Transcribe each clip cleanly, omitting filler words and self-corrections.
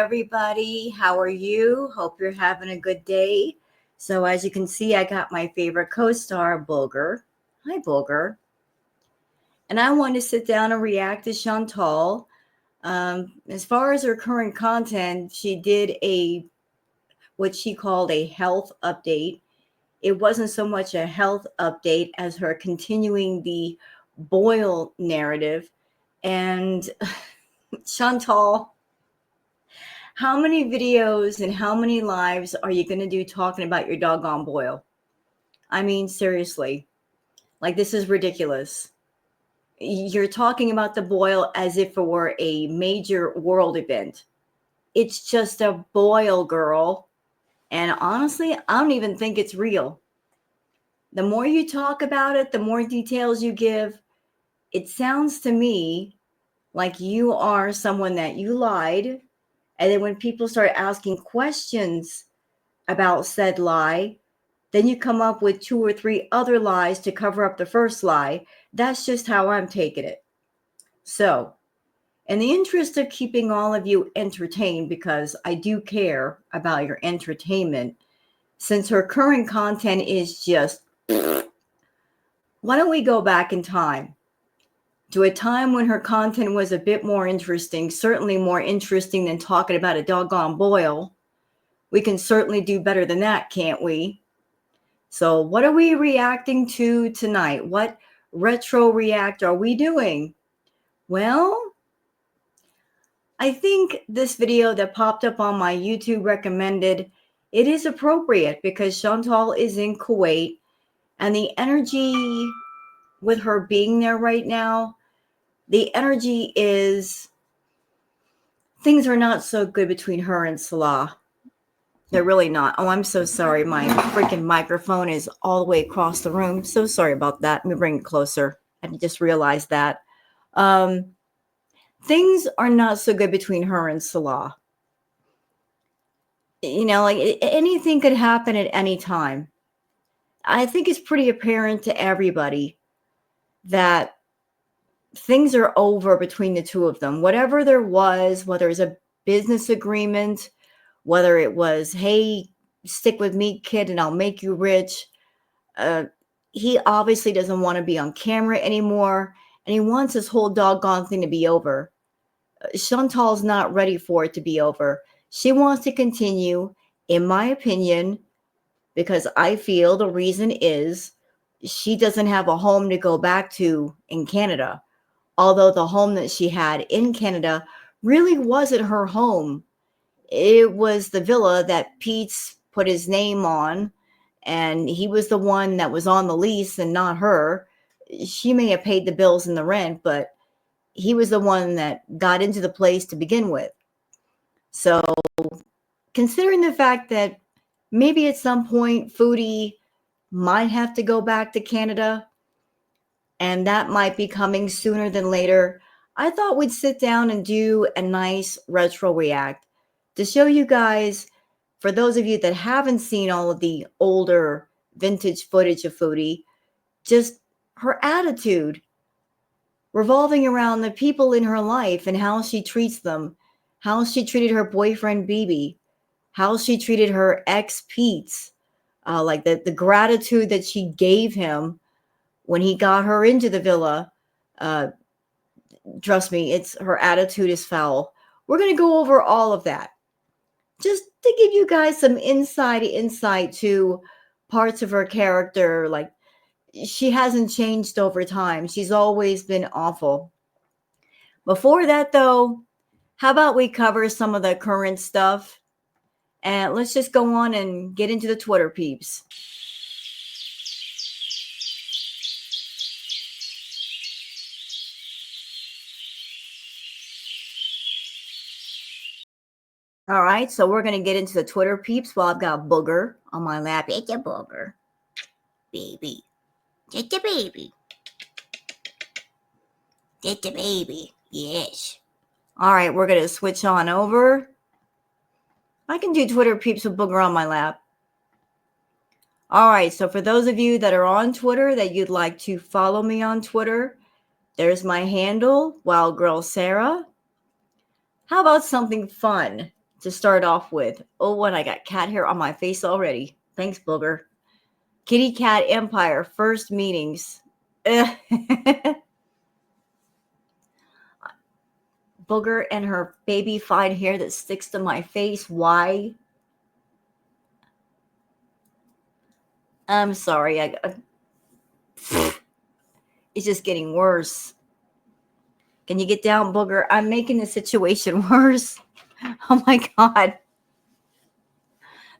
everybody. How are you? Hope you're having a good day. So, as you can see, I got my favorite co star, Bulger. Hi, Bulger. And I want to sit down and react to Chantal. As far as her current content, she did what she called a health update. It wasn't so much a health update as her continuing the boil narrative. And Chantal, how many videos and how many lives are you going to do talking about your doggone boil? I mean, seriously, like this is ridiculous. You're talking about the boil as if it were a major world event. It's just a boil, girl. And honestly, I don't even think it's real. The more you talk about it, the more details you give, it sounds to me like you are someone that you lied. And then when people start asking questions about said lie, then you come up with 2 or 3 other lies to cover up the first lie. That's just how I'm taking it. So, in the interest of keeping all of you entertained, because I do care about your entertainment, since her current content is just, why don't we go back in time to a time when her content was a bit more interesting, certainly more interesting than talking about a doggone boil. We can certainly do better than that, can't we? So, what are we reacting to tonight? What retro react are we doing? Well, I think this video that popped up on my YouTube recommended, it is appropriate because Chantal is in Kuwait and the energy with her being there right now, the energy is things are not so good between her and Salah. They're really not. Oh, I'm so sorry. My freaking microphone is all the way across the room. So sorry about that. Let me bring it closer. I just realized that. Things are not so good between her and Salah. You know, like anything could happen at any time. I think it's pretty apparent to everybody that things are over between the two of them. Whatever there was, whether it's a business agreement, whether it was, hey, stick with me, kid, and I'll make you rich. He obviously doesn't want to be on camera anymore, and he wants this whole doggone thing to be over. Chantal's not ready for it to be over. She wants to continue, in my opinion, because I feel the reason is she doesn't have a home to go back to in Canada. Although the home that she had in Canada really wasn't her home. It was the villa that Pete's put his name on, and he was the one that was on the lease and not her. She may have paid the bills and the rent, but he was the one that got into the place to begin with. So, considering the fact that maybe at some point Foodie might have to go back to Canada, and that might be coming sooner than later, I thought we'd sit down and do a nice retro react to show you guys, for those of you that haven't seen all of the older vintage footage of Foodie, just her attitude revolving around the people in her life and how she treats them, how she treated her boyfriend BB, how she treated her ex Pete's, like the gratitude that she gave him when he got her into the villa. Trust me, it's her attitude is foul. We're going to go over all of that just to give you guys some insight to parts of her character. Like, she hasn't changed over time. She's always been awful. Before that, though, how about we cover some of the current stuff? And let's just go on and get into the Twitter peeps. All right, so we're going to get into the Twitter peeps while I've got Booger on my lap. It's a Booger. Baby. It's a baby. It's a baby. Yes. All right, we're going to switch on over. I can do Twitter peeps with Booger on my lap. All right, so for those of you that are on Twitter that you'd like to follow me on Twitter, there's my handle, Wild Girl Sarah. How about something fun? to start off with. Oh, what, I got cat hair on my face already. Thanks, Booger. Kitty Cat Empire, first meetings. Booger and her baby fine hair that sticks to my face. Why? I'm sorry. It's just getting worse. Can you get down, Booger? I'm making the situation worse. Oh my God.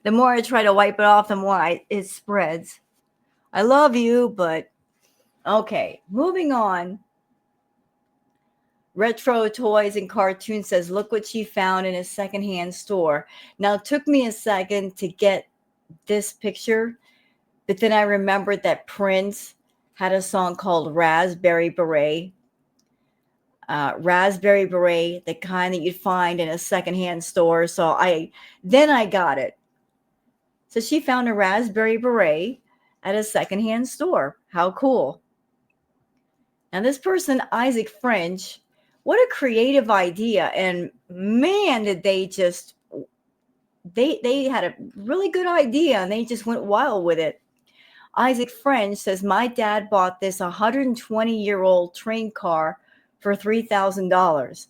The more I try to wipe it off, the more it spreads. I love you, but okay. Moving on. Retro Toys and Cartoons says, look what she found in a secondhand store. Now, it took me a second to get this picture, but then I remembered that Prince had a song called Raspberry Beret. Raspberry Beret, the kind that you'd find in a secondhand store. So I got it. So she found a Raspberry Beret at a secondhand store. How cool. Now this person, Isaac French, what a creative idea. And man, did they just, they had a really good idea and they just went wild with it. Isaac French says, my dad bought this 120-year-old train car for $3,000.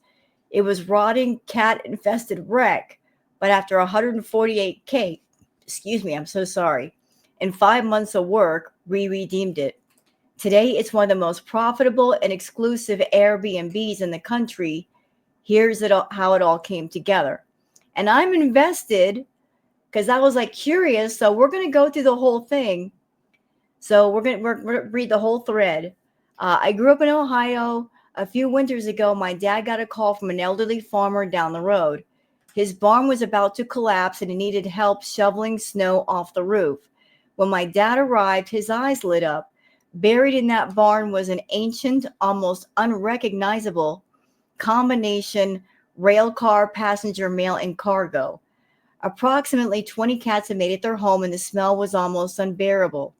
It was rotting, cat-infested wreck, but after 148K, excuse me, I'm so sorry, in 5 months of work, we redeemed it. Today, it's one of the most profitable and exclusive Airbnbs in the country. Here's how it all came together. And I'm invested because I was like curious, so we're going to go through the whole thing. So we're going to read the whole thread. I grew up in Ohio. A few winters ago, my dad got a call from an elderly farmer down the road. His barn was about to collapse and he needed help shoveling snow off the roof. When my dad arrived, his eyes lit up. Buried in that barn was an ancient, almost unrecognizable combination rail car, passenger, mail, and cargo. Approximately 20 cats had made it their home and the smell was almost unbearable.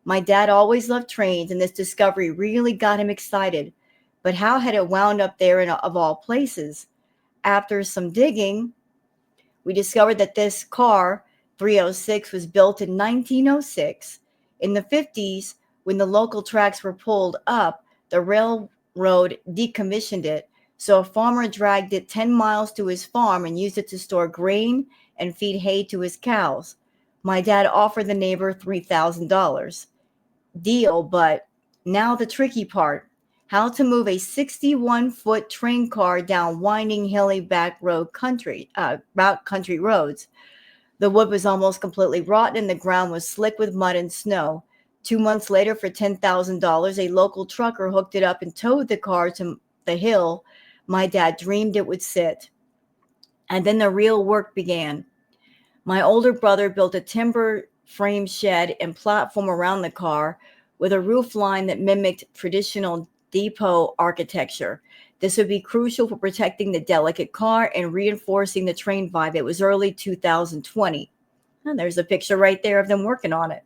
My dad always loved trains, and this discovery really got him excited. But how had it wound up there of all places? After some digging, we discovered that this car, 306, was built in 1906. In the 50s, when the local tracks were pulled up, the railroad decommissioned it, so a farmer dragged it 10 miles to his farm and used it to store grain and feed hay to his cows. My dad offered the neighbor $3,000. Deal, but now the tricky part. How to move a 61-foot train car down winding, hilly back country roads. The wood was almost completely rotten and the ground was slick with mud and snow. 2 months later, for $10,000, a local trucker hooked it up and towed the car to the hill my dad dreamed it would sit. And then the real work began. My older brother built a timber frame shed and platform around the car with a roof line that mimicked traditional depot architecture. This would be crucial for protecting the delicate car and reinforcing the train vibe. It was early 2020. And there's a picture right there of them working on it.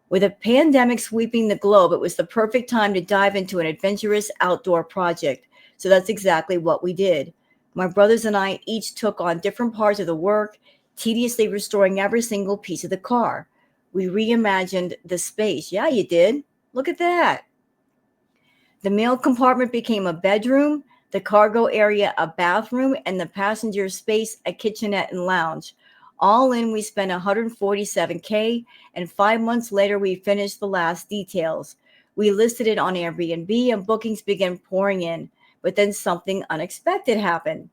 With a pandemic sweeping the globe, it was the perfect time to dive into an adventurous outdoor project. So that's exactly what we did. My brothers and I each took on different parts of the work, tediously restoring every single piece of the car. We reimagined the space. Yeah, you did. Look at that. The mail compartment became a bedroom, the cargo area a bathroom, and the passenger space a kitchenette and lounge. All in, we spent $147K, and 5 months later, we finished the last details. We listed it on Airbnb, and bookings began pouring in, but then something unexpected happened.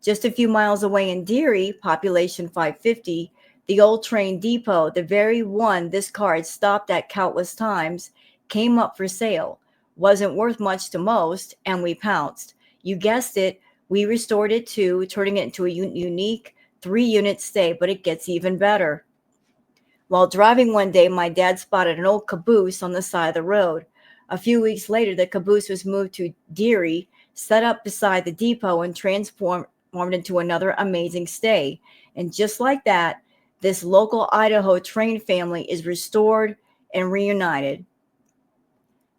Just a few miles away in Deary, population 550, the old train depot, the very one this car had stopped at countless times, came up for sale. Wasn't worth much to most, and we pounced. You guessed it, we restored it too, turning it into a unique 3-unit stay, but it gets even better. While driving one day, my dad spotted an old caboose on the side of the road. A few weeks later, the caboose was moved to Deary, set up beside the depot, and transformed into another amazing stay. And just like that, this local Idaho train family is restored and reunited.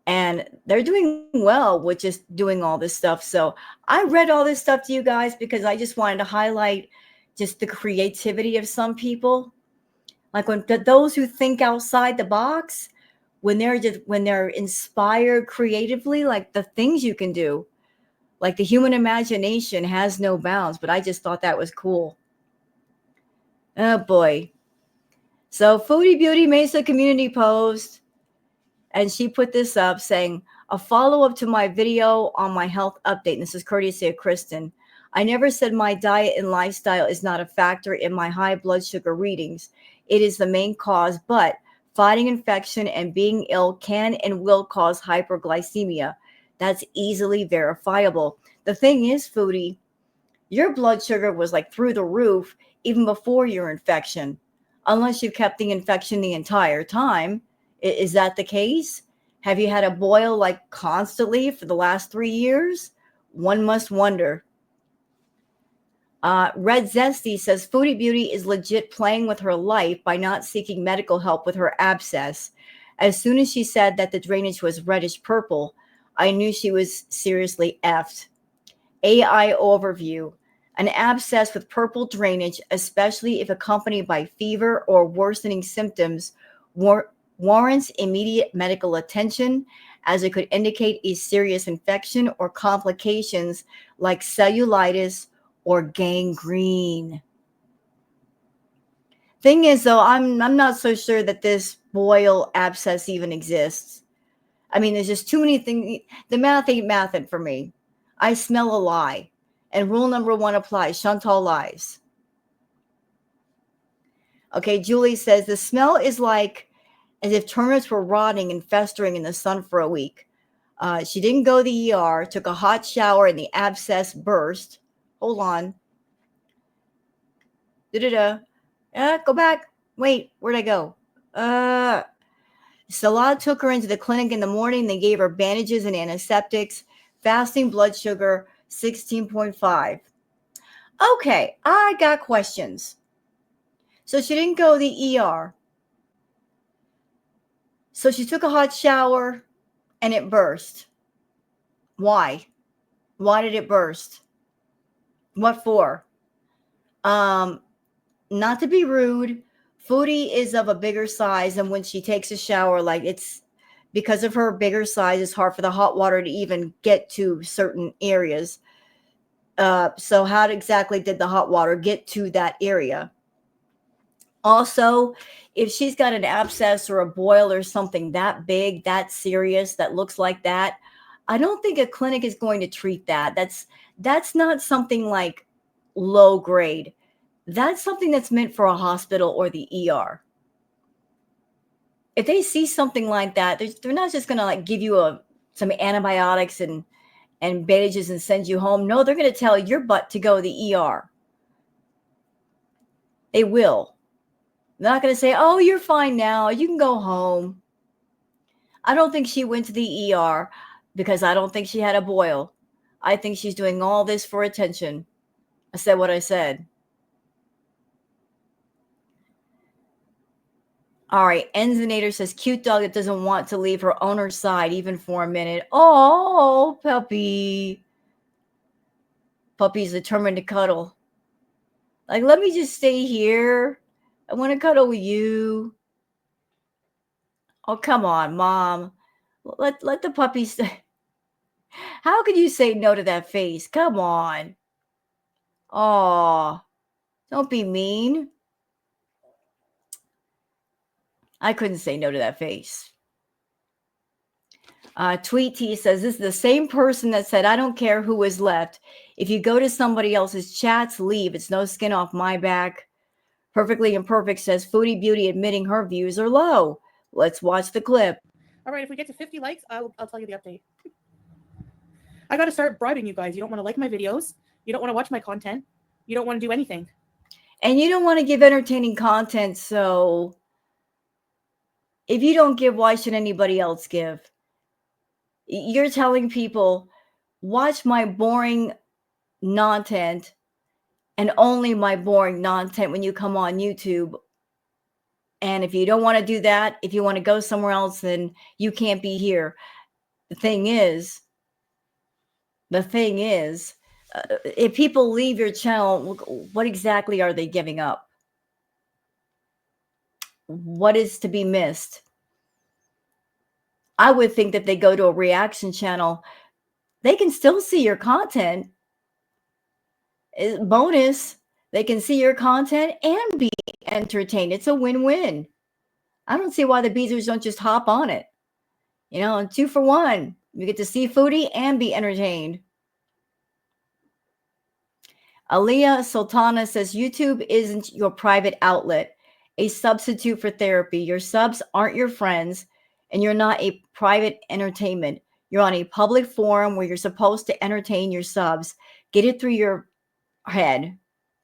and they're doing well with just doing all this stuff. So I read all this stuff to you guys because I just wanted to highlight just the creativity of some people. Like when those who think outside the box, when they're inspired creatively, like the things you can do, like the human imagination has no bounds. But I just thought that was cool. Oh boy. So Foodie Beauty makes a community post, and she put this up saying, a follow-up to my video on my health update. And this is courtesy of Kristen. I never said my diet and lifestyle is not a factor in my high blood sugar readings. It is the main cause, but fighting infection and being ill can and will cause hyperglycemia. That's easily verifiable. The thing is, Foodie, your blood sugar was like through the roof even before your infection, unless you kept the infection the entire time. Is that the case? Have you had a boil like constantly for the last 3 years? One must wonder. Red Zesty says Foodie Beauty is legit playing with her life by not seeking medical help with her abscess. As soon as she said that the drainage was reddish purple, I knew she was seriously effed. AI overview. An abscess with purple drainage, especially if accompanied by fever or worsening symptoms, warrants immediate medical attention, as it could indicate a serious infection or complications like cellulitis or gangrene. Thing is, though, I'm not so sure that this boil abscess even exists. I mean, there's just too many things. The math ain't mathin' for me. I smell a lie. And rule number 1 applies. Chantal lies. Okay, Julie says the smell is like as if turnips were rotting and festering in the sun for a week. She didn't go to the ER, took a hot shower, and the abscess burst. Hold on. Go back. Wait, where'd I go? Salah took her into the clinic in the morning. They gave her bandages and antiseptics. Fasting blood sugar 16.5. Okay, I got questions. So she didn't go to the ER. So she took a hot shower and it burst. Why? Why did it burst? What for? Not to be rude, Foodie is of a bigger size, and when she takes a shower, like it's because of her bigger size, it's hard for the hot water to even get to certain areas. So how exactly did the hot water get to that area? Also, if she's got an abscess or a boil or something that big, that serious, that looks like that, I don't think a clinic is going to treat that. That's not something like low grade. That's something that's meant for a hospital or the ER. If they see something like that, they're not just going to like give you some antibiotics and bandages and send you home. No, they're going to tell your butt to go to the ER. They will. They're not going to say, oh, you're fine now. You can go home. I don't think she went to the ER because I don't think she had a boil. I think she's doing all this for attention. I said what I said. All right. Enzinator says, cute dog that doesn't want to leave her owner's side even for a minute. Oh, puppy. Puppy's determined to cuddle. Like, let me just stay here. I want to cuddle with you. Oh, come on, Mom. Let the puppy stay. How could you say no to that face? Come on. Oh, don't be mean. I couldn't say no to that face. Tweet T says, this is the same person that said, I don't care who is left. If you go to somebody else's chats, leave. It's no skin off my back. Perfectly Imperfect says, Foodie Beauty admitting her views are low. Let's watch the clip. All right, if we get to 50 likes, I'll tell you the update. I got to start bribing you guys. You don't want to like my videos. You don't want to watch my content. You don't want to do anything. And you don't want to give entertaining content, so if you don't give, why should anybody else give? You're telling people, watch my boring content and only my boring content when you come on YouTube. And if you don't want to do that, if you want to go somewhere else, then you can't be here. The thing is, if people leave your channel, what exactly are they giving up? What is to be missed? I would think that they go to a reaction channel, they can still see your content. Bonus, they can see your content and be entertained. It's a win-win. I don't see why the Beezers don't just hop on it. 2 for 1. You get to see Foodie and be entertained. Aliyah Sultana says YouTube isn't your private outlet, a substitute for therapy. Your subs aren't your friends, and you're not a private entertainment. You're on a public forum where you're supposed to entertain your subs. Get it through your head.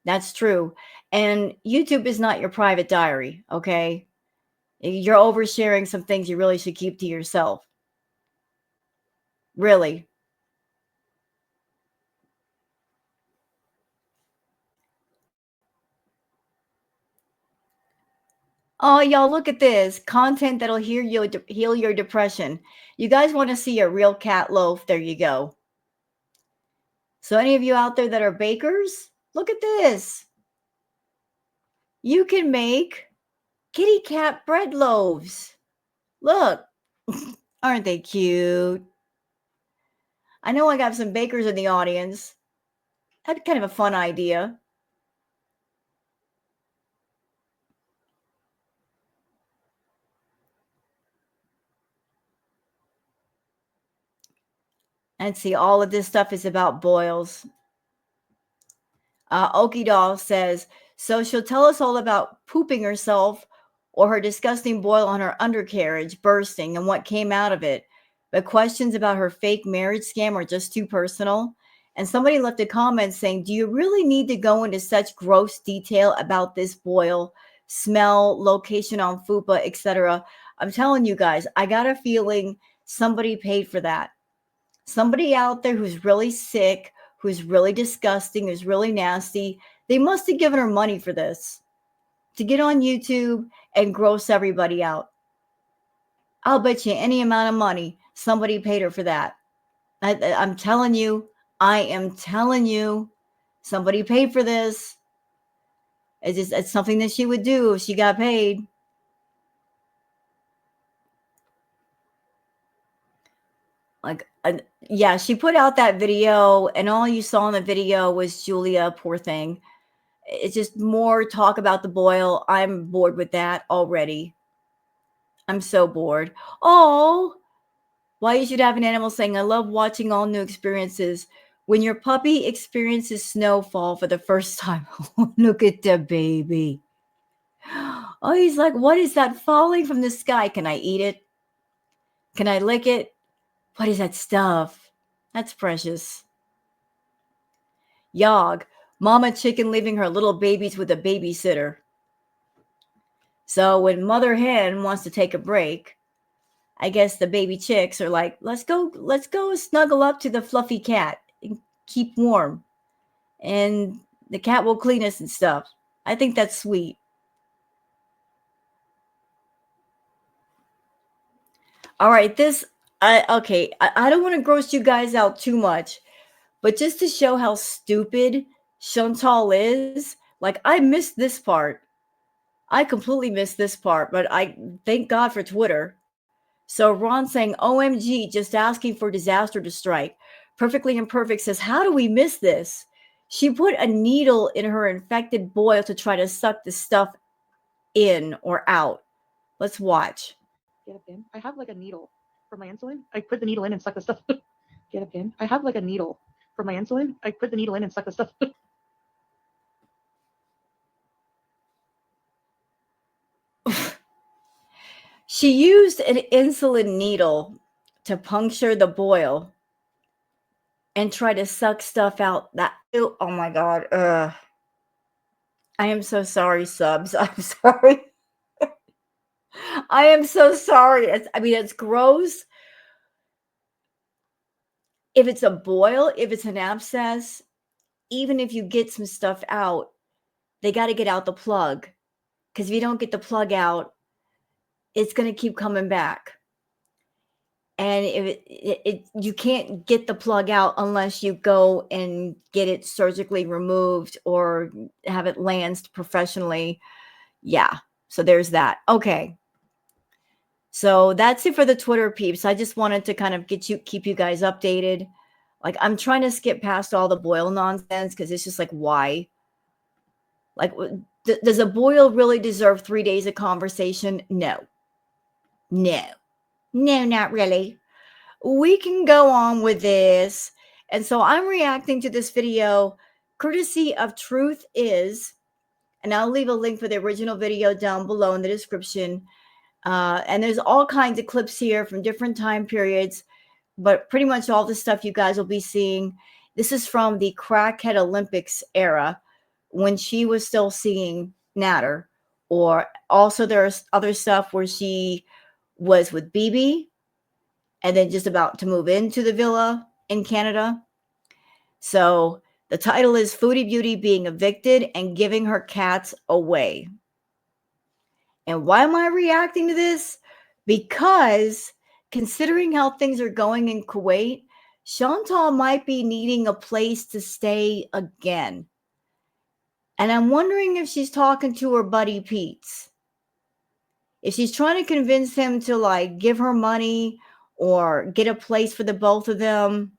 That's true. And YouTube is not your private diary, okay? You're oversharing some things you really should keep to yourself. Really. Oh, y'all, look at this. Content that'll heal your depression. You guys want to see a real cat loaf? There you go. So any of you out there that are bakers, look at this. You can make kitty cat bread loaves. Look. Aren't they cute? I know I got some bakers in the audience. That's kind of a fun idea. And see, all of this stuff is about boils. Okidal says, so she'll tell us all about pooping herself or her disgusting boil on her undercarriage bursting and what came out of it. But questions about her fake marriage scam are just too personal. And somebody left a comment saying, do you really need to go into such gross detail about this boil, smell, location on fupa, etc.? I'm telling you guys, I got a feeling somebody paid for that. Somebody out there who's really sick, who's really disgusting, who's really nasty, they must have given her money for this to get on YouTube and gross everybody out. I'll bet you any amount of money somebody paid her for that. I'm telling you, somebody paid for this. It's something that she would do if she got paid. Yeah, she put out that video, and all you saw in the video was Julia, poor thing. It's just more talk about the boil. I'm bored with that already. I'm so bored. Oh, why you should have an animal saying, I love watching all new experiences. When your puppy experiences snowfall for the first time, look at the baby. Oh, he's like, what is that falling from the sky? Can I eat it? Can I lick it? What is that stuff? That's precious. Yog, mama chicken leaving her little babies with a babysitter. So when mother hen wants to take a break, I guess the baby chicks are like, let's go snuggle up to the fluffy cat and keep warm. And the cat will clean us and stuff. I think that's sweet. All right, I don't want to gross you guys out too much, but just to show how stupid Chantal is, like I missed this part. I completely missed this part, but I thank God for Twitter. So Ron saying, OMG, just asking for disaster to strike. Perfectly Imperfect says, how do we miss this? She put a needle in her infected boil to try to suck the stuff in or out. Let's watch. Get a pin. I have like a needle for my insulin. I put the needle in and suck the stuff. Get a pin. I have like a needle for my insulin. I put the needle in and suck the stuff. She used an insulin needle to puncture the boil and try to suck stuff out. Oh my God. I am so sorry, subs. I'm sorry. I am so sorry. It's gross. If it's a boil, if it's an abscess, even if you get some stuff out, they got to get out the plug. Because if you don't get the plug out, it's going to keep coming back. And you can't get the plug out unless you go and get it surgically removed or have it lanced professionally. Yeah. So there's that. Okay. So that's it for the Twitter peeps. I just wanted to kind of keep you guys updated. Like, I'm trying to skip past all the Boyle nonsense because it's just like, why? Like, does a Boyle really deserve 3 days of conversation? No. No. No, not really. We can go on with this. And so I'm reacting to this video courtesy of Truth Is, and I'll leave a link for the original video down below in the description. And there's all kinds of clips here from different time periods, but pretty much all the stuff you guys will be seeing. This is from the Crackhead Olympics era when she was still seeing Natter. Or also there's other stuff where she was with BB and then just about to move into the villa in Canada. So the title is Foodie Beauty Being Evicted and Giving Her Cats Away. And why am I reacting to this? Because considering how things are going in Kuwait, Chantal might be needing a place to stay again. And I'm wondering if she's talking to her buddy Pete's. If she's trying to convince him to like give her money or get a place for the both of them.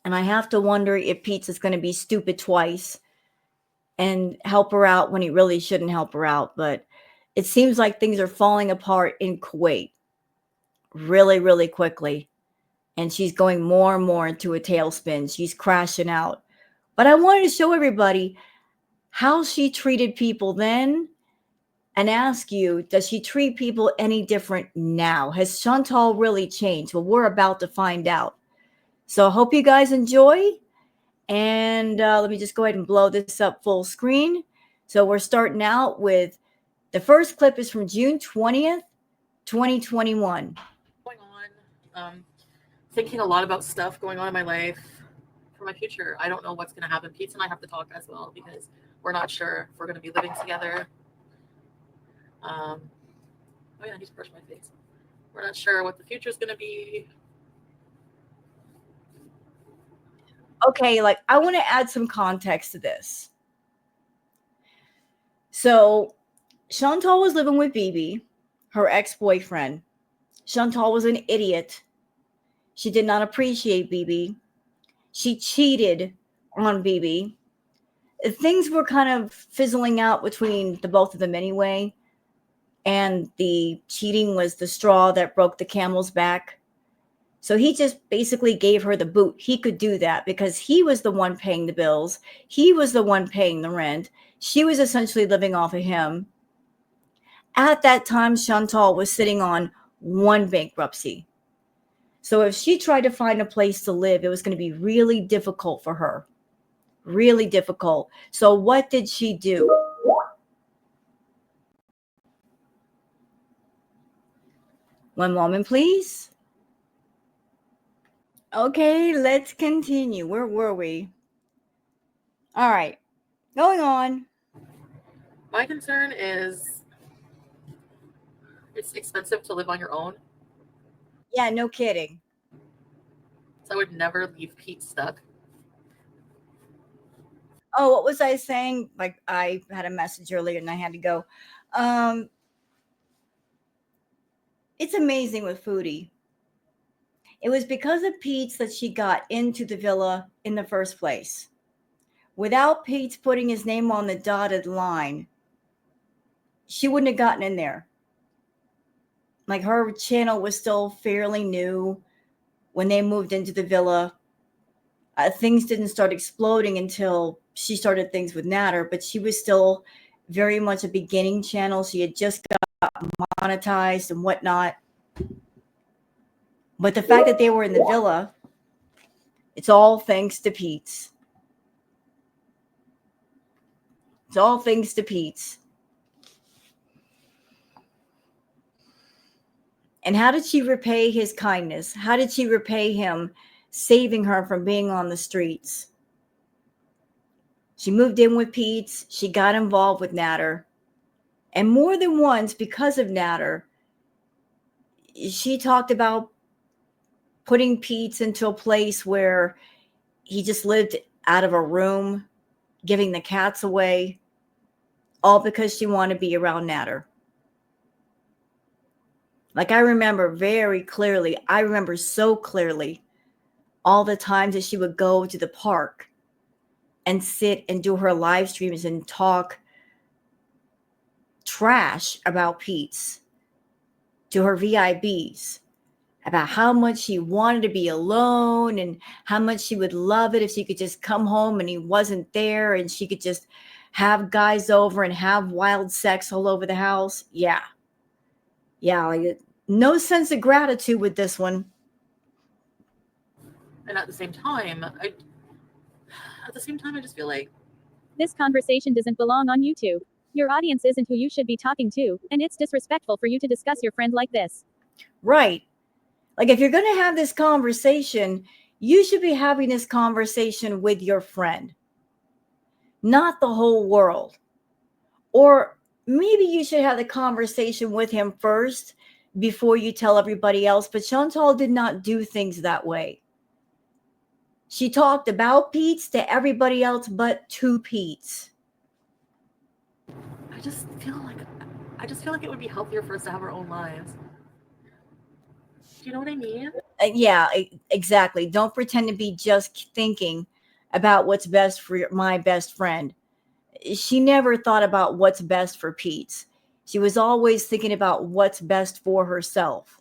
And I have to wonder if Pete's is going to be stupid twice and help her out when he really shouldn't help her out. But it seems like things are falling apart in Kuwait really, really quickly. And she's going more and more into a tailspin. She's crashing out. But I wanted to show everybody how she treated people then and ask you, does she treat people any different now? Has Chantal really changed? Well, we're about to find out. So I hope you guys enjoy. And let me just go ahead and blow this up full screen. So we're starting out with the first clip is from June 20th, 2021. Going on, thinking a lot about stuff going on in my life for my future. I don't know what's going to happen. Pete and I have to talk as well because we're not sure if we're going to be living together. Oh yeah, I need to brush my face. We're not sure what the future is going to be. Okay, like I want to add some context to this. So Chantal was living with BB, her ex-boyfriend. Chantal was an idiot. She did not appreciate BB. She cheated on BB. Things were kind of fizzling out between the both of them anyway. And the cheating was the straw that broke the camel's back. So he just basically gave her the boot. He could do that because he was the one paying the bills. He was the one paying the rent. She was essentially living off of him. At that time, Chantal was sitting on one bankruptcy. So if she tried to find a place to live, it was going to be really difficult for her. Really difficult. So what did she do? One moment, please. Okay, let's continue. Where were we? All right, going on. My concern is it's expensive to live on your own. Yeah, no kidding. So I would never leave Pete stuck. Oh, what was I saying? Like I had a message earlier and I had to go. It's amazing with Foodie. It was because of Pete's that she got into the villa in the first place. Without Pete's putting his name on the dotted line, she wouldn't have gotten in there. Like her channel was still fairly new when they moved into the villa. Things didn't start exploding until she started things with Natter, but she was still very much a beginning channel. She had just got monetized and whatnot. But the fact that they were in the villa, it's all thanks to Pete's. It's all thanks to Pete's. And how did she repay his kindness? How did she repay him saving her from being on the streets? She moved in with Pete's. She got involved with Natter. And more than once, because of Natter, she talked about putting Pete into a place where he just lived out of a room, giving the cats away, all because she wanted to be around Natter. Like, I remember very clearly, I remember so clearly all the times that she would go to the park and sit and do her live streams and talk trash about Pete's to her VIBs, about how much she wanted to be alone and how much she would love it if she could just come home and he wasn't there and she could just have guys over and have wild sex all over the house. Yeah. Yeah, like, no sense of gratitude with this one. And at the same time, I just feel like this conversation doesn't belong on YouTube. Your audience isn't who you should be talking to, and it's disrespectful for you to discuss your friend like this. Right. Like, if you're going to have this conversation, you should be having this conversation with your friend, not the whole world. Or maybe you should have the conversation with him first before you tell everybody else. But Chantal did not do things that way. She talked about Pete's to everybody else but to Pete's. I just feel like it would be healthier for us to have our own lives. Do you know what I mean? Yeah, exactly. Don't pretend to be just thinking about what's best for my best friend. She never thought about what's best for Pete's. She was always thinking about what's best for herself,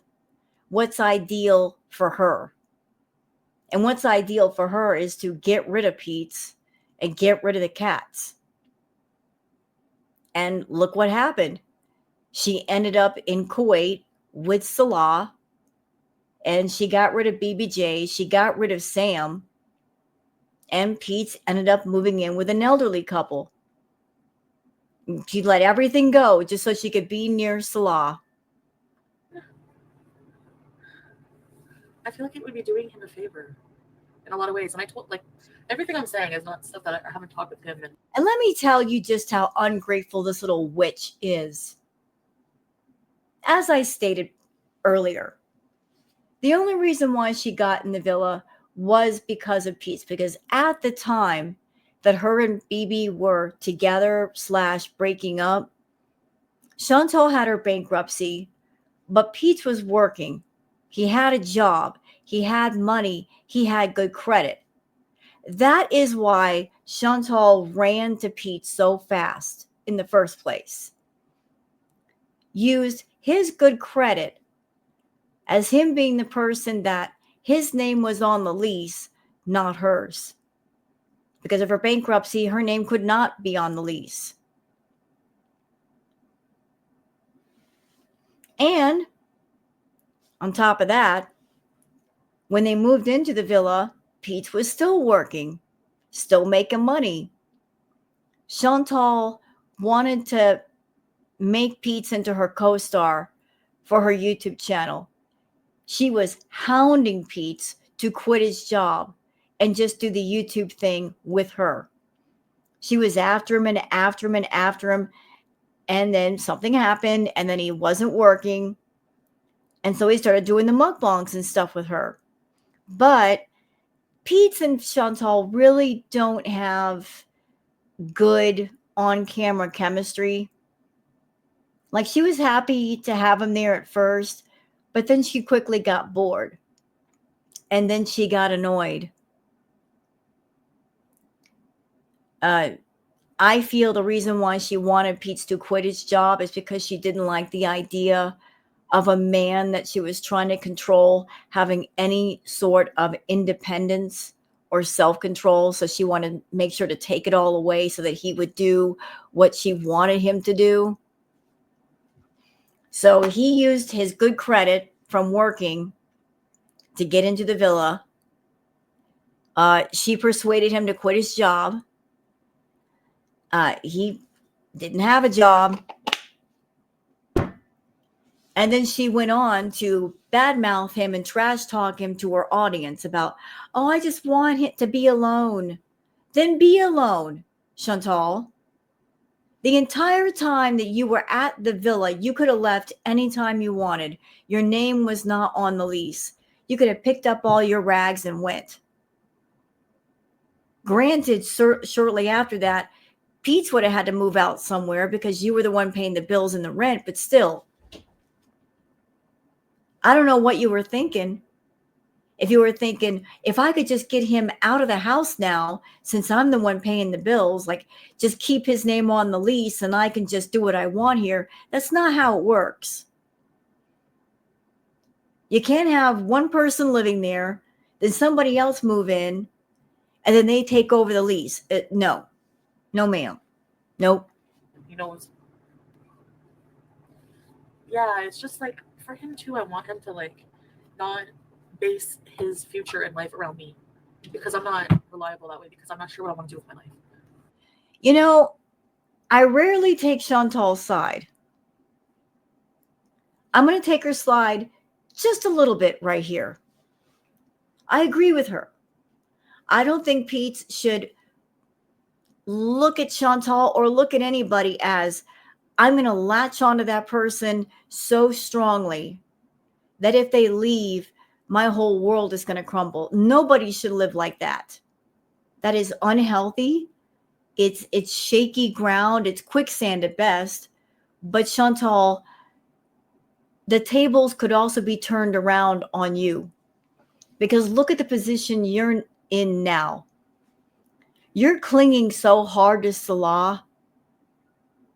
what's ideal for her. And what's ideal for her is to get rid of Pete's and get rid of the cats. And look what happened. She ended up in Kuwait with Salah, and she got rid of BBJ. She got rid of Sam, and Pete's ended up moving in with an elderly couple. She let everything go just so she could be near Salah. I feel like it would be doing him a favor in a lot of ways. And I told, like, everything I'm saying is not stuff that I haven't talked with him. And let me tell you just how ungrateful this little witch is. As I stated earlier, the only reason why she got in the villa was because of Pete's. Because at the time that her and BB were together / breaking up, Chantal had her bankruptcy, but Pete's was working. He had a job. He had money. He had good credit. That is why Chantal ran to Pete so fast in the first place. Used his good credit as him being the person that his name was on the lease, not hers. Because of her bankruptcy, her name could not be on the lease. And on top of that, when they moved into the villa, Pete was still working, still making money. Chantal wanted to make Pete into her co-star for her YouTube channel. She was hounding Pete to quit his job and just do the YouTube thing with her. She was after him and after him and after him. And then something happened and then he wasn't working. And so he started doing the mukbangs and stuff with her. But Pete and Chantal really don't have good on-camera chemistry. Like, she was happy to have him there at first, but then she quickly got bored. And then she got annoyed. I feel the reason why she wanted Pete to quit his job is because she didn't like the idea of a man that she was trying to control having any sort of independence or self-control. So she wanted to make sure to take it all away so that he would do what she wanted him to do. So he used his good credit from working to get into the villa. She persuaded him to quit his job. He didn't have a job. And then she went on to badmouth him and trash talk him to her audience about, oh, I just want him to be alone. Then be alone, Chantal. The entire time that you were at the villa, you could have left anytime you wanted. Your name was not on the lease. you could have picked up all your rags and went. Granted, shortly after that, Pete's would have had to move out somewhere because you were the one paying the bills and the rent, but still, I don't know what you were thinking. If you were thinking, if I could just get him out of the house now, since I'm the one paying the bills, like just keep his name on the lease and I can just do what I want here. That's not how it works. You can't have one person living there, then somebody else move in, and then they take over the lease. No, ma'am. Nope. You know, yeah, it's just like for him too, I want him to like not base his future and life around me because I'm not reliable that way because I'm not sure what I want to do with my life. You know, I rarely take Chantal's side. I'm going to take her slide just a little bit right here. I agree with her. I don't think Pete should look at Chantal or look at anybody as I'm going to latch onto that person so strongly that if they leave, my whole world is going to crumble. Nobody should live like that. That is unhealthy. It's shaky ground. It's quicksand at best. But Chantal, the tables could also be turned around on you. Because look at the position you're in now. You're clinging so hard to Salah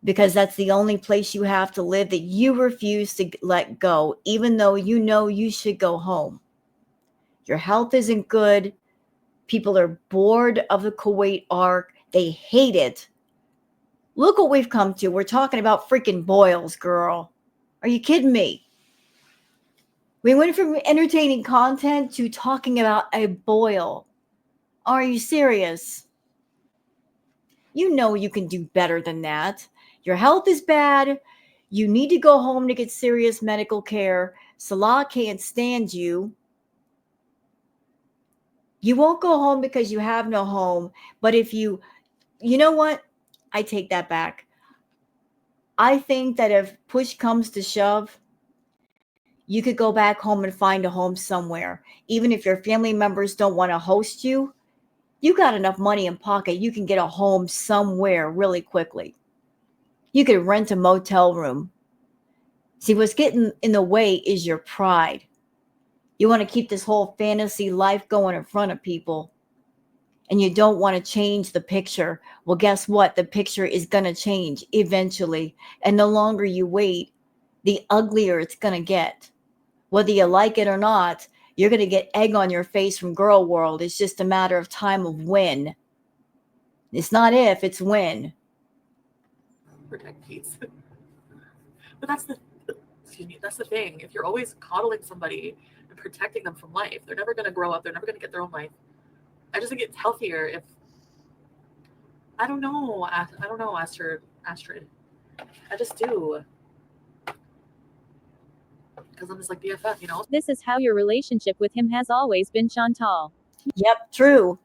because that's the only place you have to live that you refuse to let go, even though you know you should go home. Your health isn't good. People are bored of the Kuwait arc. They hate it. Look what we've come to. We're talking about freaking boils, girl. Are you kidding me? We went from entertaining content to talking about a boil. Are you serious? You know you can do better than that. Your health is bad. You need to go home to get serious medical care. Salah can't stand you. You won't go home because you have no home. But if you know what? I take that back. I think that if push comes to shove, you could go back home and find a home somewhere. Even if your family members don't want to host you, you got enough money in pocket. You can get a home somewhere really quickly. You could rent a motel room. See, what's getting in the way is your pride. You want to keep this whole fantasy life going in front of people. And you don't want to change the picture. Well, guess what? The picture is going to change eventually. And the longer you wait, the uglier it's going to get. Whether you like it or not, you're going to get egg on your face from girl world. It's just a matter of time of when. It's not if, it's when. Protect peace. But that's the thing. If you're always coddling somebody and protecting them from life, they're never going to grow up. They're never going to get their own life. I just think it's healthier if I don't know, Astrid. I just do. Because I'm just like BFF, you know? This is how your relationship with him has always been, Chantal. Yep, true.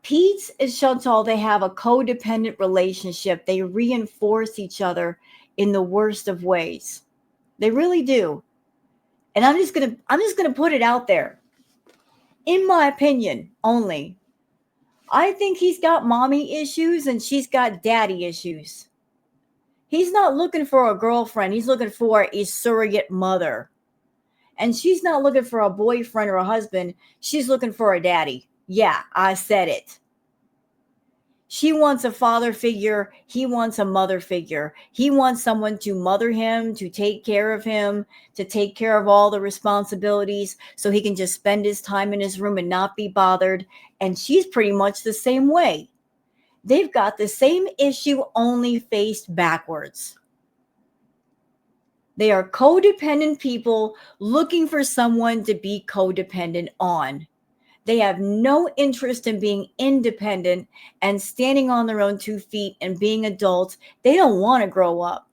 Pete and Chantal, they have a codependent relationship. They reinforce each other in the worst of ways. They really do. And I'm just gonna put it out there. In my opinion, only, I think he's got mommy issues and she's got daddy issues. He's not looking for a girlfriend. He's looking for a surrogate mother. And she's not looking for a boyfriend or a husband. She's looking for a daddy. Yeah, I said it. She wants a father figure. He wants a mother figure. He wants someone to mother him, to take care of him, to take care of all the responsibilities so he can just spend his time in his room and not be bothered. And she's pretty much the same way. They've got the same issue, only faced backwards. They are codependent people looking for someone to be codependent on. They have no interest in being independent and standing on their own 2 feet and being adults. They don't want to grow up.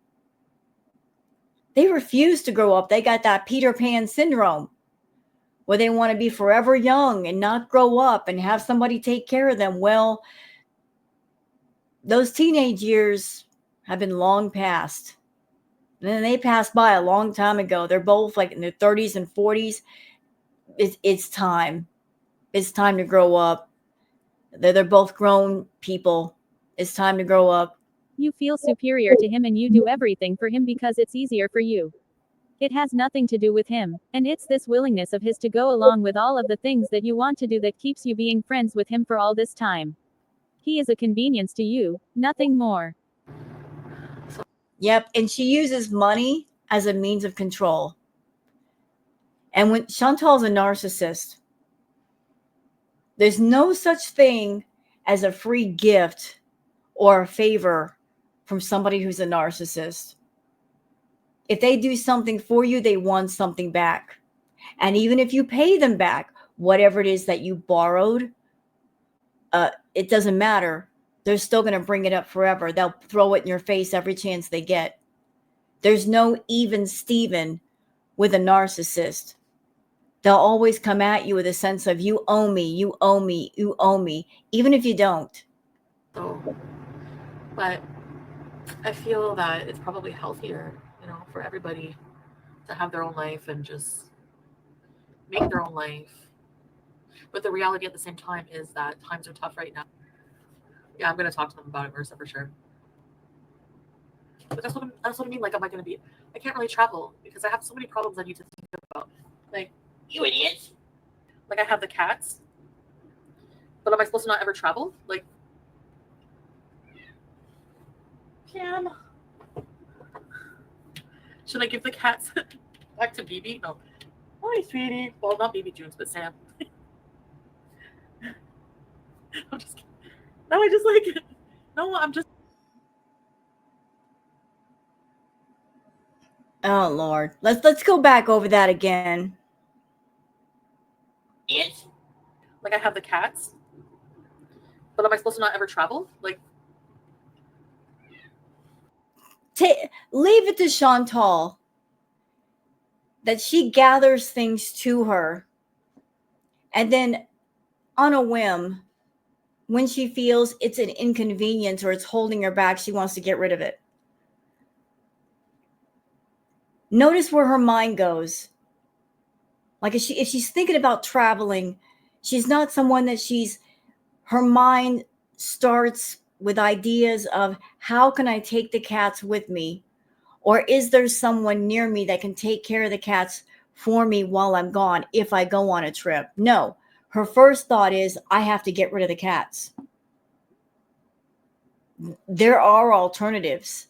They refuse to grow up. They got that Peter Pan syndrome where they want to be forever young and not grow up and have somebody take care of them. Well, those teenage years have been long past. And they passed by a long time ago. They're both like in their 30s and 40s. it's time. It's time to grow up. They're both grown people. It's time to grow up. You feel superior to him and you do everything for him because it's easier for you. It has nothing to do with him, and it's this willingness of his to go along with all of the things that you want to do that keeps you being friends with him for all this time. He is a convenience to you, nothing more. Yep. And she uses money as a means of control. And when Chantal's a narcissist, there's no such thing as a free gift or a favor from somebody who's a narcissist. If they do something for you, they want something back. And even if you pay them back, whatever it is that you borrowed, it doesn't matter. They're still going to bring it up forever. They'll throw it in your face every chance they get. There's no even Steven with a narcissist. They'll always come at you with a sense of you owe me, you owe me, you owe me, even if you don't. So, but I feel that it's probably healthier, for everybody to have their own life and just make their own life. But the reality at the same time is that times are tough right now. Yeah, I'm going to talk to them about it, Marissa, for sure. But that's what I mean. Like, am I going to be? I can't really travel because I have so many problems I need to think about. Like, you idiot! Like, I have the cats, but am I supposed to not ever travel? Like, Pam, should I give the cats back to BB? No. Hi, sweetie. Well, not BB Junes, but Sam. I'm just kidding. No, I'm just. Oh Lord, let's go back over that again. Like, I have the cats, but am I supposed to not ever travel? Like, leave it to Chantal that she gathers things to her, and then on a whim, when she feels it's an inconvenience or it's holding her back, she wants to get rid of it. Notice where her mind goes. Like if she's thinking about traveling, she's not someone that her mind starts with ideas of how can I take the cats with me? Or is there someone near me that can take care of the cats for me while I'm gone if I go on a trip? No, her first thought is I have to get rid of the cats. There are alternatives.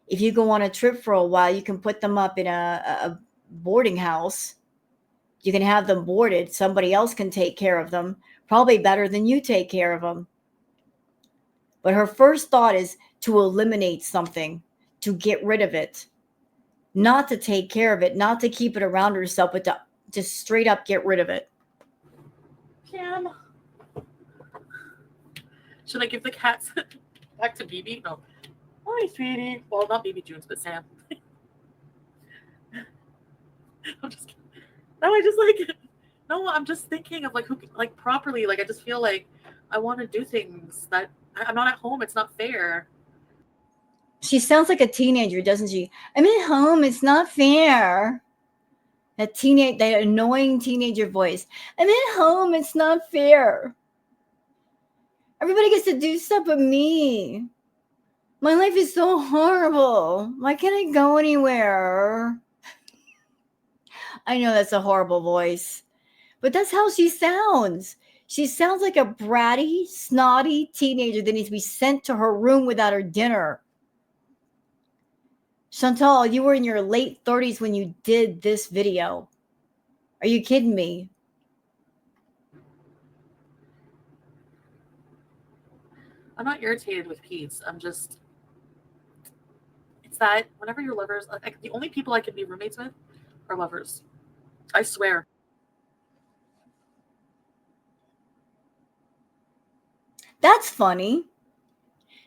If you go on a trip for a while, you can put them up in a boarding house. You can have them boarded. Somebody else can take care of them, probably better than you take care of them. But her first thought is to eliminate something, to get rid of it, not to take care of it, not to keep it around herself, but to just straight up get rid of it. Pam, should I give the cats back to BB? No. Hi, sweetie. Well, not BB Junes, but Sam. I'm just kidding. No, I'm just thinking of who, properly. I just feel like I want to do things that I'm not at home. It's not fair. She sounds like a teenager, doesn't she? I'm at home. It's not fair. That annoying teenager voice. I'm at home. It's not fair. Everybody gets to do stuff but me. My life is so horrible. Why can't I go anywhere? I know that's a horrible voice, but that's how she sounds. She sounds like a bratty, snotty teenager that needs to be sent to her room without her dinner. Chantal, you were in your late 30s when you did this video. Are you kidding me? I'm not irritated with Pete's. It's that whenever you're lovers, the only people I can be roommates with are lovers. I swear. That's funny.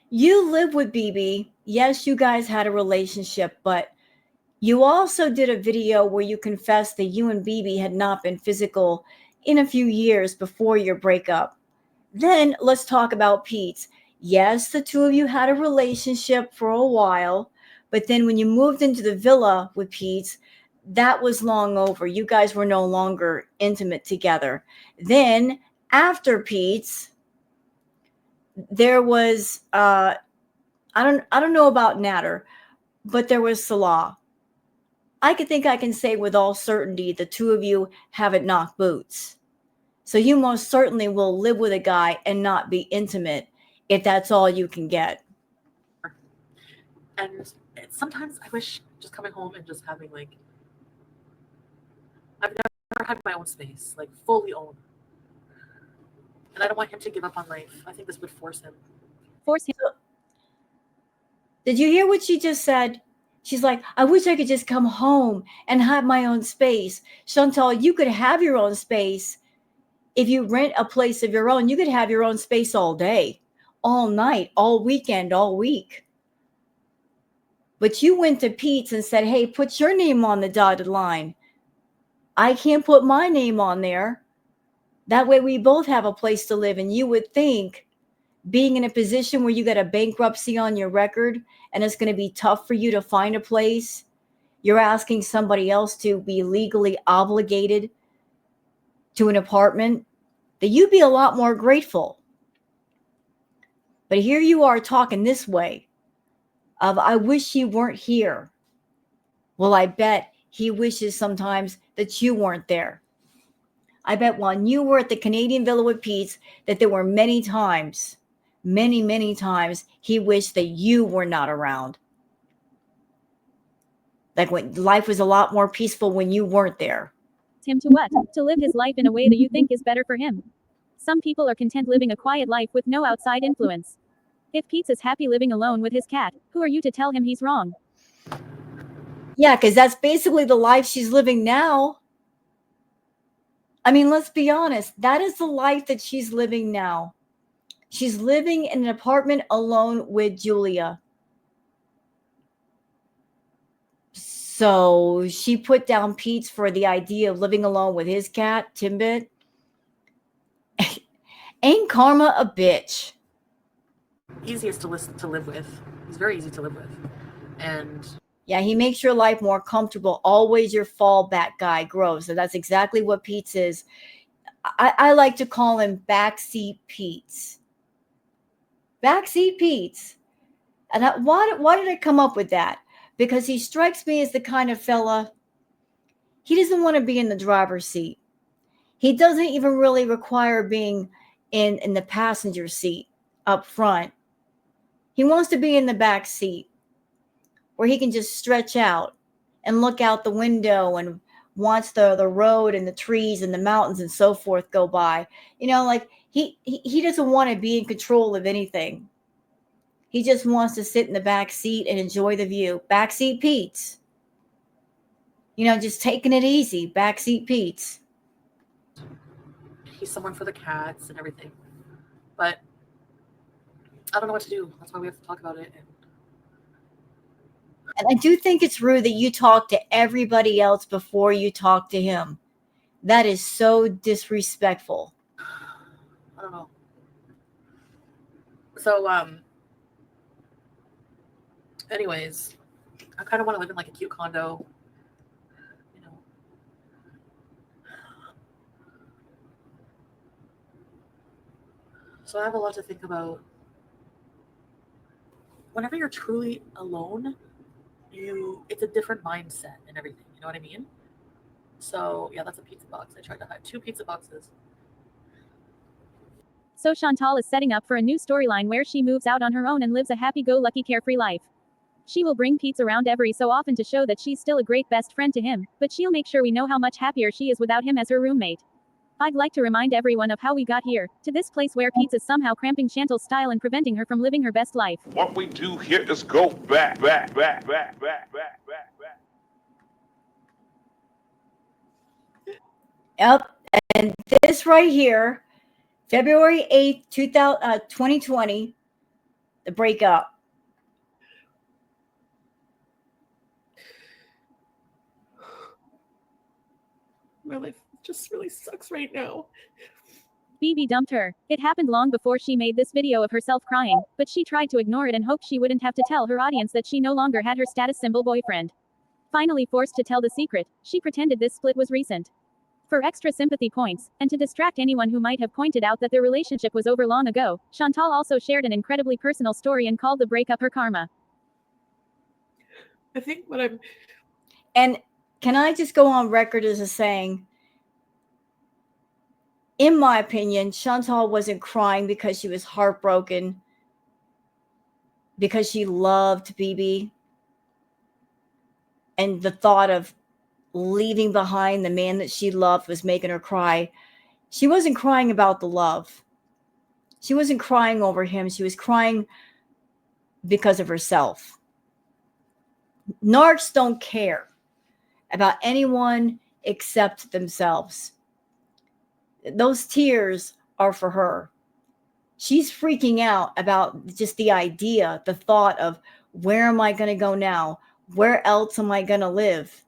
You live with BB. Yes, you guys had a relationship, but you also did a video where you confessed that you and BB had not been physical in a few years before your breakup. Then let's talk about Pete. Yes, the two of you had a relationship for a while, but then when you moved into the villa with Pete, that was long over. You guys were no longer intimate together. Then after Pete's, there was I don't know about Natter, but there was Salah. I can say with all certainty the two of you haven't knocked boots. So you most certainly will live with a guy and not be intimate if that's all you can get. And sometimes I wish just coming home and just having like, I've never had my own space, like fully owned. And I don't want him to give up on life. I think this would force him. Did you hear what she just said? She's like, I wish I could just come home and have my own space. Chantal, you could have your own space. If you rent a place of your own, you could have your own space all day, all night, all weekend, all week. But you went to Pete's and said, hey, put your name on the dotted line. I can't put my name on there. That way we both have a place to live. And you would think, being in a position where you got a bankruptcy on your record and it's going to be tough for you to find a place, you're asking somebody else to be legally obligated to an apartment, that you'd be a lot more grateful. But here you are talking this way of, I wish you weren't here. Well, I bet he wishes sometimes that you weren't there. I bet when you were at the Canadian Villa with Pete's that there were many times he wished that you were not around. Like when life was a lot more peaceful when you weren't there. Him to what? To live his life in a way that you think is better for him. Some people are content living a quiet life with no outside influence. If Pete's is happy living alone with his cat, who are you to tell him he's wrong? Yeah, because that's basically the life she's living now. I mean, let's be honest. That is the life that she's living now. She's living in an apartment alone with Julia. So she put down Pete's for the idea of living alone with his cat, Timbit. Ain't karma a bitch? Easiest to live with. He's very easy to live with. And yeah, he makes your life more comfortable. Always your fallback guy grows. So that's exactly what Pete's is. I like to call him backseat Pete's. Backseat Pete's. And why did I come up with that? Because he strikes me as the kind of fella, he doesn't want to be in the driver's seat. He doesn't even really require being in the passenger seat up front. He wants to be in the back seat where he can just stretch out and look out the window and watch the road and the trees and the mountains and so forth go by. You know, like he doesn't want to be in control of anything. He just wants to sit in the back seat and enjoy the view. Backseat Pete's. You know, just taking it easy. Backseat Pete's. he's someone for the cats and everything. But I don't know what to do. That's why we have to talk about it. And I do think it's rude that you talk to everybody else before you talk to him. That is so disrespectful. I don't know. So, anyways, I kind of want to live in like a cute condo, you know. So I have a lot to think about. Whenever you're truly alone, it's a different mindset and everything. You know what I mean? So yeah, that's a pizza box. I tried to hide 2 pizza boxes. So Chantal is setting up for a new storyline where she moves out on her own and lives a happy-go-lucky carefree life. She will bring Pete's around every so often to show that she's still a great best friend to him, but she'll make sure we know how much happier she is without him as her roommate. I'd like to remind everyone of how we got here, to this place where Pete's is somehow cramping Chantal's style and preventing her from living her best life. What we do here is go back. Yep. And this right here, February 8th, 2020, the breakup. My life just really sucks right now. BB dumped her. It happened long before she made this video of herself crying, but she tried to ignore it and hoped she wouldn't have to tell her audience that she no longer had her status symbol boyfriend. Finally forced to tell the secret, she pretended this split was recent. For extra sympathy points, and to distract anyone who might have pointed out that their relationship was over long ago, Chantal also shared an incredibly personal story and called the breakup her karma. I think what I'm... And can I just go on record as a saying, in my opinion, Chantal wasn't crying because she was heartbroken, because she loved BB, and the thought of leaving behind the man that she loved was making her cry. She wasn't crying about the love. She wasn't crying over him. She was crying because of herself. Narcs don't care about anyone except themselves. Those tears are for her. She's freaking out about just the idea, the thought of, where am I going to go now? Where else am I going to live?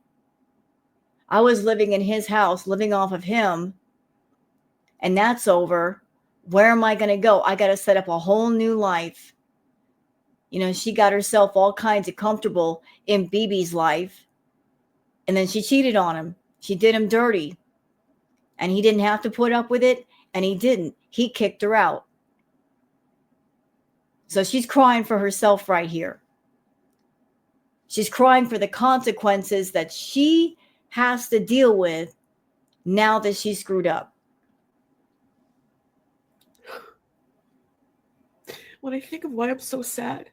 I was living in his house, living off of him, and that's over. Where am I going to go? I got to set up a whole new life. You know, she got herself all kinds of comfortable in BB's life, and then she cheated on him. She did him dirty, and he didn't have to put up with it, and he didn't. He kicked her out. So she's crying for herself right here. She's crying for the consequences that she has to deal with now that she screwed up. When I think of why I'm so sad,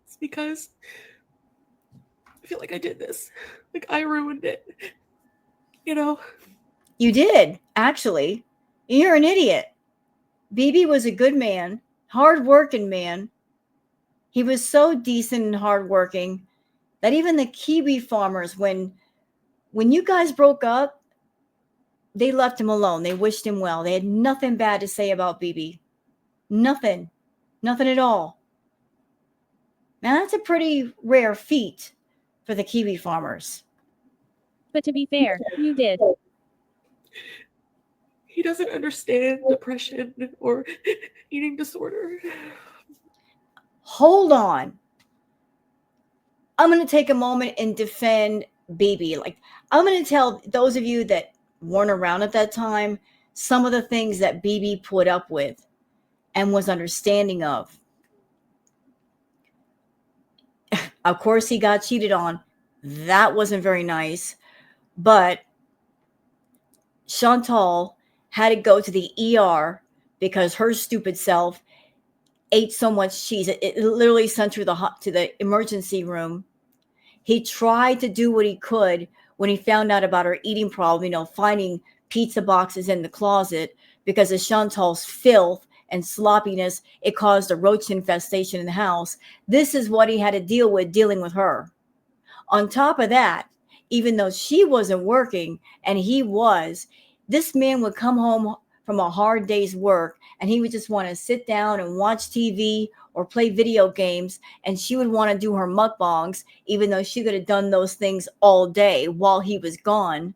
it's because I feel like I did this. Like, I ruined it. You know? You did, actually. You're an idiot. BB was a good man, hard-working man. He was so decent and hardworking that even the kiwi farmers, when you guys broke up, they left him alone. They wished him well. They had nothing bad to say about BB. Nothing. Nothing at all. Now, that's a pretty rare feat for the kiwi farmers. But to be fair, you did. He doesn't understand depression or eating disorder. Hold on. I'm going to take a moment and defend BB. Like, I'm going to tell those of you that weren't around at that time some of the things that BB put up with and was understanding of. Of course, he got cheated on. That wasn't very nice. But Chantal had to go to the ER because her stupid self ate so much cheese. It literally sent her to the emergency room. He tried to do what he could when he found out about her eating problem, you know, finding pizza boxes in the closet, because of Chantal's filth and sloppiness. It caused a roach infestation in the house. This is what he had to deal with dealing with her. On top of that, even though she wasn't working and he was, this man would come home from a hard day's work and he would just want to sit down and watch TV or play video games, and she would want to do her mukbangs, even though she could have done those things all day while he was gone.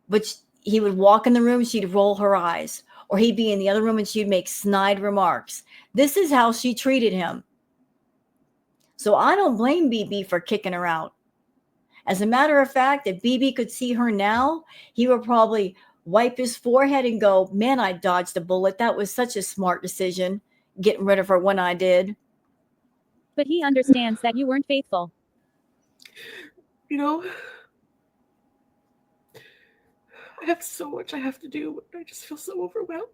But he would walk in the room, she'd roll her eyes, or he'd be in the other room and she'd make snide remarks. This is how she treated him. So I don't blame BB for kicking her out. As a matter of fact, if BB could see her now, he would probably wipe his forehead and go, man, I dodged a bullet. That was such a smart decision, getting rid of her when I did. But he understands that you weren't faithful. You know, I have so much I have to do. I just feel so overwhelmed.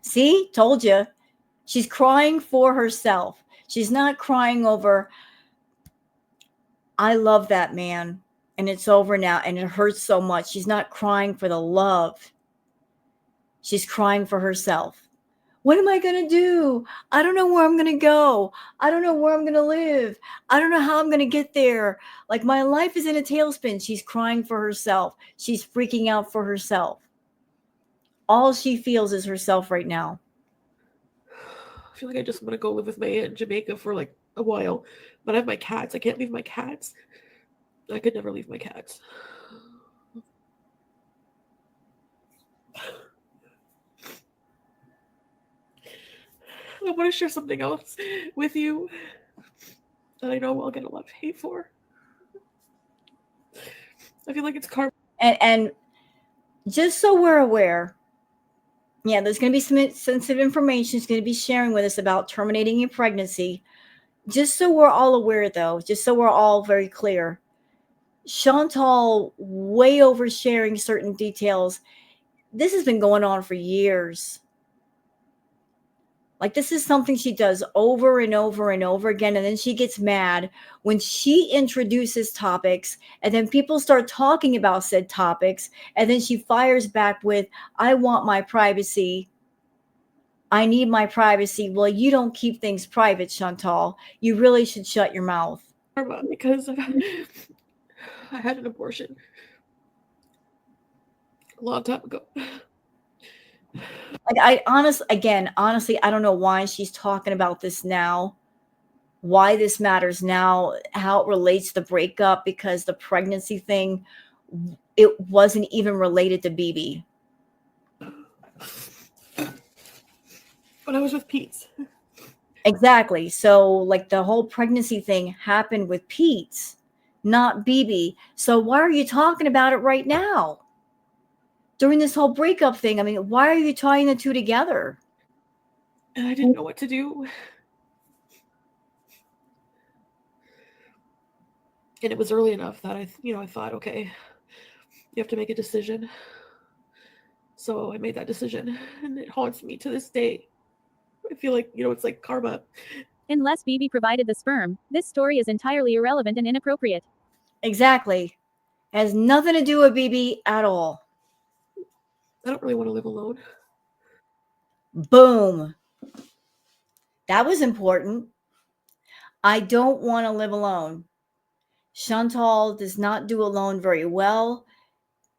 See, told you. She's crying for herself. She's not crying over, I love that man and it's over now and it hurts so much. She's not crying for the love. She's crying for herself. What am I going to do? I don't know where I'm going to go. I don't know where I'm going to live. I don't know how I'm going to get there. Like, my life is in a tailspin. She's crying for herself. She's freaking out for herself. All she feels is herself right now. I feel like I just want to go live with my aunt in Jamaica for like a while. But I have my cats. I can't leave my cats. I could never leave my cats. I want to share something else with you that I know I'll get a lot of hate for. I feel like it's karma. And just so we're aware, yeah, there's going to be some sensitive information she's going to be sharing with us about terminating your pregnancy. Just so we're all aware, though, just so we're all very clear, Chantal way oversharing certain details. This has been going on for years. Like, this is something she does over and over and over again. And then she gets mad when she introduces topics and then people start talking about said topics. And then she fires back with, I want my privacy. I need my privacy. Well, you don't keep things private, Chantal. You really should shut your mouth. Because I had an abortion a long time ago. Like, honestly, I don't know why she's talking about this now, why this matters now, how it relates to the breakup, because the pregnancy thing, it wasn't even related to BB. When I was with Pete. Exactly. So, like, the whole pregnancy thing happened with Pete's, not BB. So why are you talking about it right now? During this whole breakup thing, I mean, why are you tying the two together? And I didn't know what to do. And it was early enough that I thought, okay, you have to make a decision. So I made that decision, and it haunts me to this day. I feel like, it's like karma. Unless BB provided the sperm, this story is entirely irrelevant and inappropriate. Exactly. It has nothing to do with BB at all. I don't really want to live alone. Boom. That was important. I don't want to live alone. Chantal does not do alone very well,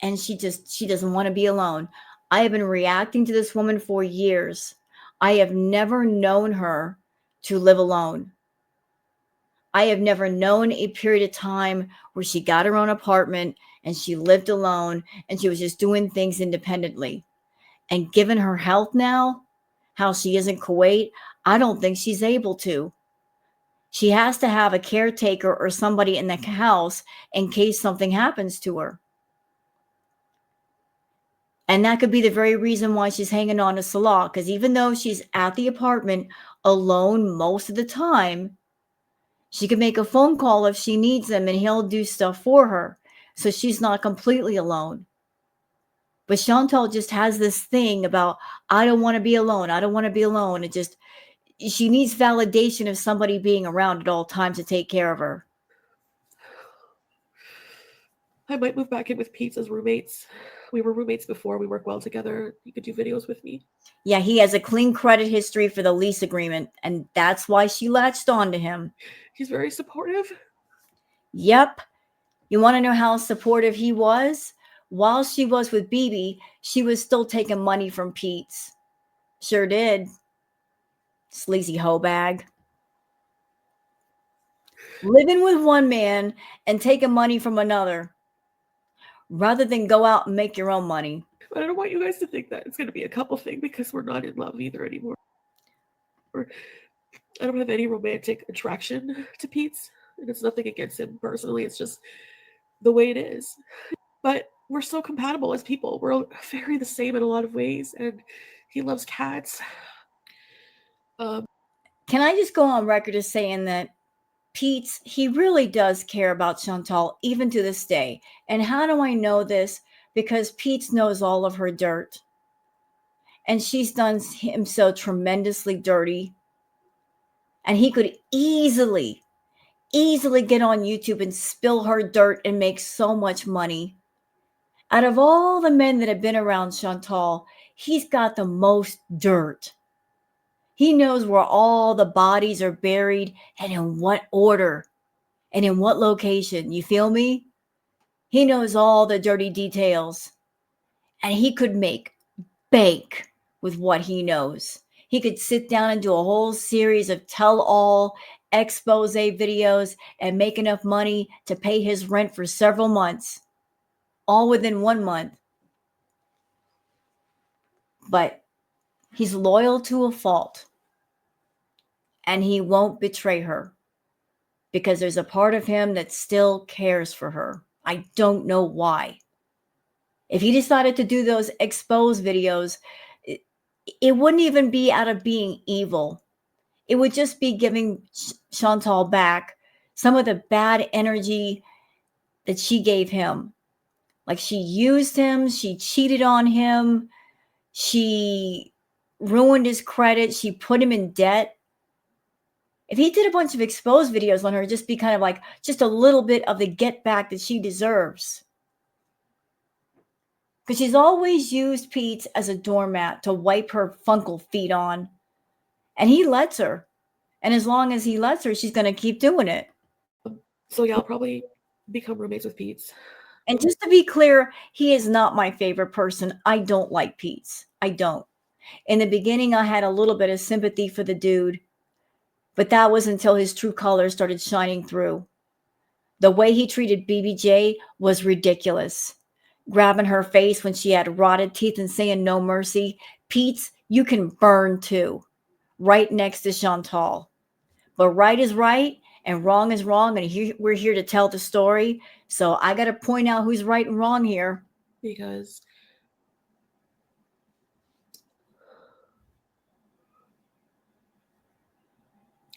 and she doesn't want to be alone. I have been reacting to this woman for years. I have never known her to live alone. I have never known a period of time where she got her own apartment and she lived alone and she was just doing things independently. And given her health now, how she is in Kuwait, I don't think she's able to. She has to have a caretaker or somebody in the house in case something happens to her. And that could be the very reason why she's hanging on to Salah, because even though she's at the apartment alone most of the time, she can make a phone call if she needs him and he'll do stuff for her. So she's not completely alone. But Chantal just has this thing about, I don't want to be alone. I don't want to be alone. She needs validation of somebody being around at all times to take care of her. I might move back in with Pete as roommates. We were roommates before. We work well together. You could do videos with me. Yeah, he has a clean credit history for the lease agreement, and that's why she latched on to him. He's very supportive. Yep. You want to know how supportive he was? While she was with BB, she was still taking money from Pete's. Sure did. Sleazy hoe bag. Living with one man and taking money from another, rather than go out and make your own money. But I don't want you guys to think that it's going to be a couple thing, because we're not in love either anymore. I don't have any romantic attraction to Pete, and it's nothing against him personally. It's just the way it is. But we're so compatible as people. We're very the same in a lot of ways, and he loves cats. Can I just go on record as saying that Pete, he really does care about Chantal even to this day. And how do I know this? Because Pete knows all of her dirt. And she's done him so tremendously dirty. And he could easily get on YouTube and spill her dirt and make so much money. Out of all the men that have been around Chantal, he's got the most dirt. He knows where all the bodies are buried and in what order and in what location. You feel me? He knows all the dirty details. And he could make bank with what he knows. He could sit down and do a whole series of tell-all expose videos and make enough money to pay his rent for several months, all within 1 month. But he's loyal to a fault. and he won't betray her because there's a part of him that still cares for her. I don't know why. If he decided to do those expose videos, it wouldn't even be out of being evil. It would just be giving Chantal back some of the bad energy that she gave him. Like, she used him, she cheated on him, she ruined his credit, she put him in debt. If he did a bunch of exposed videos on her, it'd just be kind of like just a little bit of the get back that she deserves. Because she's always used Pete as a doormat to wipe her funkle feet on. And he lets her. And as long as he lets her, she's going to keep doing it. So yeah, I'll probably become roommates with Pete. And just to be clear, he is not my favorite person. I don't like Pete. I don't. In the beginning, I had a little bit of sympathy for the dude. But that was until his true colors started shining through. The way he treated BBJ was ridiculous. Grabbing her face when she had rotted teeth and saying no mercy. Pete, you can burn too. Right next to Chantal. But right is right and wrong is wrong. And we're here to tell the story. So I got to point out who's right and wrong here. Because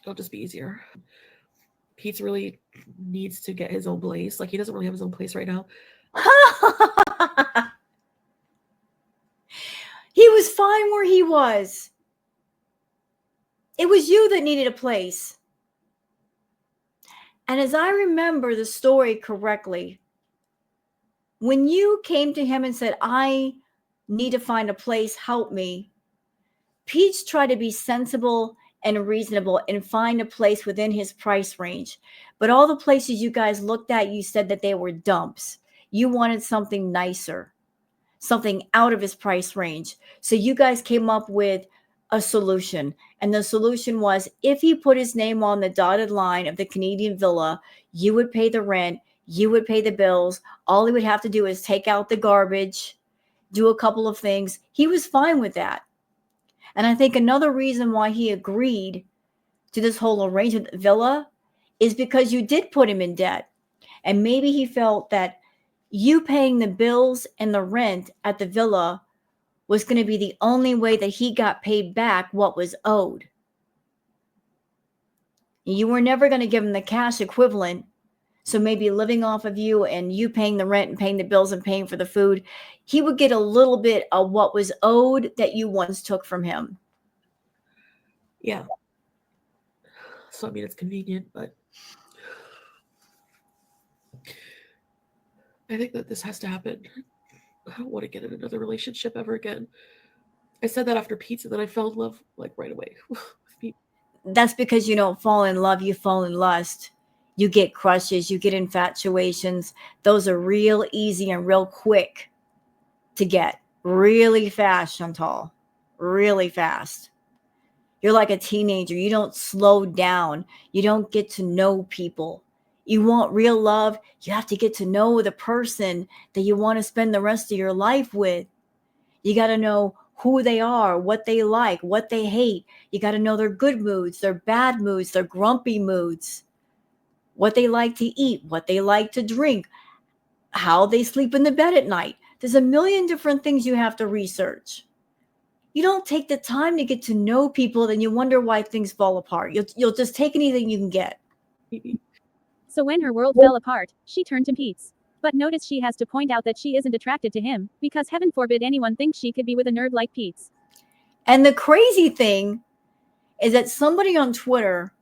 it'll just be easier. Pete really needs to get his own place. Like, he doesn't really have his own place right now. He was fine where he was. It was you that needed a place. And as I remember the story correctly, when you came to him and said, I need to find a place, help me, Pete tried to be sensible and reasonable and find a place within his price range. But all the places you guys looked at, you said that they were dumps. You wanted something nicer, something out of his price range. So you guys came up with a solution. And the solution was, if he put his name on the dotted line of the Canadian villa, you would pay the rent, you would pay the bills. All he would have to do is take out the garbage, do a couple of things. He was fine with that. And I think another reason why he agreed to this whole arrangement villa is because you did put him in debt. And maybe he felt that you paying the bills and the rent at the villa was going to be the only way that he got paid back what was owed. You were never going to give him the cash equivalent. So maybe living off of you and you paying the rent and paying the bills and paying for the food, he would get a little bit of what was owed that you once took from him. Yeah. So, I mean, it's convenient, but I think that this has to happen. I don't want to get in another relationship ever again. I said that after pizza, that I fell in love like right away with Pete. That's because you don't fall in love, you fall in lust. You get crushes, you get infatuations. Those are real easy and real quick to get. Really fast, Chantal. Really fast. You're like a teenager. You don't slow down. You don't get to know people. You want real love, you have to get to know the person that you want to spend the rest of your life with. You got to know who they are, what they like, what they hate. You got to know their good moods, their bad moods, their grumpy moods, what they like to eat, what they like to drink, how they sleep in the bed at night. There's a million different things you have to research. You don't take the time to get to know people, then you wonder why things fall apart. You'll just take anything you can get. So when her world fell apart, she turned to Pete's. But notice she has to point out that she isn't attracted to him, because heaven forbid anyone thinks she could be with a nerd like Pete's. And the crazy thing is that somebody on Twitter,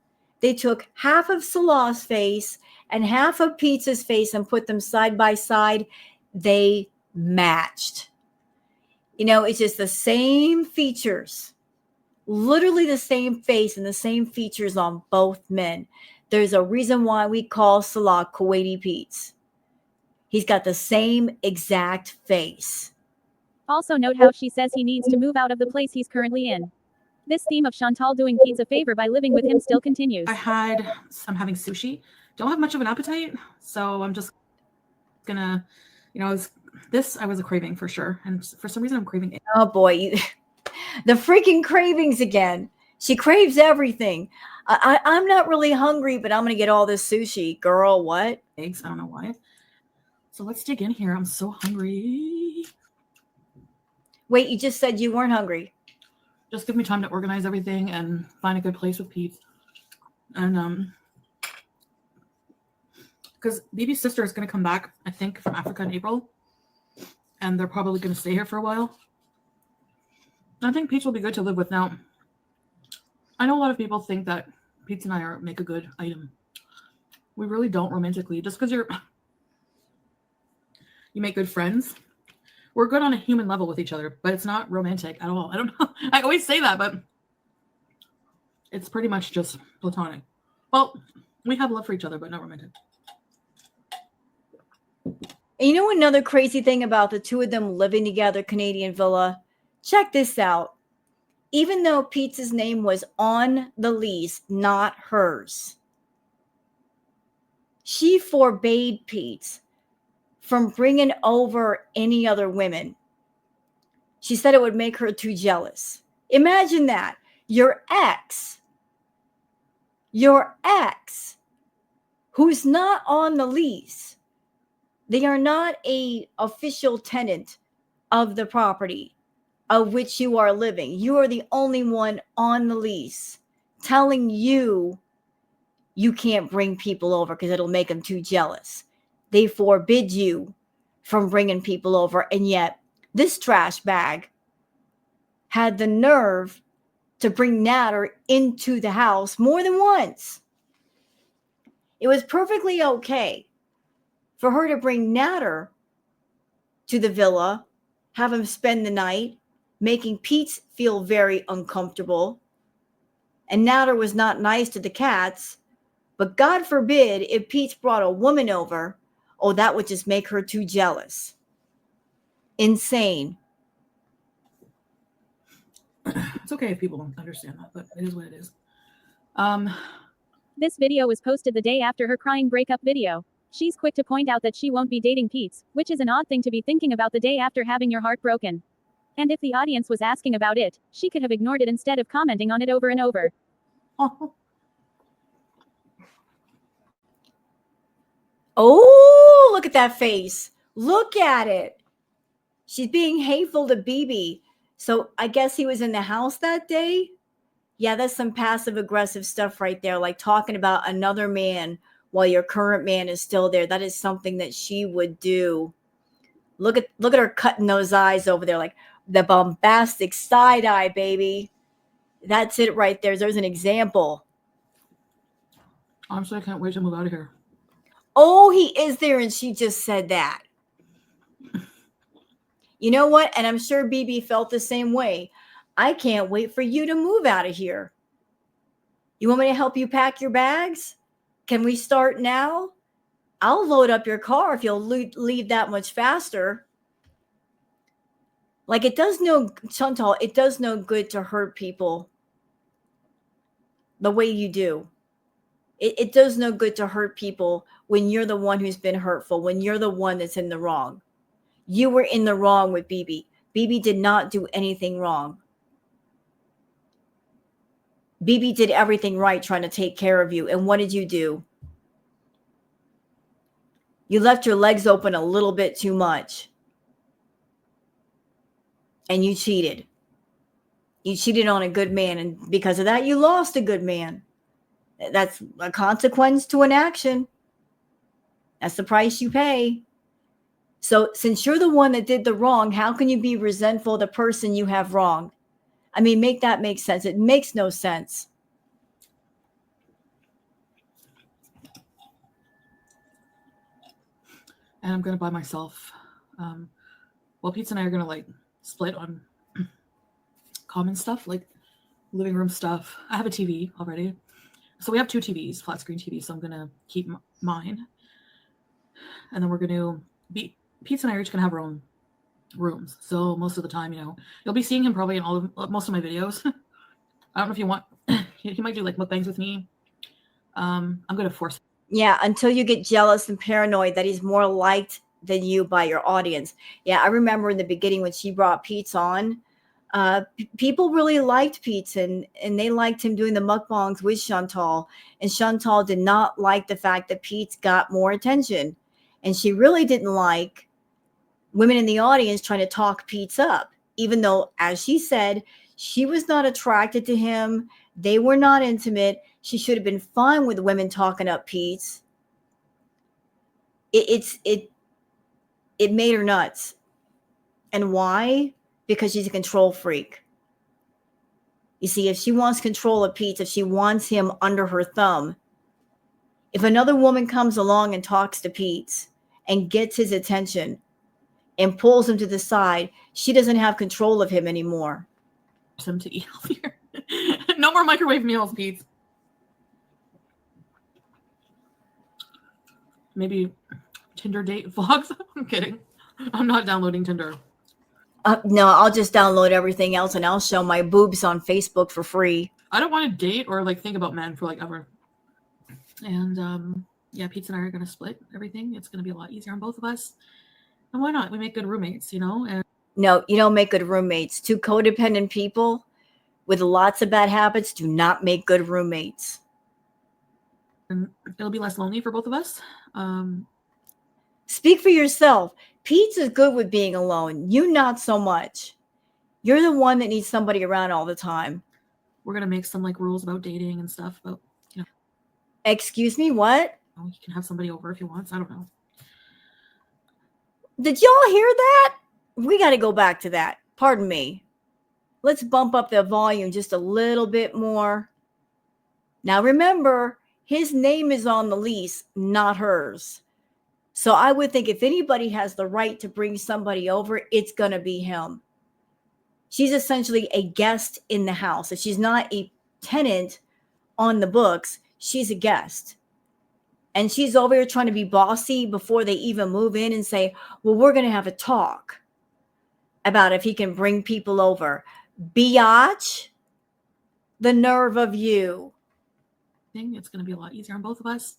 they took half of Salah's face and half of Pete's face and put them side by side. They matched. You know, it's just the same features, literally the same face and the same features on both men. There's a reason why we call Salah Kuwaiti Pete's. He's got the same exact face. Also note how she says he needs to move out of the place he's currently in. This theme of Chantal doing Pete's a favor by living with him still continues. I had some having sushi. Don't have much of an appetite, so I'm just gonna, I was a craving for sure, and for some reason I'm craving it. Oh boy, the freaking cravings again. She craves everything. I'm not really hungry, but I'm going to get all this sushi. Girl, what? eggs. I don't know why. So let's dig in here. I'm so hungry. Wait, you just said you weren't hungry. Just give me time to organize everything and find a good place with Pete. And because BB's sister is going to come back, I think, from Africa in April. And they're probably going to stay here for a while. I think Peach will be good to live with now. I know a lot of people think that Pete and I make a good item. We really don't romantically. Just because you make good friends. We're good on a human level with each other, but it's not romantic at all. I don't know. I always say that, but it's pretty much just platonic. Well, we have love for each other, but not romantic. And you know another crazy thing about the two of them living together, Canadian villa? Check this out. Even though Pete's name was on the lease, not hers, she forbade Pete from bringing over any other women. She said it would make her too jealous. Imagine that. Your ex, who's not on the lease, they are not an official tenant of the property of which you are living. You are the only one on the lease, telling you can't bring people over because it'll make them too jealous. They forbid you from bringing people over. And yet this trash bag had the nerve to bring Natter into the house more than once. It was perfectly okay for her to bring Natter to the villa, have him spend the night, making Pete feel very uncomfortable. And Natter was not nice to the cats. But God forbid if Pete brought a woman over, oh, that would just make her too jealous. Insane. It's okay if people don't understand that, but it is what it is. This video was posted the day after her crying breakup video. She's quick to point out that she won't be dating Pete, which is an odd thing to be thinking about the day after having your heart broken. And if the audience was asking about it, she could have ignored it instead of commenting on it over and over. Oh, look at that face. Look at it. She's being hateful to BB. So I guess he was in the house that day. Yeah, that's some passive aggressive stuff right there. Like talking about another man while your current man is still there. That is something that she would do. Look at her cutting those eyes over there, like the bombastic side eye, baby. That's it right there. There's an example. Honestly, I can't wait to move out of here. Oh, he is there, and she just said that. You know what? And I'm sure BB felt the same way. I can't wait for you to move out of here. You want me to help you pack your bags? Can we start now? I'll load up your car if you'll leave that much faster. Like Chantal, it does no good to hurt people the way you do. It does no good to hurt people when you're the one who's been hurtful, when you're the one that's in the wrong. You were in the wrong with BB. BB did not do anything wrong. BB did everything right trying to take care of you. And what did you do? You left your legs open a little bit too much. And you cheated. You cheated on a good man. And because of that, you lost a good man. That's a consequence to an action. That's the price you pay. So since you're the one that did the wrong, how can you be resentful of the person you have wronged? I mean, make that make sense. It makes no sense. And I'm going to buy myself. Well, Pete and I are going to like split on common stuff, like living room stuff. I have a TV already. So we have 2 TVs, flat screen TVs. So I'm going to keep mine. And then we're going to be, Pete and I are each going to have our own rooms. So most of the time, you know, you'll be seeing him probably in most of my videos. I don't know if you want, he might do like mukbangs with me. I'm going to force. Yeah, until you get jealous and paranoid that he's more liked than you by your audience. Yeah, I remember in the beginning when she brought Pete's on, People really liked Pete, and they liked him doing the mukbangs with Chantal. And Chantal did not like the fact that Pete got more attention. And she really didn't like women in the audience trying to talk Pete up, even though, as she said, she was not attracted to him. They were not intimate. She should have been fine with women talking up Pete. It made her nuts. And why? Because she's a control freak. You see, if she wants control of Pete, if she wants him under her thumb, if another woman comes along and talks to Pete and gets his attention and pulls him to the side, she doesn't have control of him anymore. Him to eat healthier. No more microwave meals, Pete. Maybe Tinder date vlogs. I'm kidding. I'm not downloading Tinder. No, I'll just download everything else and I'll show my boobs on Facebook for free. I don't want to date or like think about men for like ever. And yeah, Pete and I are gonna split everything. It's gonna be a lot easier on both of us. And why not? We make good roommates, you know? And no, you don't make good roommates. Two codependent people with lots of bad habits do not make good roommates. And it'll be less lonely for both of us. Speak for yourself. Pete is good with being alone. You not so much. You're the one that needs somebody around all the time. We're gonna make some like rules about dating and stuff. About Excuse me, what? you can have somebody over if he wants. I don't know. Did y'all hear that? We got to go back to that. Pardon me. Let's bump up the volume just a little bit more. Now remember, his name is on the lease, not hers. So I would think if anybody has the right to bring somebody over, it's going to be him. She's essentially a guest in the house. If she's not a tenant on the books, she's a guest. And she's over here trying to be bossy before they even move in and say, well, we're going to have a talk about if he can bring people over. Biatch, the nerve of you. It's going to be a lot easier on both of us.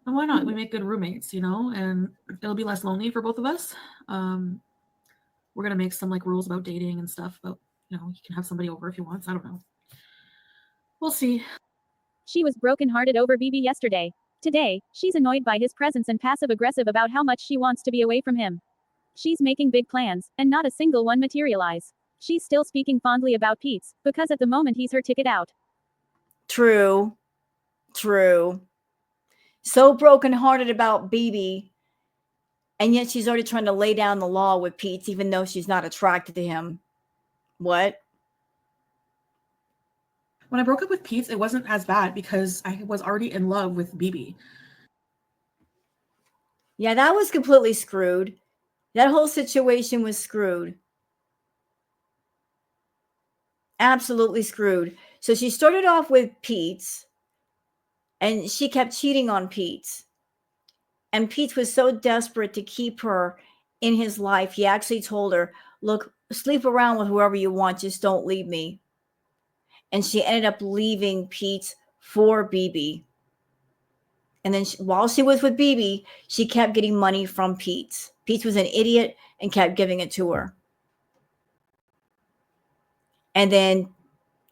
And why not? We make good roommates, you know? And it'll be less lonely for both of us. We're going to make some like rules about dating and stuff. About, you can have somebody over if he wants. I don't know. We'll see. She was brokenhearted over BB yesterday. Today, she's annoyed by his presence and passive-aggressive about how much she wants to be away from him. She's making big plans, and not a single one materialize. She's still speaking fondly about Pete's, because at the moment he's her ticket out. True. So brokenhearted about BB, and yet she's already trying to lay down the law with Pete, even though she's not attracted to him. What? When I broke up with Pete, it wasn't as bad because I was already in love with BB. Yeah, that was completely screwed. That whole situation was screwed. Absolutely screwed. So she started off with Pete's, and she kept cheating on Pete. And Pete was so desperate to keep her in his life, he actually told her, look, sleep around with whoever you want, just don't leave me. And she ended up leaving Pete for BB. And then while she was with BB, she kept getting money from Pete. Pete was an idiot and kept giving it to her. And then,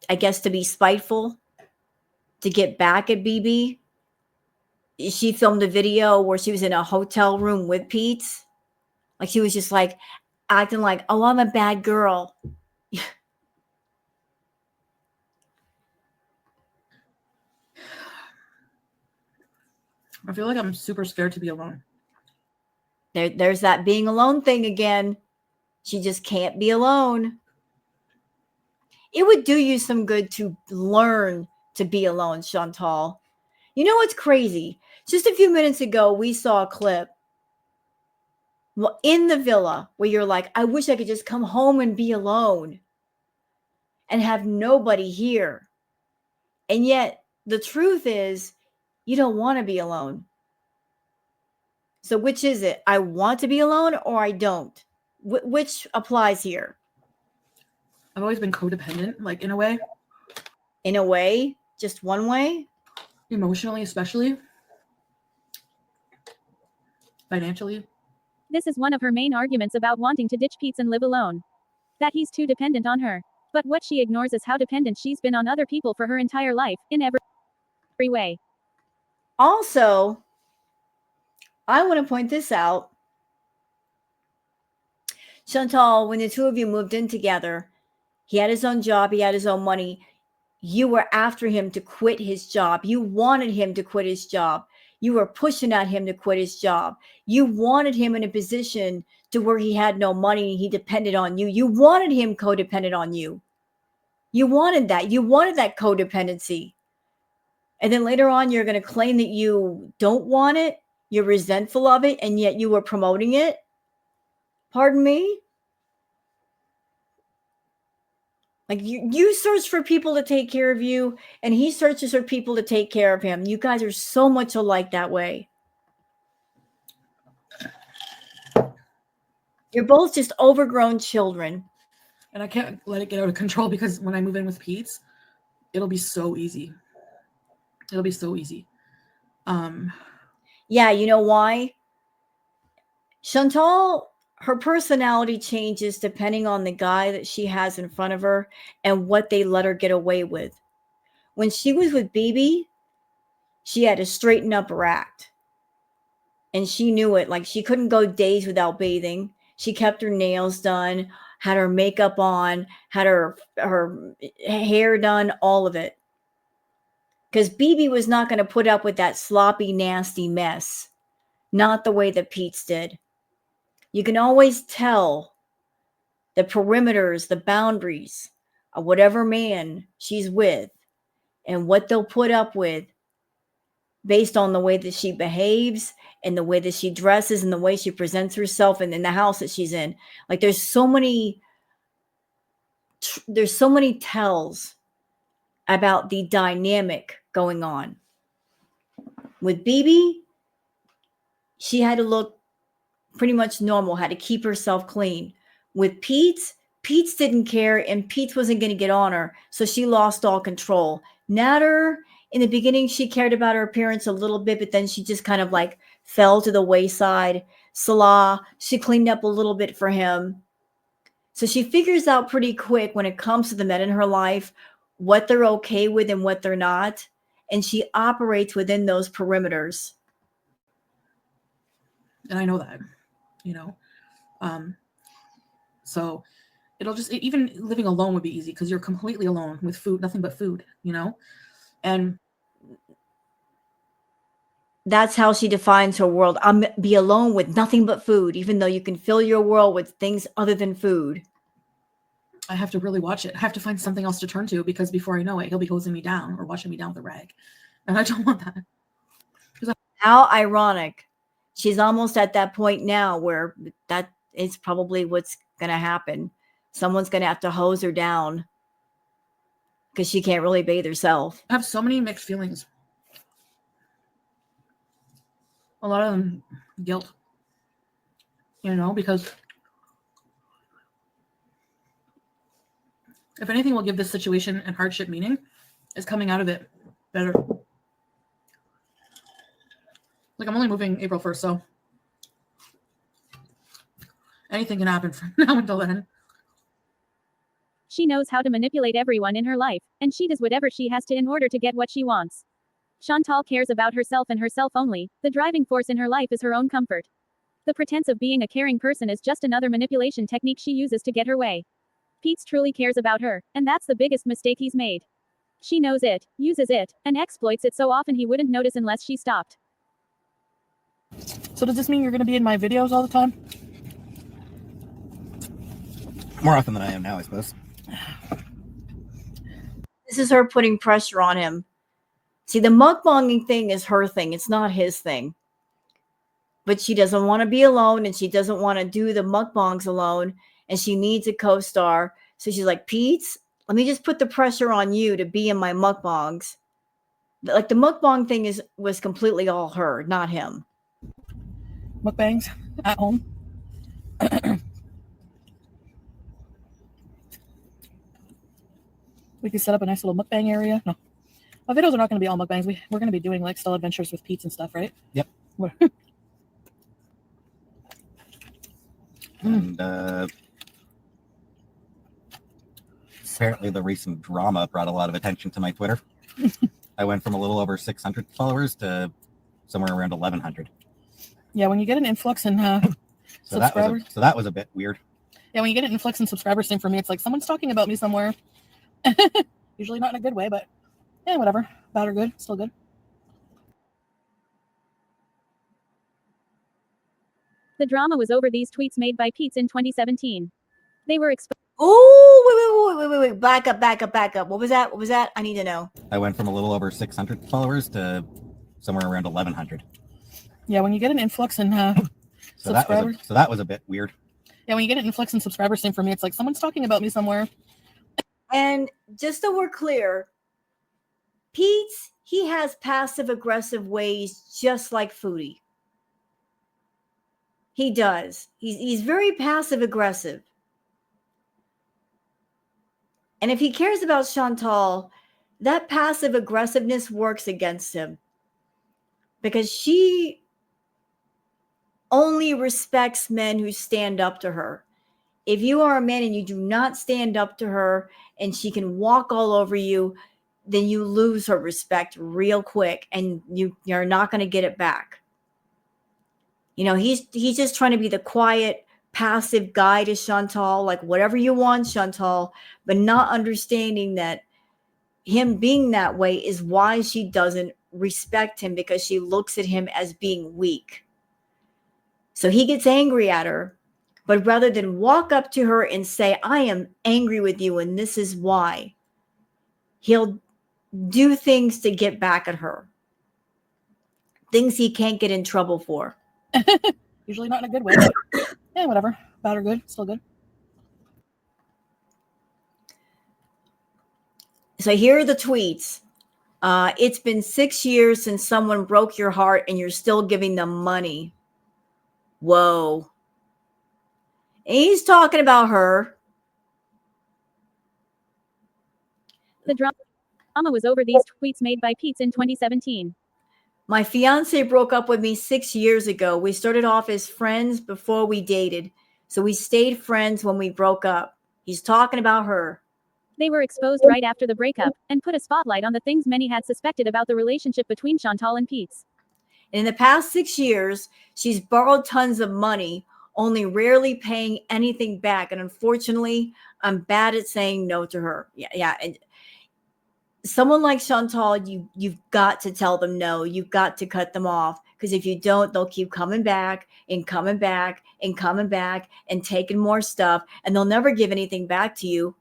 I guess to be spiteful, to get back at BB, she filmed a video where she was in a hotel room with Pete. Like she was just like acting like, oh, I'm a bad girl. I feel like I'm super scared to be alone. There's that being alone thing again. She just can't be alone. It would do you some good to learn to be alone, Chantal. You know what's crazy? Just a few minutes ago, we saw a clip in the villa where you're like, I wish I could just come home and be alone and have nobody here. And yet, the truth is, you don't want to be alone. So which is it? I want to be alone or I don't? Which applies here? I've always been codependent, like in a way. In a way? Just one way? Emotionally, especially. Financially. This is one of her main arguments about wanting to ditch Pete's and live alone. That he's too dependent on her. But what she ignores is how dependent she's been on other people for her entire life, in every way. Also, I want to point this out. Chantal, when the two of you moved in together, he had his own job, he had his own money. You were after him to quit his job. You wanted him to quit his job. You were pushing at him to quit his job. You wanted him in a position to where he had no money and he depended on you. You wanted him codependent on you. You wanted that. You wanted that codependency. And then later on, you're going to claim that you don't want it. You're resentful of it, and yet you were promoting it. Pardon me? Like you search for people to take care of you, and he searches for people to take care of him. You guys are so much alike that way. You're both just overgrown children. And I can't let it get out of control because when I move in with Pete's, it'll be so easy. It'll be so easy. Yeah, you know why? Chantal, her personality changes depending on the guy that she has in front of her and what they let her get away with. When she was with BB, she had to straighten up her act. And she knew it. Like, she couldn't go days without bathing. She kept her nails done, had her makeup on, had her hair done, all of it. Because BB was not going to put up with that sloppy, nasty mess. Not the way that Pete's did. You can always tell the perimeters, the boundaries of whatever man she's with and what they'll put up with based on the way that she behaves and the way that she dresses and the way she presents herself and in the house that she's in. Like there's so many tells about the dynamic going on. With BB, she had to look pretty much normal, had to keep herself clean. With Pete's didn't care, and Pete's wasn't going to get on her, so she lost all control. Natter, in the beginning, she cared about her appearance a little bit, but then she just kind of like fell to the wayside. Salah, she cleaned up a little bit for him. So she figures out pretty quick when it comes to the men in her life, what they're okay with and what they're not. And she operates within those perimeters. And I know that, so it'll just, even living alone would be easy because you're completely alone with food, nothing but food, and that's how she defines her world. I'm be alone with nothing but food, even though you can fill your world with things other than food. I have to really watch it. I have to find something else to turn to because before I know it, he'll be hosing me down or washing me down with a rag. And I don't want that. How ironic. She's almost at that point now where that is probably what's going to happen. Someone's going to have to hose her down because she can't really bathe herself. I have so many mixed feelings. A lot of them guilt, because if anything will give this situation and hardship meaning, is coming out of it better. Like, I'm only moving April 1st, so anything can happen from now until then. She knows how to manipulate everyone in her life, and she does whatever she has to in order to get what she wants. Chantal cares about herself and herself only. The driving force in her life is her own comfort. The pretense of being a caring person is just another manipulation technique she uses to get her way. Pete truly cares about her, and that's the biggest mistake he's made. She knows it, uses it, and exploits it so often he wouldn't notice unless she stopped. So does this mean you're going to be in my videos all the time? More often than I am now, I suppose. This is her putting pressure on him. See, the mukbanging thing is her thing. It's not his thing. But she doesn't want to be alone, and she doesn't want to do the mukbangs alone, and she needs a co-star. So she's like, Pete, let me just put the pressure on you to be in my mukbangs. Like, the mukbang thing was completely all her, not him. Mukbangs at home. We could set up a nice little mukbang area. No, our videos are not going to be all mukbangs. We're going to be doing like still adventures with Pete's and stuff, right? Yep. And Apparently, the recent drama brought a lot of attention to my Twitter. I went from a little over 600 followers to somewhere around 1,100. Yeah, when you get an influx in subscribers. So that was a bit weird. Yeah, when you get an influx in subscribers, same for me. It's like someone's talking about me somewhere. Usually not in a good way, but yeah, whatever. Bad or good, still good. The drama was over these tweets made by Pete's in 2017. They were exposed. Oh, wait. Back up. What was that? I need to know. I went from a little over 600 followers to somewhere around 1,100. Yeah, when you get an influx in subscribers. So that was a bit weird. Yeah, when you get an influx in subscribers, same for me. It's like someone's talking about me somewhere. And just so we're clear, Pete's, he has passive aggressive ways just like Foodie. He does. He's very passive aggressive. And if he cares about Chantal, that passive aggressiveness works against him because she only respects men who stand up to her. If you are a man and you do not stand up to her and she can walk all over you, then you lose her respect real quick and you're not going to get it back. You know, he's just trying to be the quiet, passive guy to Chantal, like whatever you want, Chantal, but not understanding that him being that way is why she doesn't respect him, because she looks at him as being weak. So he gets angry at her, but rather than walk up to her and say, I am angry with you and this is why, he'll do things to get back at her. Things he can't get in trouble for. Usually not in a good way. Yeah, whatever. Bad or good, still good. So here are the tweets. It's been 6 years since someone broke your heart and you're still giving them money. Whoa. And he's talking about her. The drama was over these tweets made by Pete's in 2017. My fiance broke up with me 6 years ago. We started off as friends before we dated. So we stayed friends when we broke up. He's talking about her. They were exposed right after the breakup and put a spotlight on the things many had suspected about the relationship between Chantal and Pete's. In the past 6 years, she's borrowed tons of money, only rarely paying anything back. And unfortunately, I'm bad at saying no to her. Yeah. And someone like Chantal, you've got to tell them no. You've got to cut them off, because if you don't, they'll keep coming back and coming back and coming back and taking more stuff, and they'll never give anything back to you.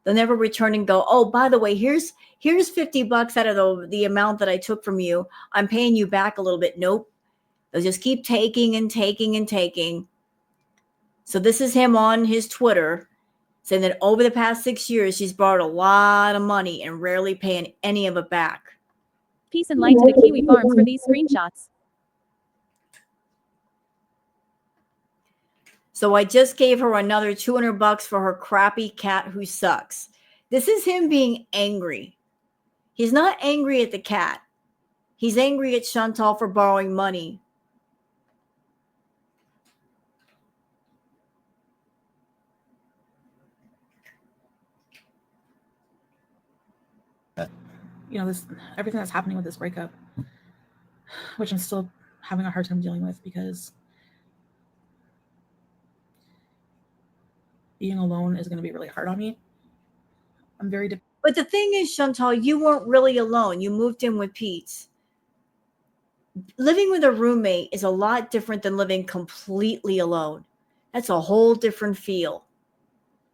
They'll never return and go, oh, by the way, here's $50 out of the amount that I took from you. I'm paying you back a little bit. Nope. They'll just keep taking and taking and taking. So this is him on his Twitter saying that over the past 6 years, she's borrowed a lot of money and rarely paying any of it back. Peace and light to the Kiwi Farms for these screenshots. So I just gave her another $200 for her crappy cat who sucks. This is him being angry. He's not angry at the cat. He's angry at Chantal for borrowing money. You know, everything that's happening with this breakup, which I'm still having a hard time dealing with, because being alone is going to be really hard on me. I'm very But the thing is, Chantal, you weren't really alone. You moved in with Pete. Living with a roommate is a lot different than living completely alone. That's a whole different feel.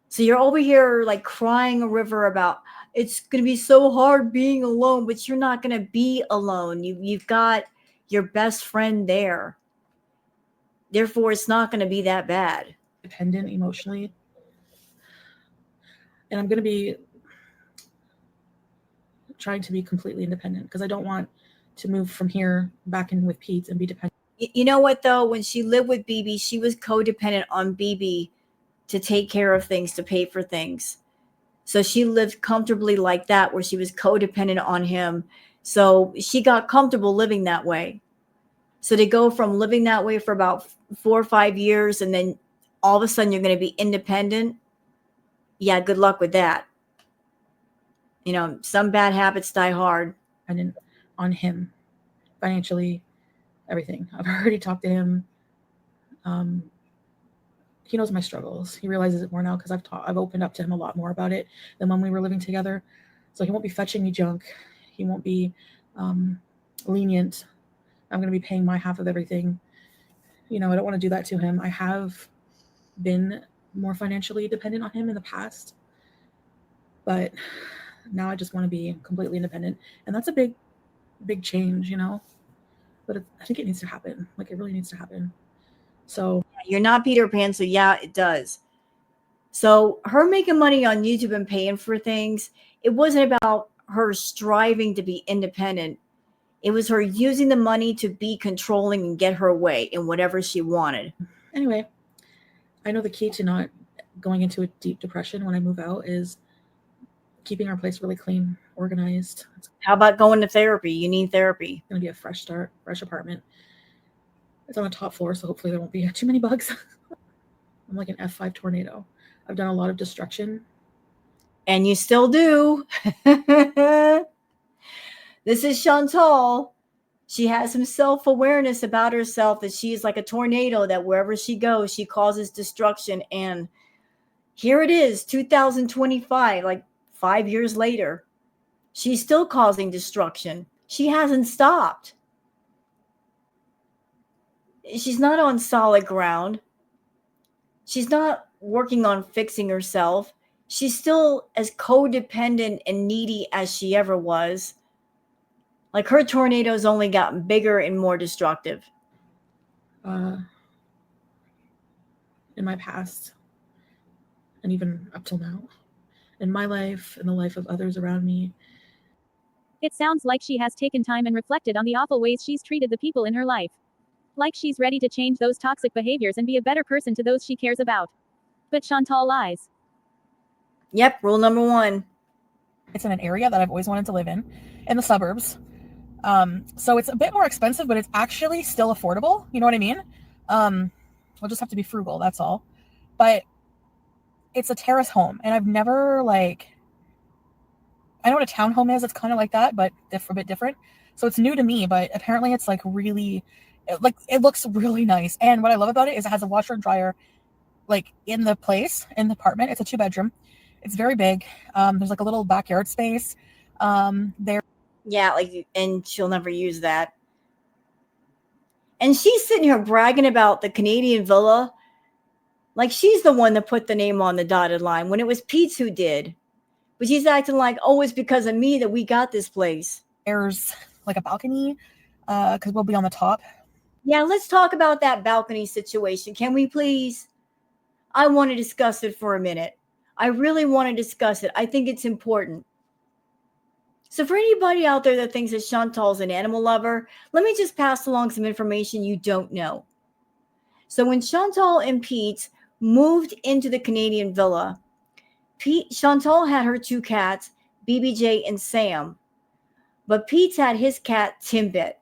So you're over here like crying a river about it's going to be so hard being alone, but you're not going to be alone. You've got your best friend there. Therefore, it's not going to be that bad. dependent emotionally. And I'm going to be trying to be completely independent, because I don't want to move from here back in with Pete and be dependent. You know what, though? When she lived with BB, she was codependent on BB to take care of things, to pay for things. So she lived comfortably like that, where she was codependent on him. So she got comfortable living that way. So to go from living that way for about 4 or 5 years, and then all of a sudden you're going to be independent. Yeah, good luck with that. Some bad habits die hard. And on him, financially, everything. I've already talked to him. He knows my struggles. He realizes it more now because I've opened up to him a lot more about it than when we were living together. So he won't be fetching me junk. He won't be lenient. I'm going to be paying my half of everything. I don't want to do that to him. I have been more financially dependent on him in the past, but now I just want to be completely independent. And that's a big, big change, but I think it needs to happen. Like, it really needs to happen. So you're not Peter Pan, so yeah, it does. So her making money on YouTube and paying for things, it wasn't about her striving to be independent. It was her using the money to be controlling and get her way in whatever she wanted. Anyway, I know the key to not going into a deep depression when I move out is keeping our place really clean, organized. How about going to therapy? You need therapy. It's going to be a fresh start, fresh apartment. It's on the top floor, so hopefully there won't be too many bugs. I'm like an F5 tornado. I've done a lot of destruction. And you still do. This is Chantal. She has some self-awareness about herself that she is like a tornado, that wherever she goes, she causes destruction. And here it is, 2025, like 5 years later. She's still causing destruction. She hasn't stopped. She's not on solid ground. She's not working on fixing herself. She's still as codependent and needy as she ever was. Like, her tornado's only gotten bigger and more destructive. In my past, and even up till now, in my life, in the life of others around me. It sounds like she has taken time and reflected on the awful ways she's treated the people in her life. Like she's ready to change those toxic behaviors and be a better person to those she cares about. But Chantal lies. Yep, rule number 1. It's in an area that I've always wanted to live in the suburbs. So it's a bit more expensive, but it's actually still affordable. You know what I mean? We'll just have to be frugal, that's all. But it's a terrace home, and I've never, I know what a townhome is. It's kind of like that, but a bit different. So it's new to me, but apparently it's really, it looks really nice. And what I love about it is it has a washer and dryer, in the apartment. It's a 2-bedroom. It's very big. There's a little backyard space. Yeah, and she'll never use that. And she's sitting here bragging about the Canadian villa. Like she's the one that put the name on the dotted line when it was Pete who did. But she's acting like, oh, it's because of me that we got this place. There's a balcony, because we'll be on the top. Yeah, let's talk about that balcony situation. Can we please? I want to discuss it for a minute. I really want to discuss it. I think it's important. So for anybody out there that thinks that Chantal's an animal lover, let me just pass along some information you don't know. So when Chantal and Pete moved into the Canadian villa, Chantal had her 2 cats, BBJ and Sam. But Pete had his cat, Timbit.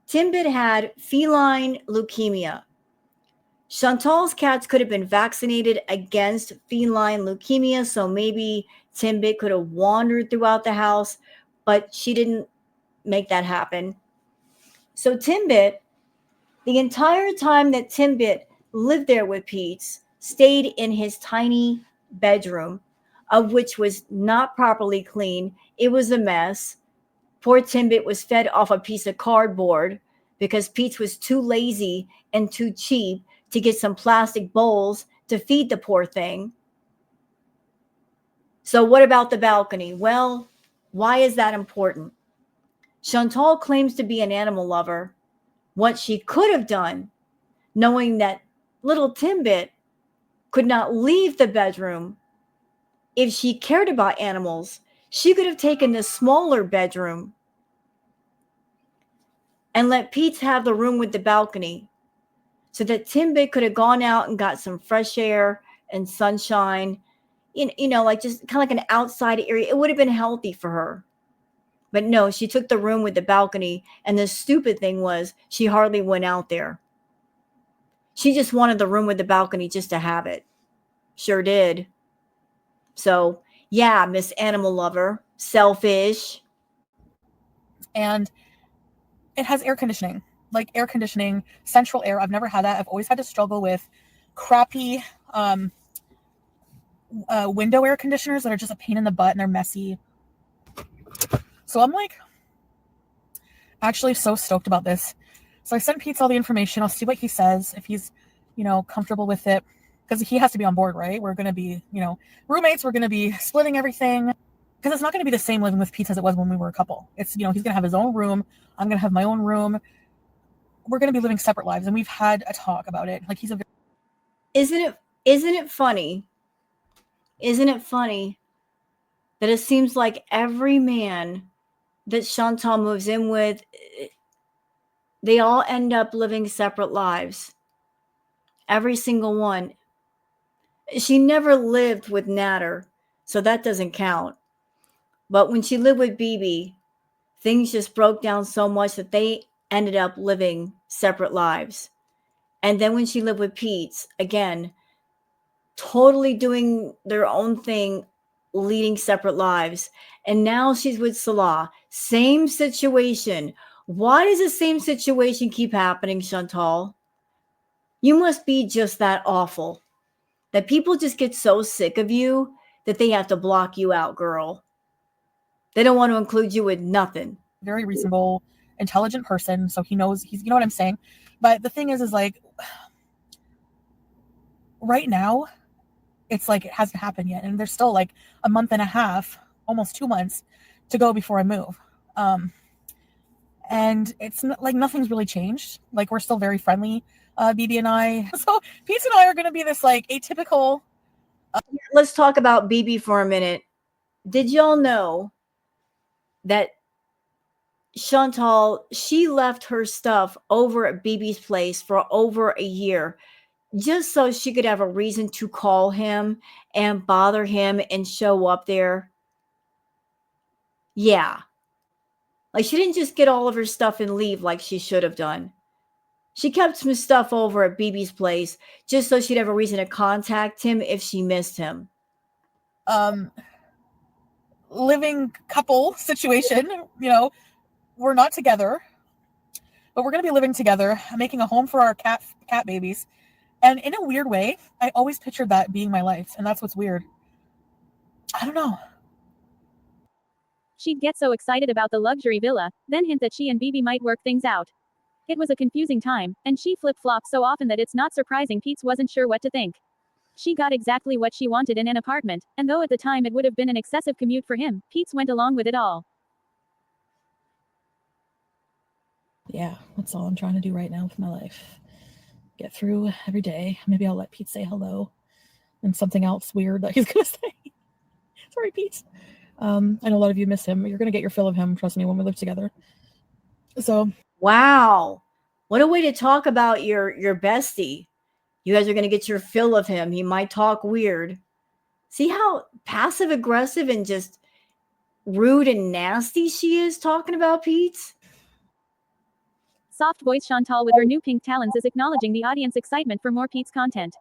Timbit had feline leukemia. Chantal's cats could have been vaccinated against feline leukemia, so maybe Timbit could have wandered throughout the house, but she didn't make that happen. So Timbit, the entire time that Timbit lived there with Pete, stayed in his tiny bedroom, of which was not properly clean. It was a mess. Poor Timbit was fed off a piece of cardboard because Pete was too lazy and too cheap to get some plastic bowls to feed the poor thing. So what about the balcony? Well, why is that important? Chantal claims to be an animal lover. What she could have done, knowing that little Timbit could not leave the bedroom, if she cared about animals, she could have taken the smaller bedroom and let Pete have the room with the balcony so that Timbit could have gone out and got some fresh air and sunshine, just kind of like an outside area. It would have been healthy for her. But no, she took the room with the balcony, and the stupid thing was she hardly went out there. She just wanted the room with the balcony just to have it. Sure did. So, Yeah, Miss Animal Lover. Selfish. And it has air conditioning, like air conditioning, central air. I've never had that. I've always had to struggle with crappy window air conditioners that are just a pain in the butt and they're messy. So I'm like actually so stoked about this. So I sent Pete all the information. I'll see what he says, if he's, comfortable with it, because he has to be on board, right? We're going to be, roommates. We're going to be splitting everything, because it's not going to be the same living with Pete as it was when we were a couple. It's, he's going to have his own room. I'm going to have my own room. We're going to be living separate lives, and we've had a talk about it. Like, Isn't it funny? Isn't it funny that it seems like every man that Chantal moves in with, they all end up living separate lives. Every single one. She never lived with Natter, so that doesn't count. But when she lived with BB, things just broke down so much that they ended up living separate lives. And then when she lived with Pete, again, totally doing their own thing, leading separate lives. And now she's with Salah. Same situation. Why does the same situation keep happening, Chantal? You must be just that awful that people just get so sick of you that they have to block you out, girl. They don't want to include you with nothing. very reasonable, intelligent person. So he knows, you know what I'm saying? But the thing is like, right now, it's like it hasn't happened yet. And there's still like a month and a half, almost 2 months to go before I move. And it's like nothing's really changed. Like, we're still very friendly, BB and I. So Pete and I are going to be this like atypical. Let's talk about BB for a minute. Did y'all know that Chantal, she left her stuff over at BB's place for over a year just so she could have a reason to call him and bother him and show up there? Yeah. Like, she didn't just get all of her stuff and leave like she should have done. She kept some stuff over at BB's place just so she'd have a reason to contact him if she missed him. Living couple situation, we're not together, but we're going to be living together, making a home for our cat babies. And in a weird way, I always pictured that being my life. And that's what's weird. I don't know. She'd get so excited about the luxury villa, then hint that she and BB might work things out. It was a confusing time, and she flip-flopped so often that it's not surprising Pete wasn't sure what to think. She got exactly what she wanted in an apartment, and though at the time it would have been an excessive commute for him, Pete went along with it all. Yeah, that's all I'm trying to do right now with my life. Get through every day. Maybe I'll let Pete say hello and something else weird that he's going to say. Sorry, Pete. I know a lot of you miss him. You're going to get your fill of him, trust me, when we live together. So, wow. What a way to talk about your bestie. You guys are going to get your fill of him. He might talk weird. See how passive aggressive and just rude and nasty she is talking about Pete? Soft voice Chantal with her new pink talons is acknowledging the audience excitement for more Pete's content.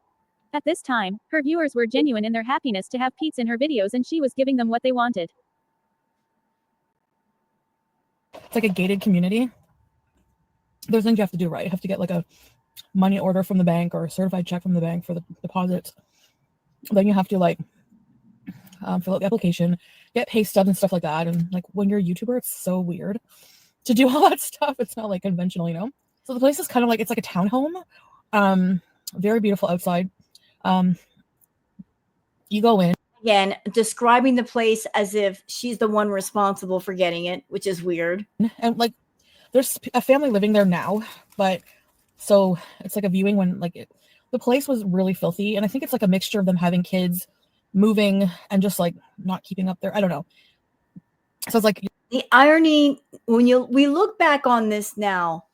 At this time, her viewers were genuine in their happiness to have Pete's in her videos, and she was giving them what they wanted. it's like a gated community. There's things you have to do, right? You have to get like a money order from the bank or a certified check from the bank for the deposit. Then you have to like fill out the application, get pay stubs and stuff like that. And like when you're a YouTuber, it's so weird to do all that stuff. It's not like conventional, So the place is kind of like, it's like a townhome. Very beautiful outside. You go in. Again, describing the place as if she's the one responsible for getting it, which is weird. And like there's a family living there now, but so it's like a viewing when like the place was really filthy. And I think it's like a mixture of them having kids, moving, and just like not keeping up there. I don't know. So it's like The irony, when we look back on this now,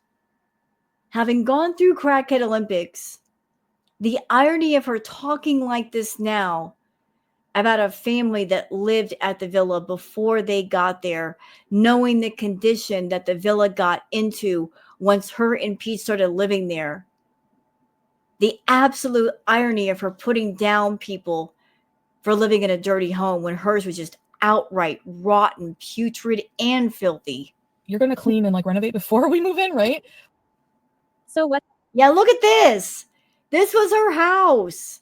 having gone through Crackhead Olympics, the irony of her talking like this now about a family that lived at the villa before they got there, knowing the condition that the villa got into once her and Pete started living there. The absolute irony of her putting down people for living in a dirty home when hers was just outright rotten, putrid, and filthy. You're going to clean and like renovate before we move in, right? So what? Yeah, look at this. This was her house.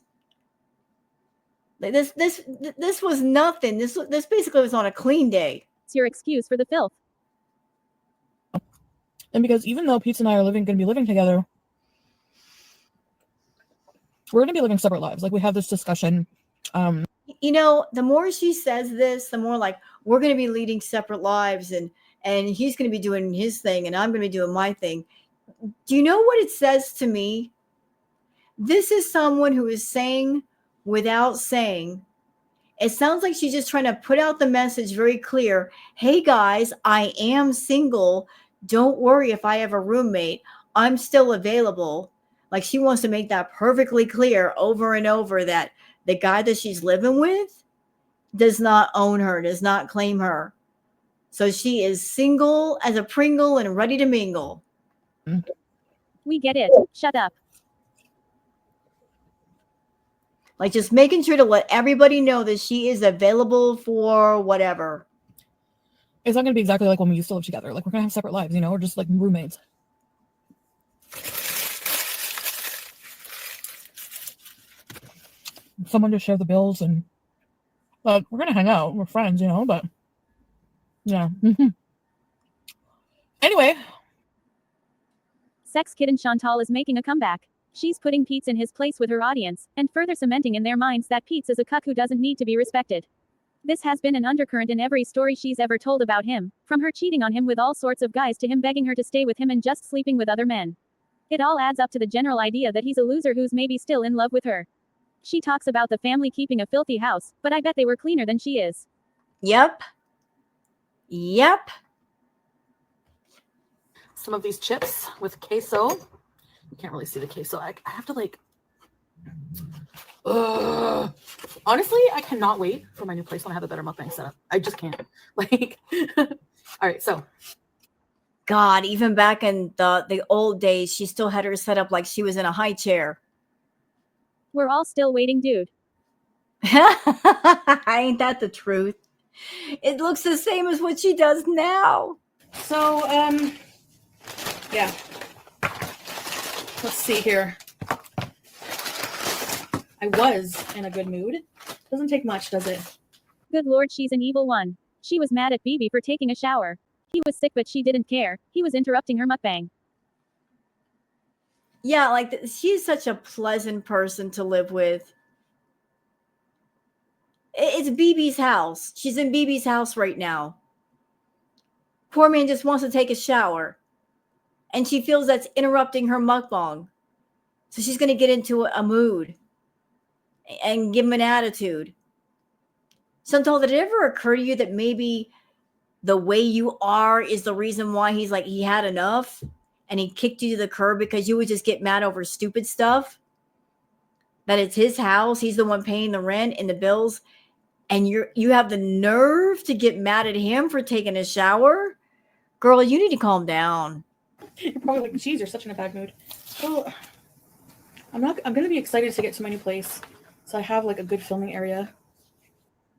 This was nothing. This basically was on a clean day. It's your excuse for the filth. And because even though Pete and I are going to be living together, we're going to be living separate lives. Like we have this discussion. You know, the more she says this, the more like we're going to be leading separate lives, and he's going to be doing his thing, and I'm going to be doing my thing. Do you know what it says to me? This is someone who is saying without saying. It sounds like she's just trying to put out the message very clear. Hey guys, I am single. Don't worry if I have a roommate. I'm still available. Like she wants to make that perfectly clear over and over that the guy that she's living with does not own her, does not claim her. So she is single as a Pringle and ready to mingle. We get it. Shut up. Like just making sure to let everybody know that she is available for whatever. It's not going to be exactly like when we used to live together. Like we're going to have separate lives, you know, we're just like roommates. Someone to share the bills and we're going to hang out. We're friends, you know, but yeah. Anyway. Sex kitten Chantal is making a comeback. She's putting Pete's in his place with her audience, and further cementing in their minds that Pete's is a cuck who doesn't need to be respected. This has been an undercurrent in every story she's ever told about him, from her cheating on him with all sorts of guys to him begging her to stay with him and just sleeping with other men. It all adds up to the general idea that he's a loser who's maybe still in love with her. She talks about the family keeping a filthy house, but I bet they were cleaner than she is. Yep. Some of these chips with queso. You can't really see the queso. I have to like. Honestly, I cannot wait for my new place when I have a better mukbang setup. I just can't. Like, all right, so. God, even back in the old days, she still had her set up like she was in a high chair. We're all still waiting, dude. Ain't that the truth? It looks the same as what she does now. So, yeah. Let's see here. I was in a good mood. Doesn't take much, does it? Good lord, she's an evil one. She was mad at Bibi for taking a shower. He was sick, but she didn't care. He was interrupting her mukbang. Yeah, like she's such a pleasant person to live with. It's Bibi's house. She's in Bibi's house right now. Poor man just wants to take a shower. And she feels that's interrupting her mukbang. So she's going to get into a mood and give him an attitude. Chantal, did it ever occur to you that maybe the way you are is the reason why he's like, he had enough and he kicked you to the curb because you would just get mad over stupid stuff? That it's his house. He's the one paying the rent and the bills. And you have the nerve to get mad at him for taking a shower? Girl, you need to calm down. You're probably like, geez, you're such in a bad mood. Well, I'm going to be excited to get to my new place. So I have like a good filming area.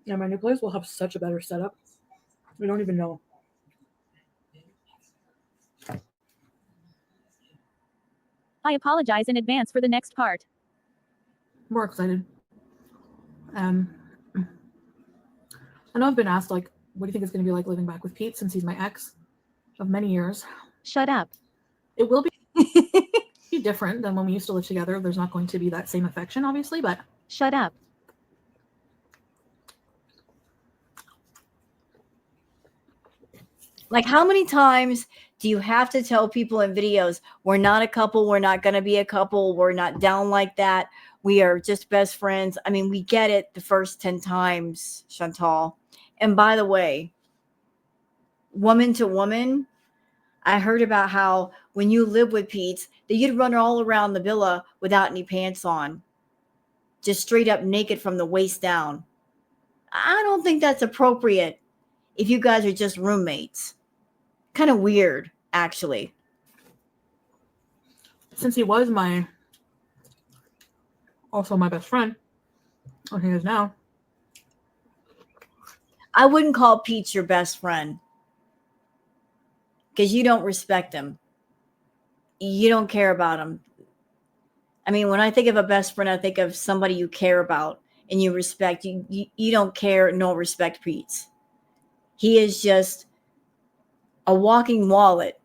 And my new place will have such a better setup. We don't even know. I apologize in advance for the next part. More excited. I know I've been asked, like, what do you think it's going to be like living back with Pete since he's my ex of many years? Shut up. It will be different than when we used to live together. There's not going to be that same affection, obviously, but... Shut up. Like, how many times do you have to tell people in videos, we're not a couple, we're not going to be a couple, we're not down like that, we are just best friends? I mean, we get it the first 10 times, Chantal. And by the way, woman to woman, I heard about how when you live with Pete, that you'd run all around the villa without any pants on, just straight up naked from the waist down. I don't think that's appropriate if you guys are just roommates. Kind of weird, actually. Since he was also my best friend, what he is now, I wouldn't call Pete your best friend because you don't respect him. You don't care about him. I mean, when I think of a best friend, I think of somebody you care about and you respect. You don't care nor respect Pete. He is just a walking wallet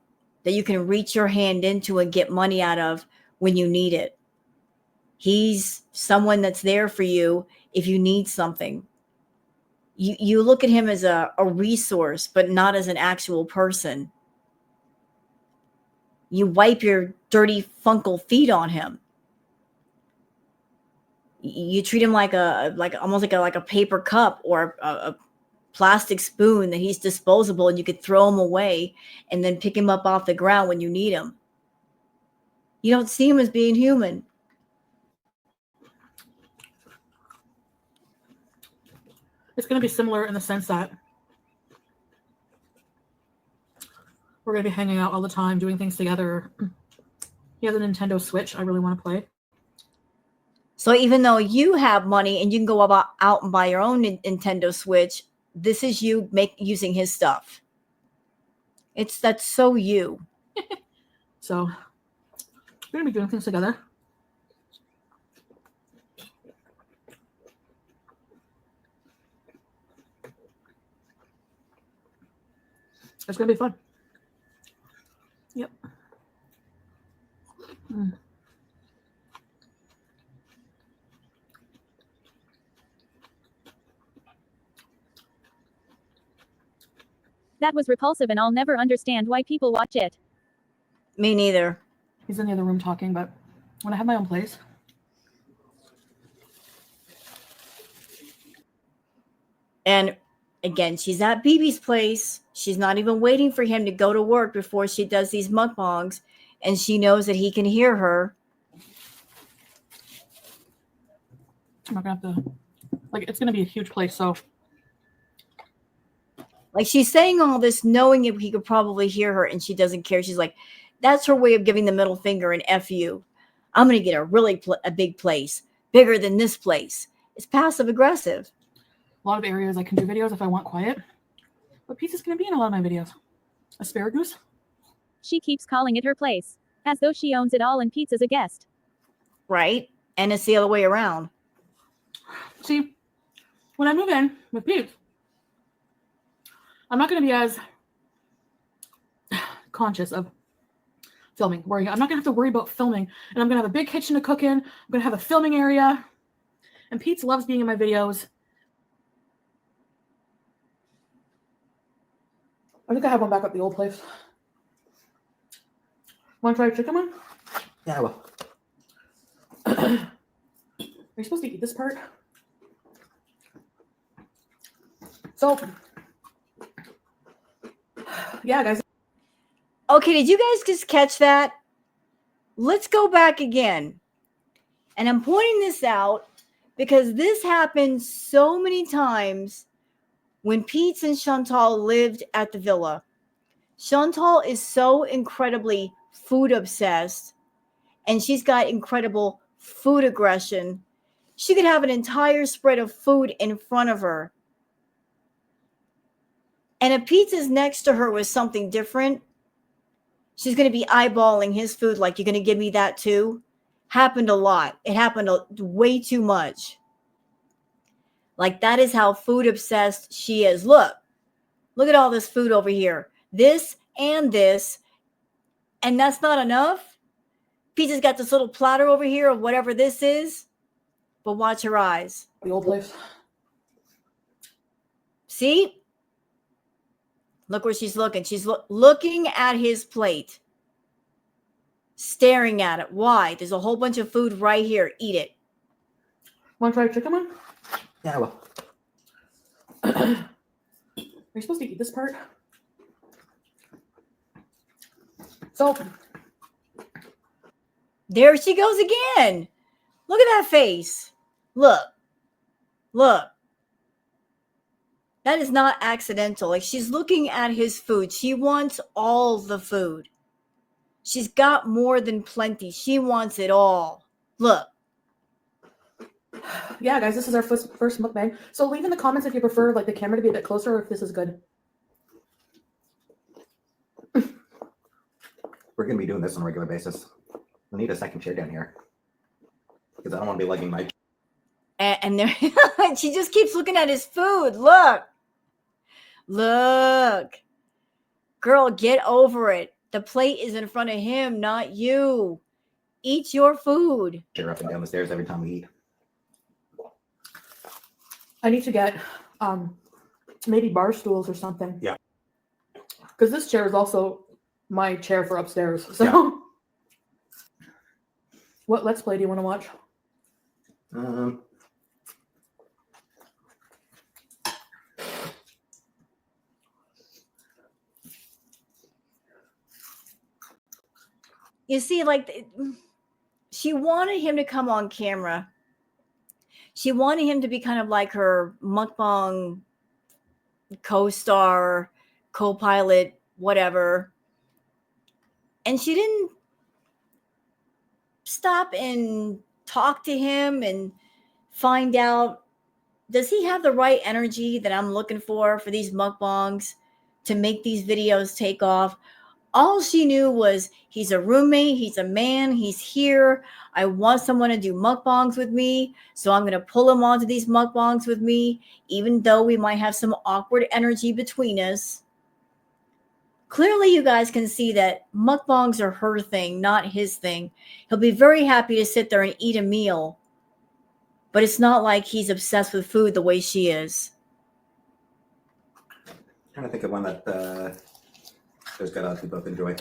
that you can reach your hand into and get money out of when you need it. He's someone that's there for you if you need something. You look at him as a resource, but not as an actual person. You wipe your dirty funkle feet on him. You treat him like almost like a paper cup or a plastic spoon that he's disposable and you could throw him away and then pick him up off the ground when you need him. You don't see him as being human. It's going to be similar in the sense that we're going to be hanging out all the time, doing things together. He has a Nintendo Switch I really want to play. So even though you have money and you can go out and buy your own Nintendo Switch, this is you using his stuff. That's so you. So we're going to be doing things together. It's going to be fun. Yep. That was repulsive and I'll never understand why people watch it. Me neither. He's in the other room talking, but when I have my own place. And again, she's at BB's place. She's not even waiting for him to go to work before she does these mukbangs. And she knows that he can hear her. I'm not going to have to, it's going to be a huge place, so. Like, she's saying all this knowing he could probably hear her and she doesn't care. She's like, that's her way of giving the middle finger and F you. I'm going to get a big place, bigger than this place. It's passive aggressive. A lot of areas I can do videos if I want quiet. But pizza's going to be in a lot of my videos. Asparagus. She keeps calling it her place, as though she owns it all and Pizza's a guest. Right? And it's the other way around. See, when I move in with Pete, I'm not going to be as conscious of filming. I'm not going to have to worry about filming. And I'm going to have a big kitchen to cook in. I'm going to have a filming area. And Pete loves being in my videos. I think I have one back at the old place. Want to try a chicken one? Yeah, I will. Are you supposed to eat this part? So, yeah, guys. Okay, did you guys just catch that? Let's go back again. And I'm pointing this out because this happened so many times when Pete and Chantal lived at the villa. Chantal is so incredibly food obsessed and she's got incredible food aggression. She could have an entire spread of food in front of her. And if Pete is next to her with something different, she's going to be eyeballing his food like, you're going to give me that too? Happened a lot. It happened way too much. Like, that is how food obsessed she is. Look at all this food over here. This and this. And that's not enough. Pizza's got this little platter over here of whatever this is. But watch her eyes. The old place. See? Look where she's looking. She's looking at his plate. Staring at it. Why? There's a whole bunch of food right here. Eat it. Want to try a chicken one? Yeah, I will. Are you supposed to eat this part? So, there she goes again. Look at that face. Look. That is not accidental. Like, she's looking at his food. She wants all the food. She's got more than plenty. She wants it all. Look. Yeah, guys, this is our first mukbang. So leave in the comments if you prefer like the camera to be a bit closer or if this is good. We're gonna be doing this on a regular basis. I need a second chair down here because I don't want to be lugging my. And there, she just keeps looking at his food. Look, girl, get over it. The plate is in front of him, not you. Eat your food. Chair up and down the stairs every time we eat. I need to get maybe bar stools or something. Yeah. Because this chair is also my chair for upstairs. So Yeah. What Let's Play do you want to watch? You see, like, she wanted him to come on camera. She wanted him to be kind of like her mukbang co-star, co-pilot, whatever. And she didn't stop and talk to him and find out, does he have the right energy that I'm looking for these mukbangs to make these videos take off? All she knew was he's a roommate, he's a man, he's here. I want someone to do mukbangs with me, so I'm going to pull him onto these mukbangs with me, even though we might have some awkward energy between us. Clearly, you guys can see that mukbangs are her thing, not his thing. He'll be very happy to sit there and eat a meal, but it's not like he's obsessed with food the way she is. Trying to think of one that those guys we both enjoy.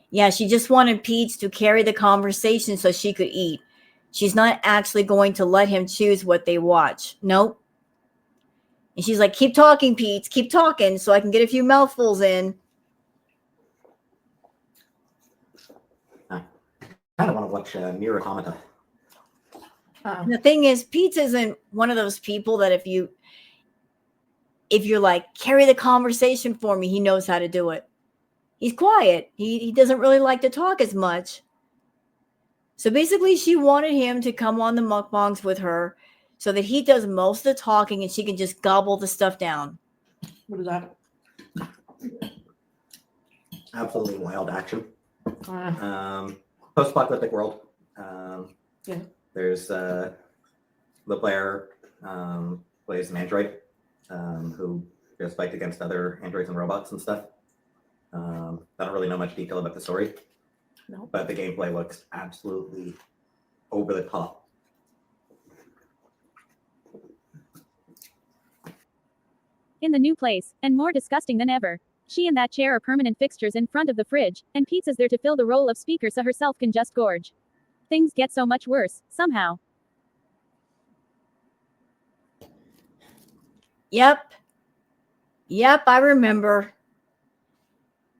Yeah, she just wanted Pete to carry the conversation so she could eat. She's not actually going to let him choose what they watch. Nope. And she's like, keep talking, Pete. Keep talking so I can get a few mouthfuls in. I kind of want to watch Mirror Automata. The thing is, Pete isn't one of those people that if you're like, carry the conversation for me, he knows how to do it. He's quiet. He doesn't really like to talk as much. So basically, she wanted him to come on the mukbangs with her so that he does most of the talking and she can just gobble the stuff down. What is that? Absolutely wild action. Post-apocalyptic world. Yeah. There's the player plays an android who goes fight against other androids and robots and stuff. I don't really know much detail about the story. No. But the gameplay looks absolutely over the top. In the new place, and more disgusting than ever. She and that chair are permanent fixtures in front of the fridge, and Pizza's there to fill the role of speaker so herself can just gorge. Things get so much worse, somehow. Yep, I remember.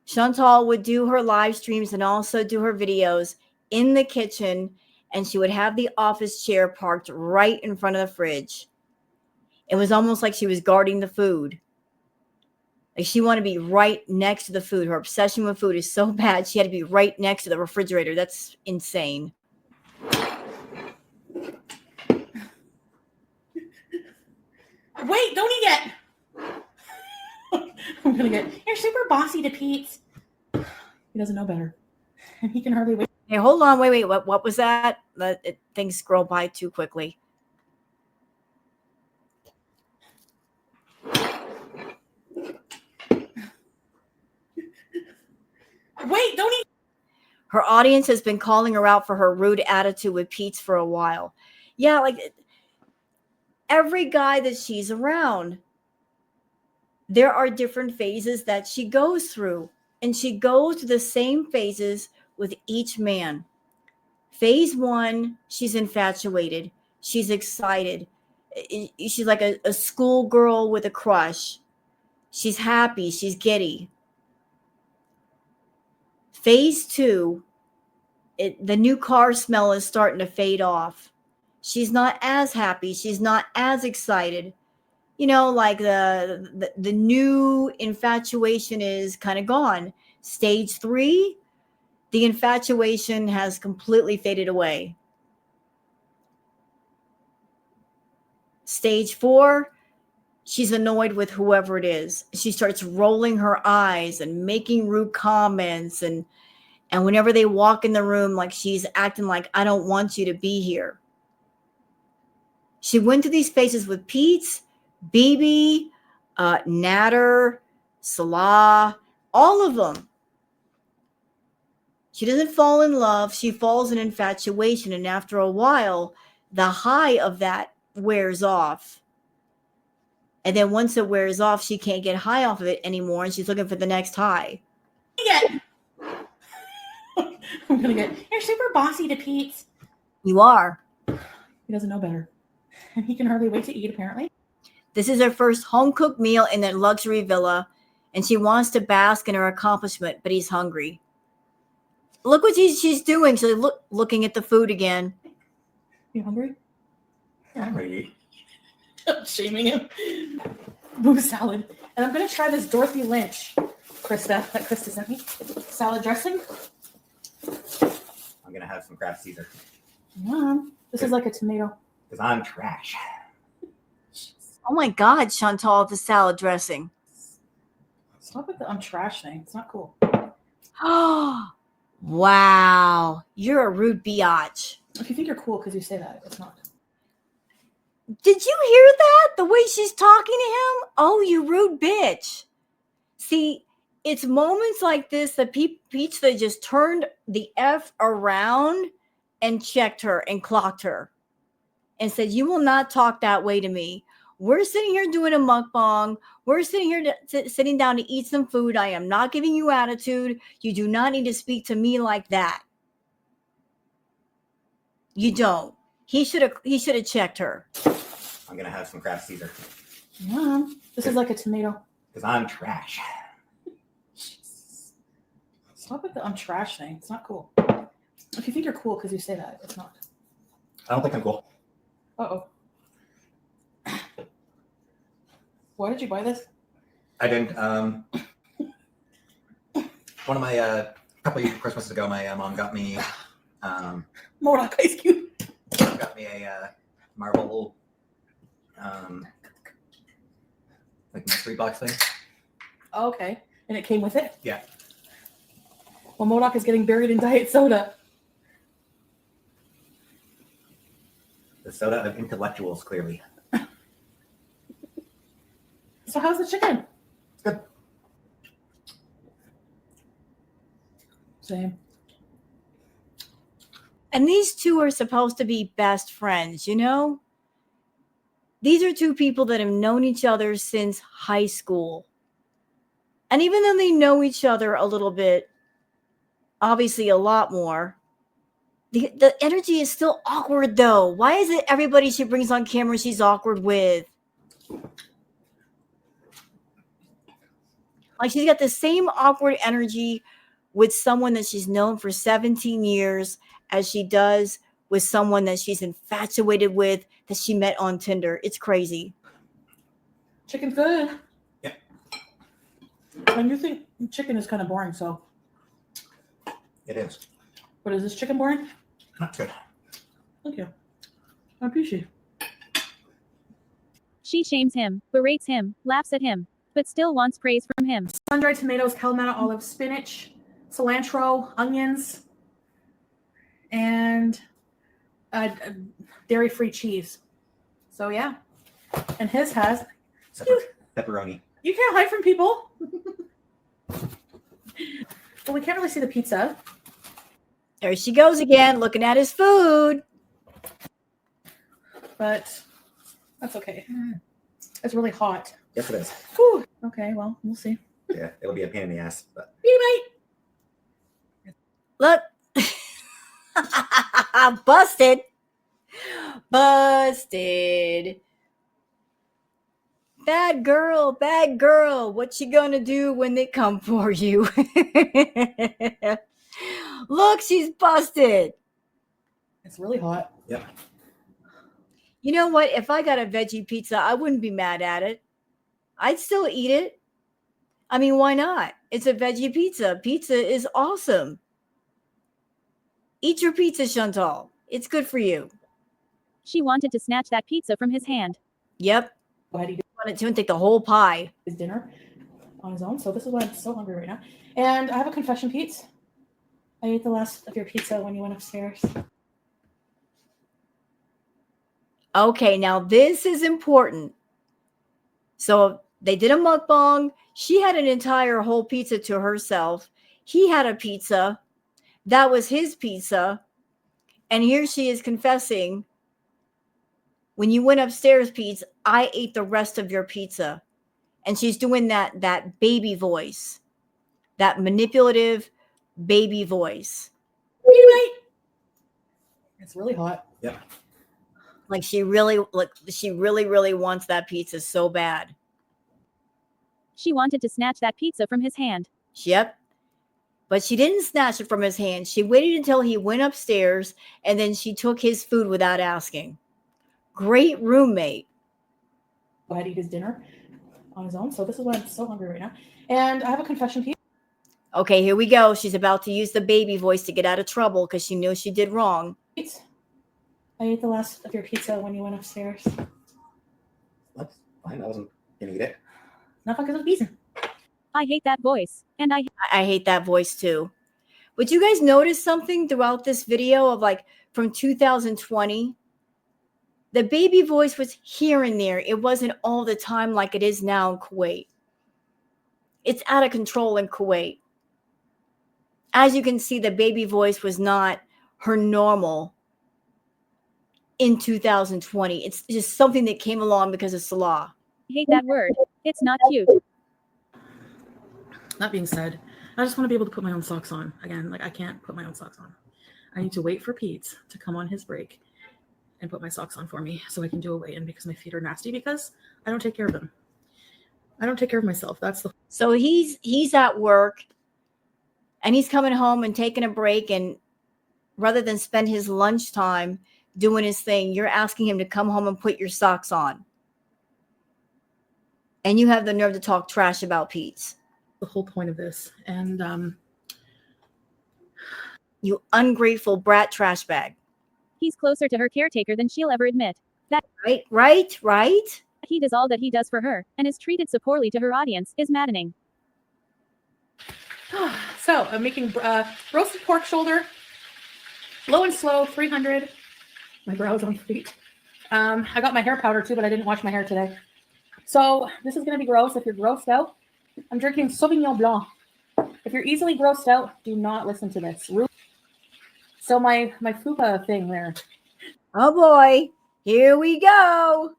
Chantal would do her live streams and also do her videos in the kitchen, and she would have the office chair parked right in front of the fridge. It was almost like she was guarding the food. Like she wanted to be right next to the food. Her obsession with food is so bad, she had to be right next to the refrigerator. That's insane. Wait, don't eat yet. I'm gonna get. You're super bossy to Pete. He doesn't know better, and he can hardly wait. Hey, hold on, wait. What was that? Things scroll by too quickly. Wait, don't eat. Her audience has been calling her out for her rude attitude with Pete's for a while. Yeah, like every guy that she's around, there are different phases that she goes through, and she goes through the same phases with each man. Phase 1, she's infatuated. She's excited. She's like a schoolgirl with a crush. She's happy. She's giddy. Phase 2, the new car smell is starting to fade off. She's not as happy. She's not as excited. You know, like the new infatuation is kind of gone. Stage 3, The infatuation has completely faded away. Stage 4, she's annoyed with whoever it is. She starts rolling her eyes and making rude comments, and whenever they walk in the room, like she's acting like, I don't want you to be here. She went to these spaces with Pete's, BB, Natter, Salah, all of them. She doesn't fall in love. She falls in infatuation. And after a while, the high of that wears off. And then once it wears off, she can't get high off of it anymore. And she's looking for the next high. I'm gonna get. You're super bossy to Pete. You are. He doesn't know better, and he can hardly wait to eat. Apparently, this is her first home-cooked meal in that luxury villa, and she wants to bask in her accomplishment, but he's hungry. Look what she's doing. She's looking at the food again. You hungry? Yeah, I'm ready. I'm shaming him. Boo salad, and I'm gonna try this Dorothy Lynch, that Krista sent me. Salad dressing. I'm gonna have some Kraft Caesar. Mom, this is like a tomato. Because I'm trash. Oh my God, Chantal, the salad dressing. Stop with the I'm trash thing. It's not cool. Oh, wow. You're a rude biatch. If you think you're cool because you say that, it's not. Did you hear that? The way she's talking to him? Oh, you rude bitch. See, it's moments like this that Pizza just turned the F around and checked her and clocked her and said, you will not talk that way to me. We're sitting here doing a mukbang. We're sitting here sitting down to eat some food. I am not giving you attitude. You do not need to speak to me like that. You don't. He should have checked her. I'm gonna have some Kraft Caesar. Mom, this is like a tomato. Because I'm trash. Stop with the I'm trash thing. It's not cool. If you think you're cool because you say that, it's not. I don't think I'm cool. Uh-oh. Why did you buy this? I didn't. One of my couple of Christmases ago, my mom got me Modoc Ice Cube. got me a Marvel like mystery box thing. Oh, okay. And it came with it? Yeah. Well, Modoc is getting buried in diet soda. The soda of intellectuals, clearly. So how's the chicken? It's good. Same. And these two are supposed to be best friends, you know? These are two people that have known each other since high school. And even though they know each other a little bit, obviously a lot more, the energy is still awkward, though. Why is it everybody she brings on camera she's awkward with? Like, she's got the same awkward energy with someone that she's known for 17 years as she does with someone that she's infatuated with that she met on Tinder. It's crazy. Chicken's good. Yeah. And you think chicken is kind of boring, so. It is. But is this chicken boring? That's good. Thank you. I appreciate it. She shames him, berates him, laughs at him, but still wants praise from him. Sun-dried tomatoes, Kalamata olives, spinach, cilantro, onions, and dairy-free cheese. So yeah. And his has... Pepperoni. You can't hide from people. Well, we can't really see the pizza. There she goes again, looking at his food. But that's okay. It's really hot. Yes, it is. Whew. Okay, well, we'll see. Yeah, it'll be a pain in the ass. But Look. Busted. Bad girl. What you gonna do when they come for you? Look, she's busted. It's really hot. Yep. You know what? If I got a veggie pizza, I wouldn't be mad at it. I'd still eat it. I mean, why not? It's a veggie pizza. Pizza is awesome. Eat your pizza, Chantal. It's good for you. She wanted to snatch that pizza from his hand. Yep. Go ahead, eat Want it to and take the whole pie. his dinner on his own. So this is why I'm so hungry right now. And I have a confession, Pete. I ate the last of your pizza when you went upstairs. Okay, now this is important. So they did a mukbang. She had an entire whole pizza to herself. He had a pizza. That was his pizza. And here she is confessing, when you went upstairs, Pete, I ate the rest of your pizza. And she's doing that baby voice, that manipulative baby voice. It's really hot. Yeah. Like she really wants that pizza so bad. She wanted to snatch that pizza from his hand. Yep. But she didn't snatch it from his hand. She waited until he went upstairs, and then she took his food without asking. Great roommate. Go ahead, eat his dinner on his own. So this is why I'm so hungry right now. And I have a confession, Pete. Okay, here we go. She's about to use the baby voice to get out of trouble because she knows she did wrong. I ate the last of your pizza when you went upstairs. That's fine. I wasn't gonna eat it. Not because of reason. I hate that voice. And I hate that voice too. But you guys notice something throughout this video of like from 2020? The baby voice was here and there. It wasn't all the time like it is now in Kuwait. It's out of control in Kuwait. As you can see, the baby voice was not her normal in 2020. It's just something that came along because of Salah. hate that word. It's not cute. That being said, I just want to be able to put my own socks on. Again, like I can't put my own socks on. I need to wait for Pete to come on his break and put my socks on for me so I can do a weigh-in because my feet are nasty because I don't take care of them. I don't take care of myself. That's the So he's at work and he's coming home and taking a break, and rather than spend his lunchtime doing his thing, you're asking him to come home and put your socks on. And you have the nerve to talk trash about Pete's. the whole point of this. And You ungrateful brat trash bag. He's closer to her caretaker than she'll ever admit. That Right? he does all that he does for her, and is treated so poorly to her audience, is maddening. so I'm making roasted pork shoulder, low and slow, 300. My brows on feet. I got my hair powder too, but I didn't wash my hair today. So this is gonna be gross. If you're grossed out, I'm drinking Sauvignon Blanc. If you're easily grossed out, do not listen to this. So my fupa thing there. Oh boy, here we go.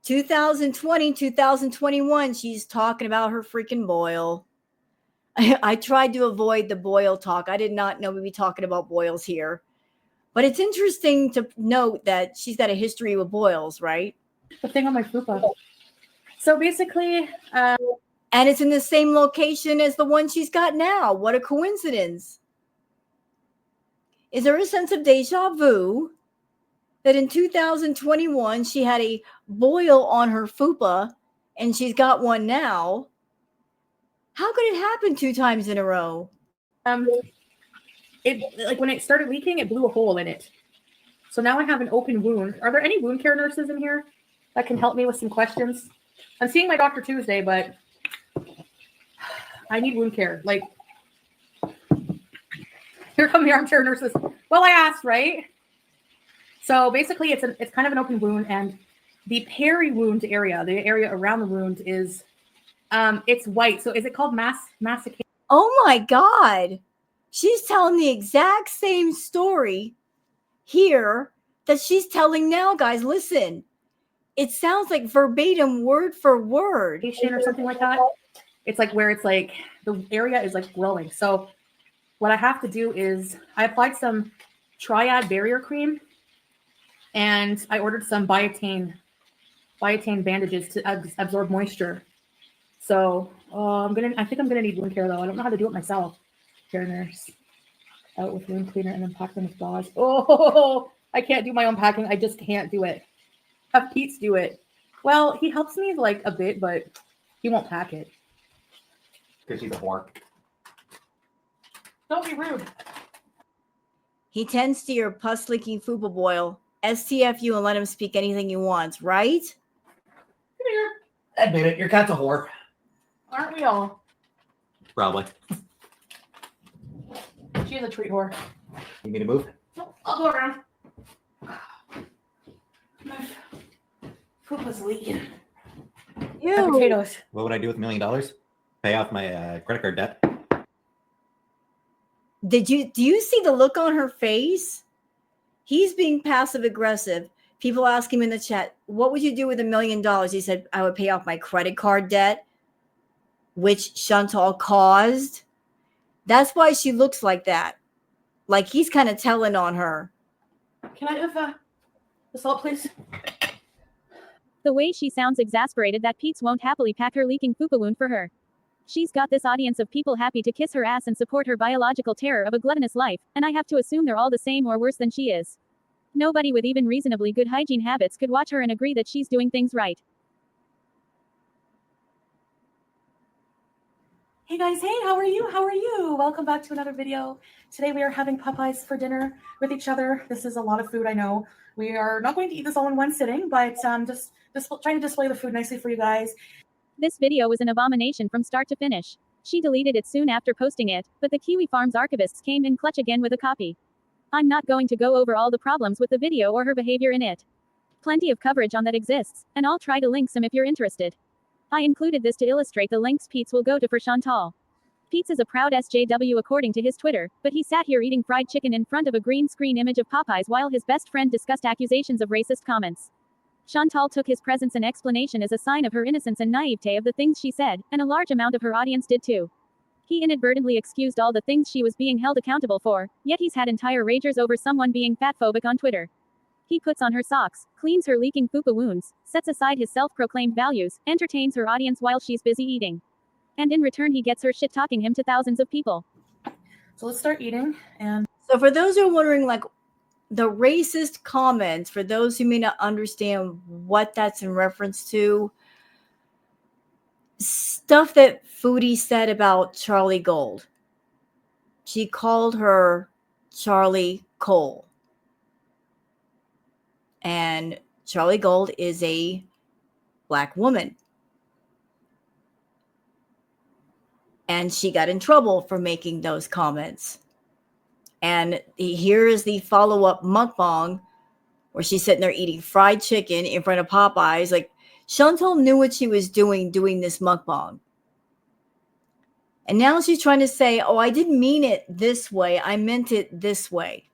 2020, 2021, she's talking about her freaking boil. I tried to avoid the boil talk. I did not know we'd be talking about boils here. But it's interesting to note that she's got a history with boils, right? The thing on my fupa. So basically, And it's in the same location as the one she's got now. What a coincidence. Is there a sense of deja vu that in 2021 she had a boil on her fupa and she's got one now? How could it happen 2 times in a row? it like when it started leaking, it blew a hole in it. So now I have an open wound. Are there any wound care nurses in here that can help me with some questions? I'm seeing my doctor Tuesday, but I need wound care. Like, here come the armchair nurses. Well, I asked, right? So basically, it's kind of an open wound, and the peri wound area, the area around the wound, is it's white. So is it called mastication? Oh my God. She's telling the exact same story here that she's telling now, guys. Listen, it sounds like verbatim, word for word. Or something like that. It's like where it's like the area is like growing. So what I have to do is I applied some triad barrier cream, and I ordered some biotin bandages to absorb moisture. So I think I'm gonna need wound care though. I don't know how to do it myself. Care nurse out with wound cleaner and then pack them with gauze. Oh, I can't do my own packing. I just can't do it. Have Pete's do it. Well, he helps me like a bit, but he won't pack it. Because she's a whore. Don't be rude. He tends to your pus-leaking fupa boil. STFU and let him speak anything he wants, right? Come here. Admit it, your cat's a whore. Aren't we all? Probably. She's a treat whore. You need to move? No, I'll go around. My Fupa's leaking. Ew. Potatoes. What would I do with $1 million? Pay off my credit card debt. Do you see the look on her face? He's being passive aggressive. People ask him in the chat, what would you do with $1 million? He said, I would pay off my credit card debt, which Chantal caused. That's why she looks like that. Like he's kind of telling on her. Can I have the salt, please? The way she sounds exasperated that Pete's won't happily pack her leaking fupa wound for her. She's got this audience of people happy to kiss her ass and support her biological terror of a gluttonous life, and I have to assume they're all the same or worse than she is. Nobody with even reasonably good hygiene habits could watch her and agree that she's doing things right. Hey guys, hey, how are you? How are you? Welcome back to another video. Today we are having Popeyes for dinner with each other. This is a lot of food, I know. We are not going to eat this all in one sitting, but just trying to display the food nicely for you guys. This video was an abomination from start to finish. She deleted it soon after posting it, but the Kiwi Farms archivists came in clutch again with a copy. I'm not going to go over all the problems with the video or her behavior in it. Plenty of coverage on that exists, and I'll try to link some if you're interested. I included this to illustrate the lengths Pete's will go to for Chantal. Pete's is a proud SJW according to his Twitter, but he sat here eating fried chicken in front of a green screen image of Popeyes while his best friend discussed accusations of racist comments. Chantal took his presence and explanation as a sign of her innocence and naivete of the things she said, and a large amount of her audience did too. He inadvertently excused all the things she was being held accountable for, yet he's had entire ragers over someone being fatphobic on Twitter. He puts on her socks, cleans her leaking fupa wounds, sets aside his self-proclaimed values, entertains her audience while she's busy eating. And in return he gets her shit-talking him to thousands of people. So let's start eating. And So for those who are wondering, like, the racist comments, for those who may not understand what that's in reference to, stuff that Foodie said about Charlie Gold. She called her Charlie Cole. And Charlie Gold is a Black woman. And she got in trouble for making those comments. And here is the follow-up mukbang where she's sitting there eating fried chicken in front of Popeyes. Like, Chantal knew what she was doing this mukbang. And now she's trying to say, oh, I didn't mean it this way. I meant it this way.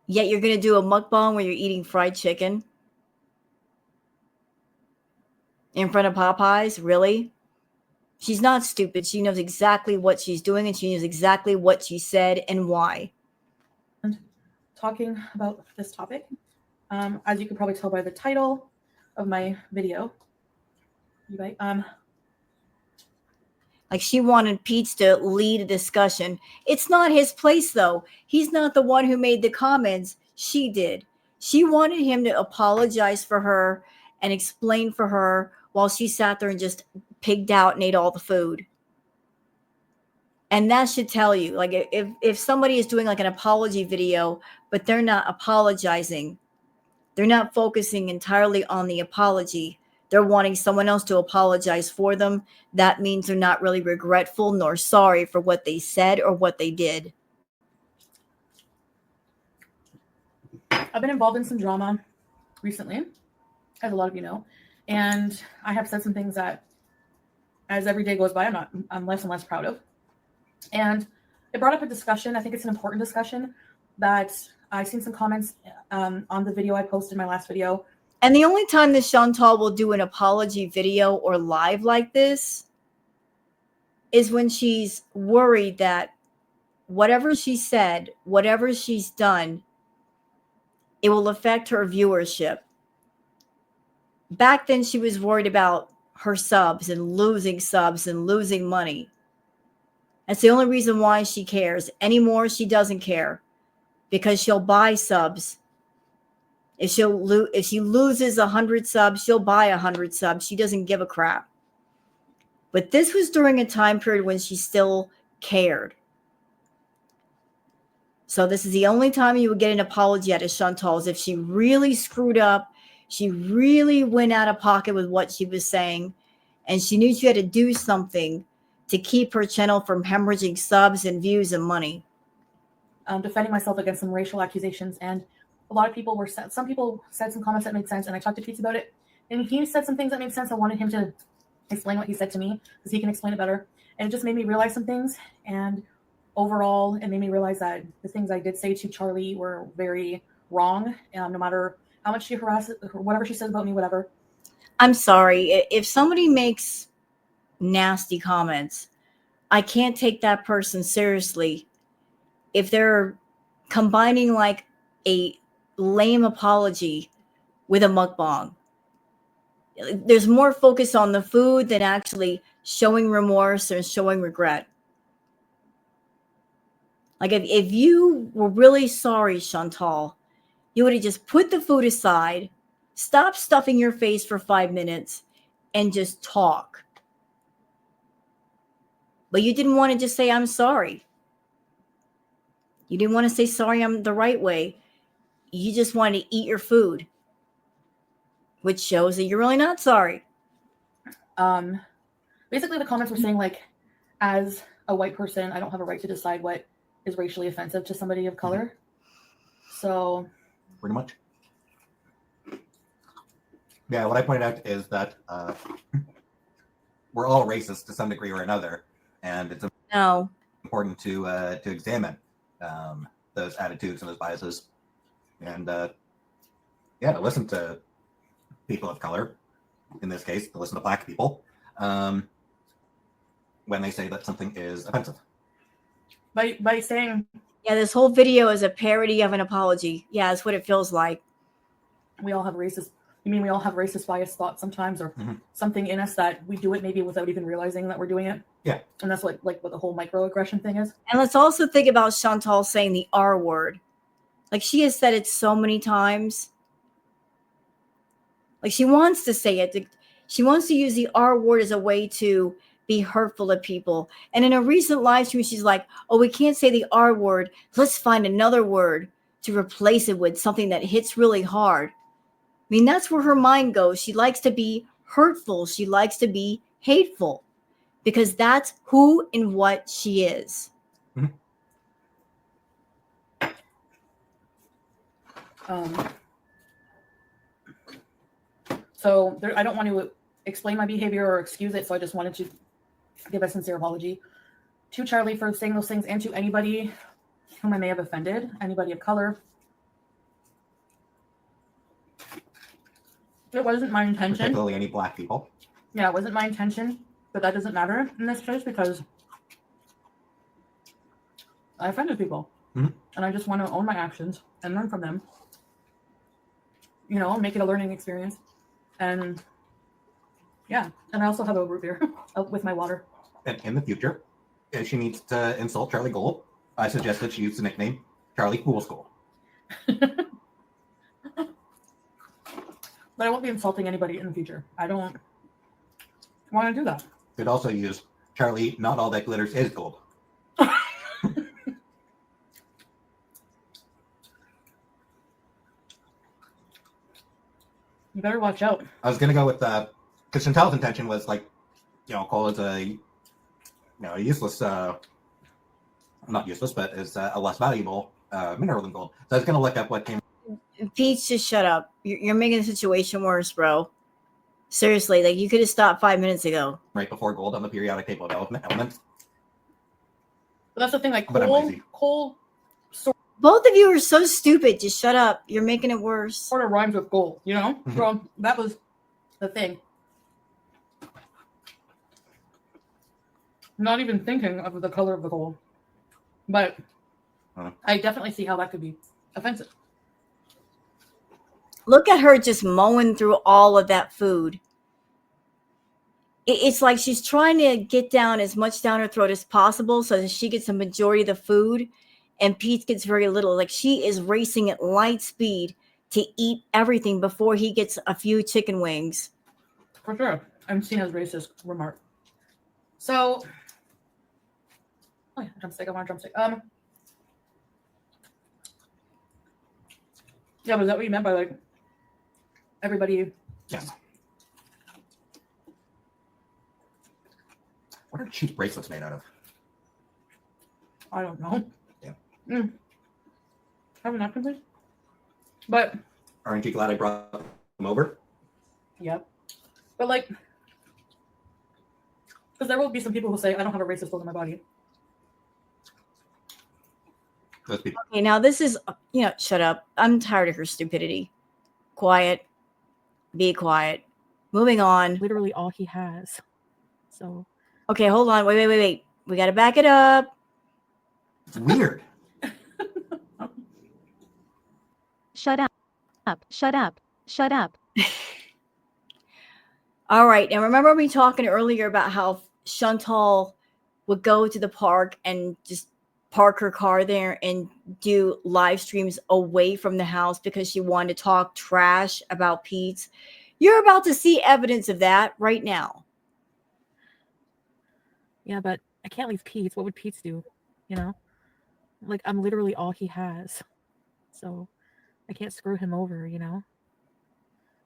Yet you're going to do a mukbang where you're eating fried chicken in front of Popeyes? Really? She's not stupid. She knows exactly what she's doing, and she knows exactly what she said and why. talking about this topic, as you can probably tell by the title of my video, like she wanted Pete's to lead a discussion. It's not his place, though. He's not the one who made the comments. She did. She wanted him to apologize for her and explain for her while she sat there and just pigged out and ate all the food. And that should tell you, like, if somebody is doing like an apology video, but they're not apologizing, they're not focusing entirely on the apology, they're wanting someone else to apologize for them, that means they're not really regretful nor sorry for what they said or what they did. I've been involved in some drama recently, as a lot of you know, and I have said some things that, as every day goes by, I'm less and less proud of. And it brought up a discussion. I think it's an important discussion that I've seen some comments on the video I posted, my last video. And the only time that Chantal will do an apology video or live like this is when she's worried that whatever she said, whatever she's done, it will affect her viewership. Back then, she was worried about her subs and losing money. That's the only reason why she cares. Anymore, she doesn't care because she'll buy subs. If she loses 100 subs, she'll buy 100 subs. She doesn't give a crap. But this was during a time period when she still cared. So this is the only time you would get an apology out of Chantal, is if she really screwed up, she really went out of pocket with what she was saying, and she knew she had to do something to keep her channel from hemorrhaging subs and views and money. Defending myself against some racial accusations, and a lot of people were some people said some comments that made sense, and I talked to Pete about it, and he said some things that made sense. I wanted him to explain what he said to me because he can explain it better, and it just made me realize some things. And overall, it made me realize that the things I did say to Charlie were very wrong. No matter how much she harasses, whatever she says about me, whatever. I'm sorry. If somebody makes nasty comments, I can't take that person seriously if they're combining like a lame apology with a mukbang. There's more focus on the food than actually showing remorse or showing regret. Like if you were really sorry, Chantal, you would have just put the food aside, stop stuffing your face for 5 minutes, and just talk. But you didn't want to just say, I'm sorry. You didn't want to say sorry, I'm the right way. You just wanted to eat your food, which shows that you're really not sorry. Basically, the comments were saying, like, as a white person, I don't have a right to decide what is racially offensive to somebody of color. So, Pretty much. Yeah, what I pointed out is that we're all racist to some degree or another, and it's No. important to examine those attitudes and those biases, and to listen to people of color, in this case, to listen to Black people, when they say that something is offensive. by saying, Yeah, this whole video is a parody of an apology. Yeah, that's what it feels like. we all have racist, you mean we all have racist bias thoughts sometimes, or something in us that we do it maybe without even realizing that we're doing it? Yeah. And that's what the whole microaggression thing is. And let's also think about Chantal saying the R word. Like, she has said it so many times. Like, she wants to say it. She wants to use the R word as a way to be hurtful to people. And in a recent live stream, she's like, oh, we can't say the R word. Let's find another word to replace it with, something that hits really hard. I mean, that's where her mind goes. She likes to be hurtful. She likes to be hateful, because that's who and what she is. So I don't want to explain my behavior or excuse it, so I just wanted to give a sincere apology to Charlie for saying those things, and to anybody whom I may have offended, anybody of color. It wasn't my intention. Particularly any Black people. Yeah, it wasn't my intention, but that doesn't matter in this case because I offended people. And I just want to own my actions and learn from them. You know, make it a learning experience. And yeah, and I also have a root beer with my water. And in the future, if she needs to insult Charlie Gold, I suggest that she use the nickname Charlie Fool's Gold. But I won't be insulting anybody in the future. I don't want to do that. Could also use Charlie, not all that glitters is gold. You better watch out. I was gonna go with because Chantal's intention was like, call it a useless, not useless, but is a less valuable mineral than gold. So I was gonna look up what came. Pete, just shut up. You're making the situation worse, bro. Seriously, like, you could have stopped 5 minutes ago. Right before gold on the periodic table of elements. But that's the thing, like But I'm lazy. coal Both of you are so stupid. Just shut up. You're making it worse. sort of rhymes with gold, you know? So that was the thing. Not even thinking of the color of the gold. But I definitely see how that could be offensive. Look at her just mowing through all of that food. It's like she's trying to get down as much down her throat as possible so that she gets the majority of the food, and Pete gets very little. Like, she is racing at light speed to eat everything before he gets a few chicken wings. For sure. I'm seen as racist remark. So Oh yeah, drumstick. I want a drumstick. Yeah, but is that what you meant by like everybody? Yes. What are cheap bracelets made out of? I don't know. Yeah. Have a napkin, please. But Aren't you glad I brought them over? yep. But like, because there will be some people who say I don't have a racist look on my body. Those people. Okay, now this is, shut up. I'm tired of her stupidity. Quiet. Be quiet. Moving on. Literally all he has. So Okay, hold on. Wait. We got to back it up. It's weird. Shut up. Shut up. Shut up. All right. Now, remember me talking earlier about how Chantal would go to the park and just park her car there and do live streams away from the house because she wanted to talk trash about Pete? You're about to see evidence of that right now. yeah, but I can't leave Pete. What would Pete do? You know? Like, I'm literally all he has. So I can't screw him over, you know?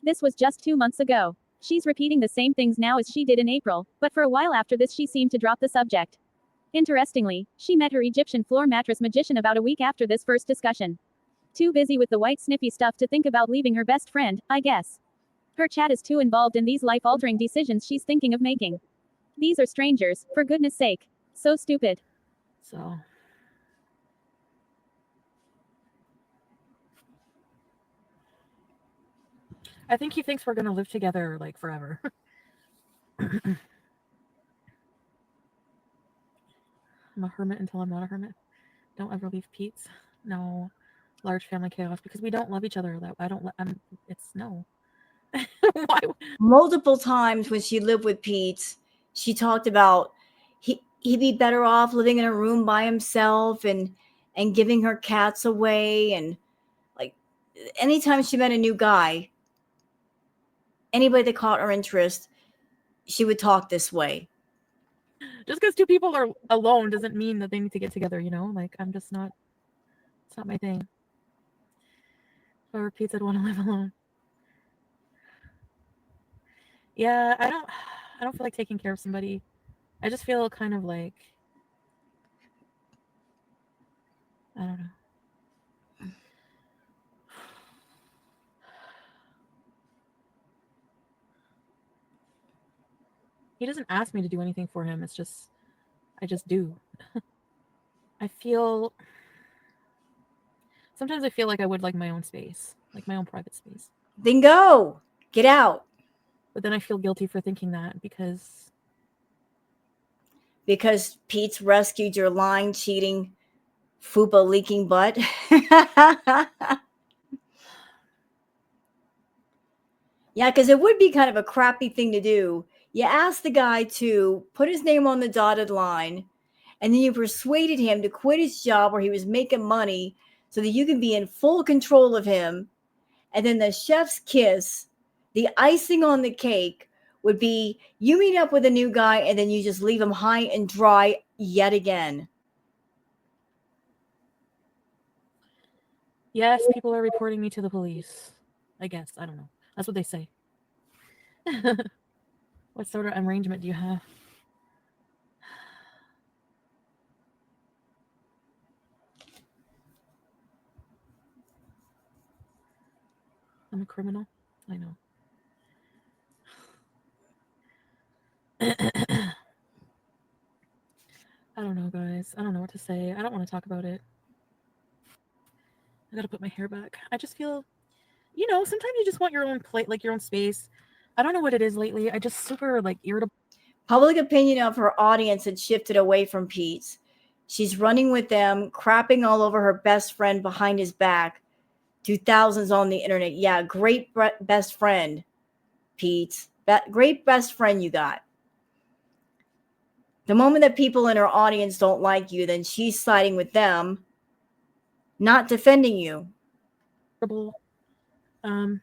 This was just 2 months ago. She's repeating the same things now as she did in April, but for a while after this she seemed to drop the subject. Interestingly, she met her Egyptian floor mattress magician about a week after this first discussion. Too busy with the white sniffy stuff to think about leaving her best friend, I guess. Her chat is too involved in these life-altering decisions she's thinking of making. These are strangers, for goodness sake. So stupid. So I think he thinks we're gonna live together like forever. I'm a hermit until I'm not a hermit. Don't ever leave Pete's. No large family chaos because we don't love each other. That I don't. It's no. Why? Multiple times when she lived with Pete, she talked about he'd be better off living in a room by himself and giving her cats away. And like anytime she met a new guy, anybody that caught her interest, she would talk this way. Just because two people are alone doesn't mean that they need to get together. You know, like I'm just not. It's not my thing. If I were Pete, I'd want to live alone. Yeah, I don't feel like taking care of somebody. I just feel kind of like I don't know. He doesn't ask me to do anything for him. It's just I just do. Sometimes I feel like I would like my own space, like my own private space. Then go. Get out. But then I feel guilty for thinking that because Pete's rescued your lying, cheating, fupa leaking butt. Yeah, because it would be kind of a crappy thing to do. You asked the guy to put his name on the dotted line, and then you persuaded him to quit his job where he was making money so that you can be in full control of him. And then the chef's kiss, the icing on the cake, would be you meet up with a new guy and then you just leave him high and dry yet again. yes, people are reporting me to the police. I guess. I don't know. That's what they say. What sort of arrangement do you have? I'm a criminal. I know. I don't know, guys. I don't know what to say. I don't want to talk about it. I gotta put my hair back. I just feel, sometimes you just want your own plate, like your own space. I don't know what it is lately. I just super irritable. Public opinion of her audience had shifted away from Pete. She's running with them, crapping all over her best friend behind his back to thousands on the internet. Yeah, great best friend, Pete. Great best friend you got. The moment that people in her audience don't like you, then she's siding with them, not defending you. I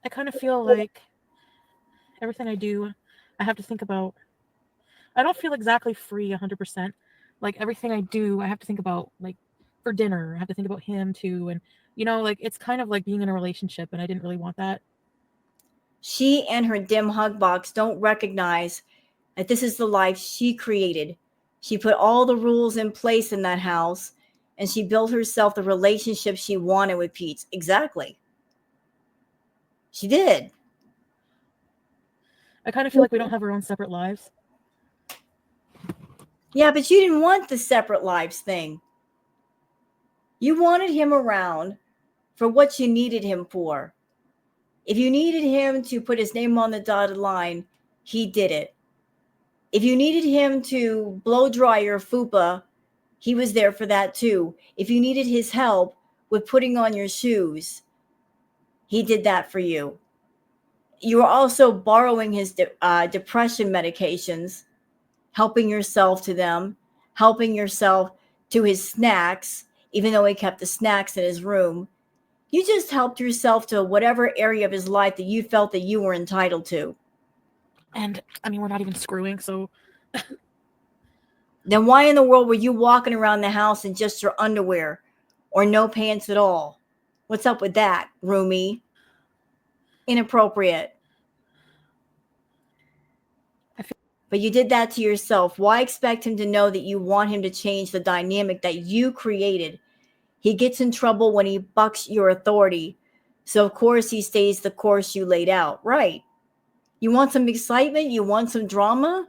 kind of feel like everything I do, I have to think about. I don't feel exactly free 100%. Like everything I do, I have to think about, like for dinner, I have to think about him too. And, like it's kind of like being in a relationship, and I didn't really want that. She and her dim hug box don't recognize that this is the life she created. She put all the rules in place in that house, and she built herself the relationship she wanted with Pete. Exactly. She did. I kind of feel like we don't have our own separate lives. Yeah, but you didn't want the separate lives thing. You wanted him around for what you needed him for. If you needed him to put his name on the dotted line, he did it. If you needed him to blow dry your fupa, he was there for that too. If you needed his help with putting on your shoes, he did that for you. You were also borrowing his depression medications, helping yourself to them, helping yourself to his snacks, even though he kept the snacks in his room. You just helped yourself to whatever area of his life that you felt that you were entitled to. And I mean, we're not even screwing, so Then why in the world were you walking around the house in just your underwear or no pants at all? What's up with that, roomie? Inappropriate. But you did that to yourself. Why expect him to know that you want him to change the dynamic that you created? He gets in trouble when he bucks your authority. So, of course, he stays the course you laid out. Right. You want some excitement? You want some drama?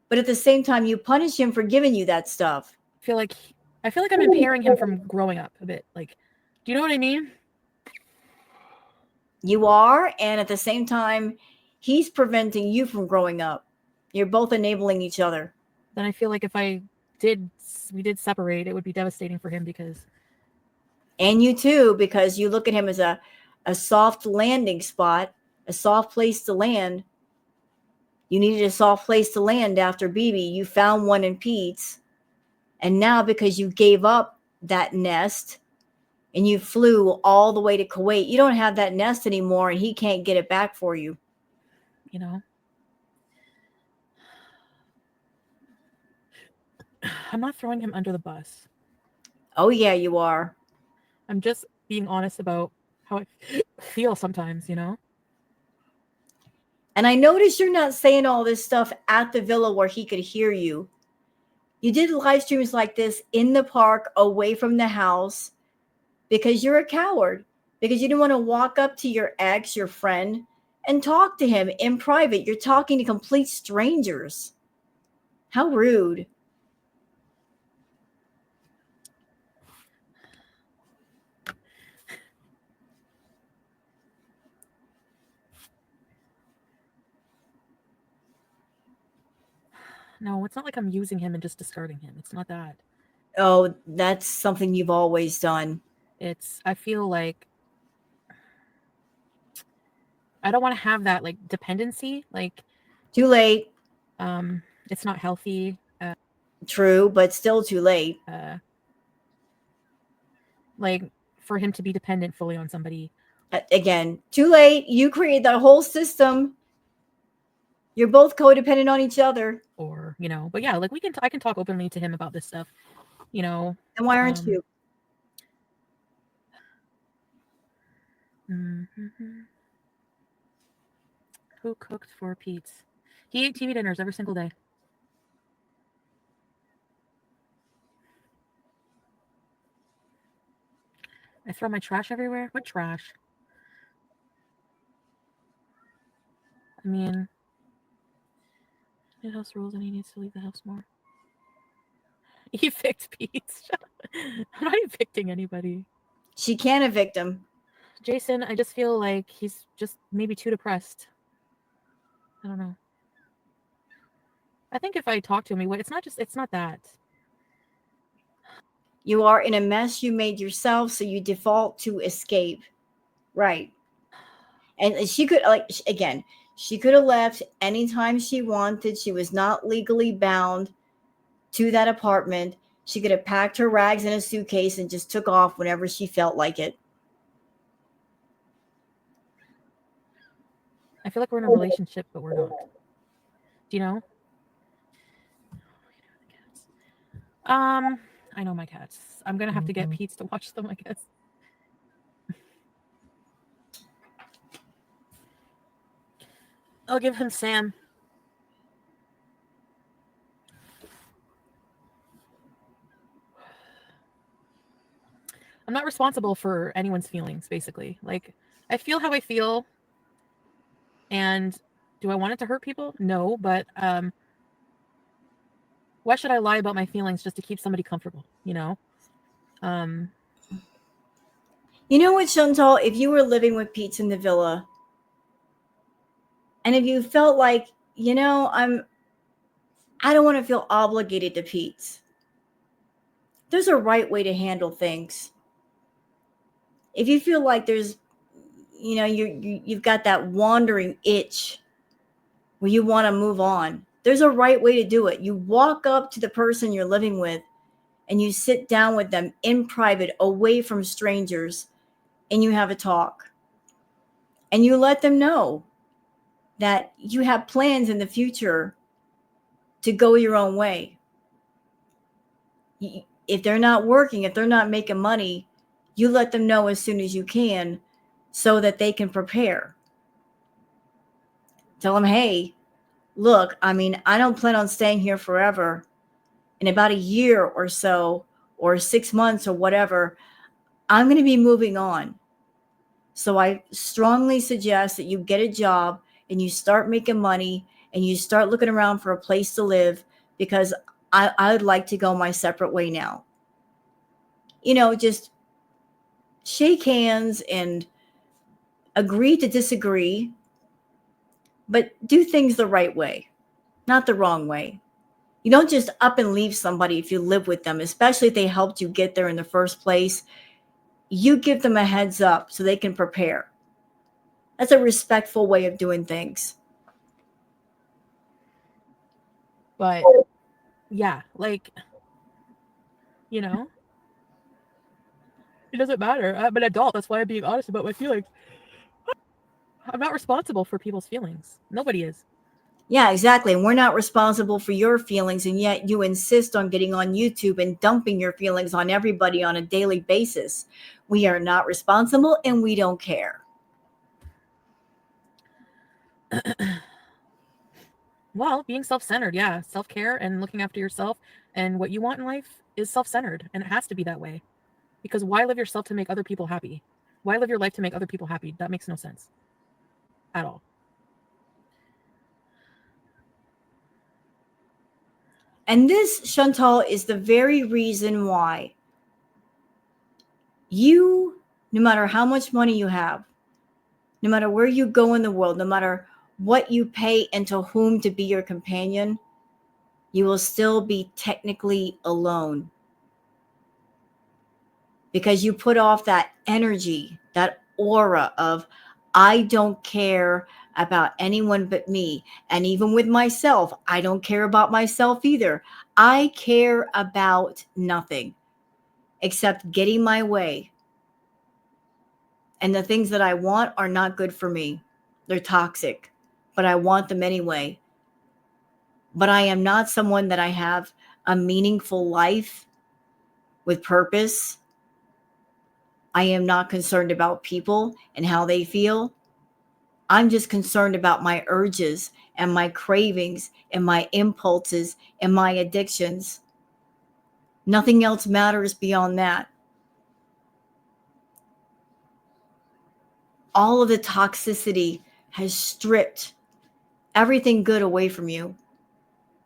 But at the same time, you punish him for giving you that stuff. I feel like I'm impairing him from growing up a bit. Like, do you know what I mean? You are. And at the same time, he's preventing you from growing up. You're both enabling each other. Then I feel like if we did separate, it would be devastating for him because. And you too, because you look at him as a soft landing spot, a soft place to land. You needed a soft place to land after BB. You found one in Pete's. And now because you gave up that nest and you flew all the way to Kuwait, you don't have that nest anymore and he can't get it back for you. I'm not throwing him under the bus. Oh, yeah, you are. I'm just being honest about how I feel sometimes, And I noticed you're not saying all this stuff at the villa where he could hear you. You did live streams like this in the park, away from the house, because you're a coward, because you didn't want to walk up to your ex, your friend, and talk to him in private. You're talking to complete strangers. How rude. No, it's not like I'm using him and just discarding him. It's not that. Oh, that's something you've always done. I feel like I don't want to have that like dependency. Like, too late. It's not healthy. True, but still too late. Like for him to be dependent fully on somebody. Again, too late. You create that whole system. You're both codependent on each other. Or, but yeah, like I can talk openly to him about this stuff, And why aren't you? Mm-hmm. Who cooked for Pete's? He ate TV dinners every single day. I throw my trash everywhere. What trash? I mean, house rules and he needs to leave the house more. Evict Pete's. I'm not evicting anybody. She can't evict him. Jason, I just feel like he's just maybe too depressed. I don't know. I think if I talk to him, it's not that. You are in a mess you made yourself, so you default to escape. Right. And she could, again, she could have left anytime she wanted. She was not legally bound to that apartment. She could have packed her rags in a suitcase and just took off whenever she felt like it. I feel like we're in a relationship, but we're not. Do you know? I know my cats. I'm gonna have to get Pete to watch them, I guess. I'll give him Sam. I'm not responsible for anyone's feelings, basically. Like, I feel how I feel. And do I want it to hurt people? No, but why should I lie about my feelings just to keep somebody comfortable, you know? You know what, Chantal? If you were living with Pete in the villa, and if you felt like, you know, I don't want to feel obligated to Pete, there's a right way to handle things. If you feel like there's, you know, you've got that wandering itch where you want to move on, there's a right way to do it. You walk up to the person you're living with and you sit down with them in private, away from strangers, and you have a talk. And you let them know that you have plans in the future to go your own way. If they're not working, if they're not making money, you let them know as soon as you can so that they can prepare. Tell them, hey, look, I mean, I don't plan on staying here forever. In about a year or so, or 6 months or whatever, I'm going to be moving on. So I strongly suggest that you get a job and you start making money and you start looking around for a place to live, because I would like to go my separate way now. You know, just shake hands and agree to disagree, but do things the right way, not the wrong way. You don't just up and leave somebody if you live with them, especially if they helped you get there in the first place. You give them a heads up so they can prepare. That's a respectful way of doing things. But yeah, like, you know, it doesn't matter. I'm an adult. That's why I'm being honest about my feelings. I'm not responsible for people's feelings. Nobody is. Yeah, exactly. And we're not responsible for your feelings, and yet you insist on getting on YouTube and dumping your feelings on everybody on a daily basis. We are not responsible and we don't care. Well, being self-centered, yeah. Self-care and looking after yourself and what you want in life is self-centered, and it has to be that way. Because why live yourself to make other people happy? Why live your life to make other people happy? That makes no sense at all. And this, Chantal, is the very reason why you, no matter how much money you have, no matter where you go in the world, no matter what you pay and to whom to be your companion, you will still be technically alone. Because you put off that energy, that aura of, I don't care about anyone but me. And even with myself, I don't care about myself either. I care about nothing except getting my way. And the things that I want are not good for me. They're toxic, but I want them anyway. But I am not someone that I have a meaningful life with purpose. I am not concerned about people and how they feel. I'm just concerned about my urges and my cravings and my impulses and my addictions. Nothing else matters beyond that. All of the toxicity has stripped everything good away from you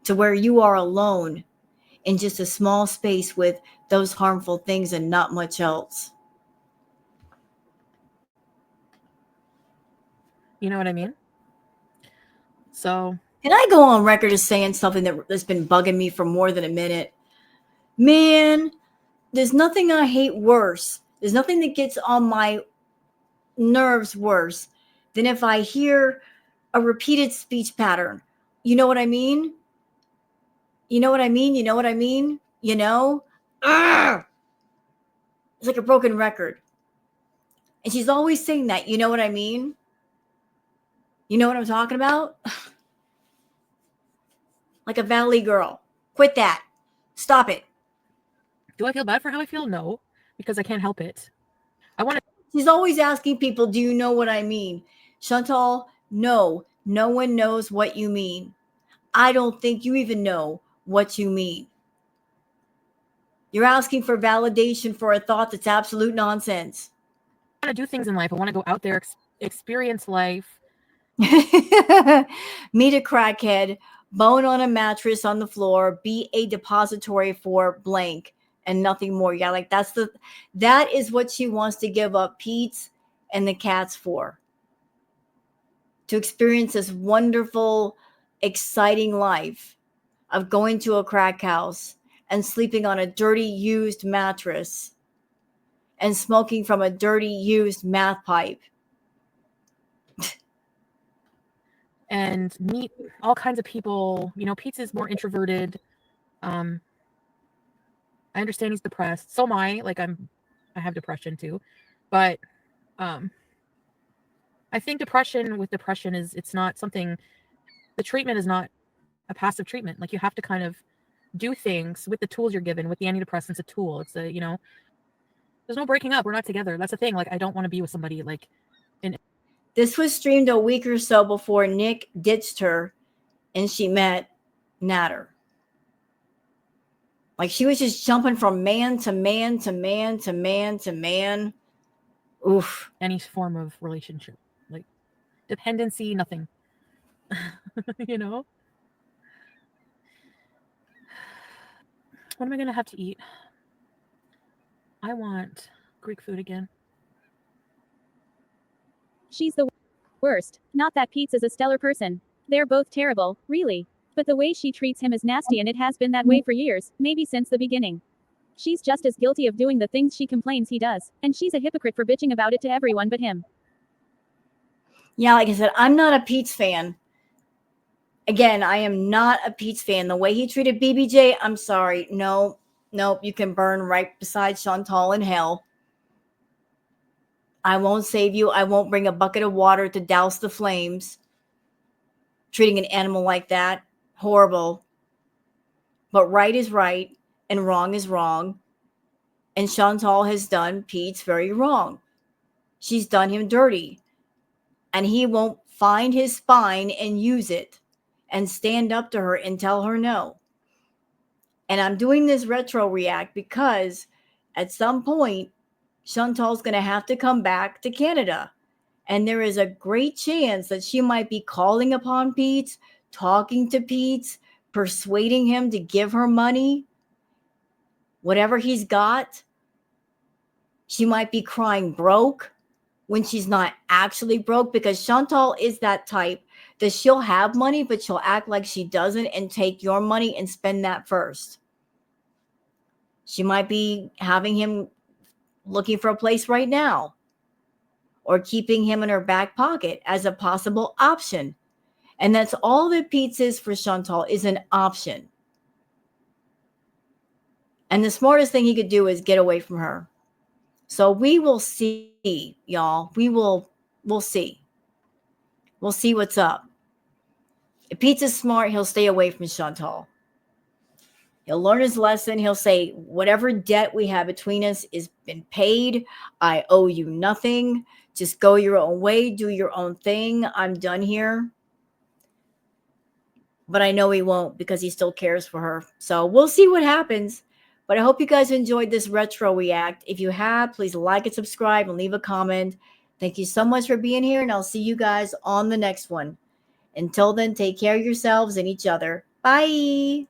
to where you are alone in just a small space with those harmful things and not much else. You know what I mean? So, Can I go on record as saying something that's been bugging me for more than a minute? Man, there's nothing I hate worse. There's nothing that gets on my nerves worse than if I hear a repeated speech pattern. You know what I mean? You know what I mean? You know what I mean? You know? Ugh! It's like a broken record. And she's always saying that. You know what I mean? You know what I'm talking about? Like a valley girl. Quit that. Stop it. Do I feel bad for how I feel? No, because I can't help it. I want to. She's always asking people, do you know what I mean? Chantal, no one knows what you mean. I don't think you even know what you mean. You're asking for validation for a thought that's absolute nonsense. I want to do things in life. I want to go out there, experience life. Meet a crackhead, bone on a mattress on the floor, be a depository for blank and nothing more. Yeah, like that is what she wants to give up Pete's and the cats for. To experience this wonderful, exciting life of going to a crack house and sleeping on a dirty, used mattress and smoking from a dirty, used meth pipe. And meet all kinds of people. You know, Pete's is more introverted. I understand he's depressed. So am I. Like I have depression too, but I think depression is, it's not something. The treatment is not a passive treatment. Like you have to kind of do things with the tools you're given. With the antidepressants, a tool. It's a, you know, there's no breaking up. We're not together. That's the thing. Like I don't want to be with somebody like. This was streamed a week or so before Nick ditched her and she met Natter. Like she was just jumping from man to man to man to man to man. Oof. Any form of relationship, like dependency, nothing. You know? What am I going to have to eat? I want Greek food again. She's the worst. Not that Pete's is a stellar person. They're both terrible, really. But the way she treats him is nasty, and it has been that way for years, maybe since the beginning. She's just as guilty of doing the things she complains he does, and she's a hypocrite for bitching about it to everyone but him. Yeah, like I said, I'm not a Pete's fan. Again, I am not a Pete's fan. The way he treated BBJ, I'm sorry. Nope, you can burn right beside Chantal in hell. I won't save you. I won't bring a bucket of water to douse the flames. Treating an animal like that, horrible. But right is right and wrong is wrong. And Chantal has done Pete's very wrong. She's done him dirty. And he won't find his spine and use it and stand up to her and tell her no. And I'm doing this retro react because at some point, Chantal's going to have to come back to Canada. And there is a great chance that she might be calling upon Pete, talking to Pete, persuading him to give her money, whatever he's got. She might be crying broke when she's not actually broke, because Chantal is that type that she'll have money, but she'll act like she doesn't and take your money and spend that first. She might be having him looking for a place right now, or keeping him in her back pocket as a possible option. And that's all that Pete's is for Chantal, is an option. And the smartest thing he could do is get away from her. So we will see, y'all. We'll see. We'll see what's up. If Pete's is smart, he'll stay away from Chantal. He'll learn his lesson. He'll say, whatever debt we have between us has been paid. I owe you nothing. Just go your own way. Do your own thing. I'm done here. But I know he won't, because he still cares for her. So we'll see what happens. But I hope you guys enjoyed this retro react. If you have, please like and subscribe and leave a comment. Thank you so much for being here, and I'll see you guys on the next one. Until then, take care of yourselves and each other. Bye.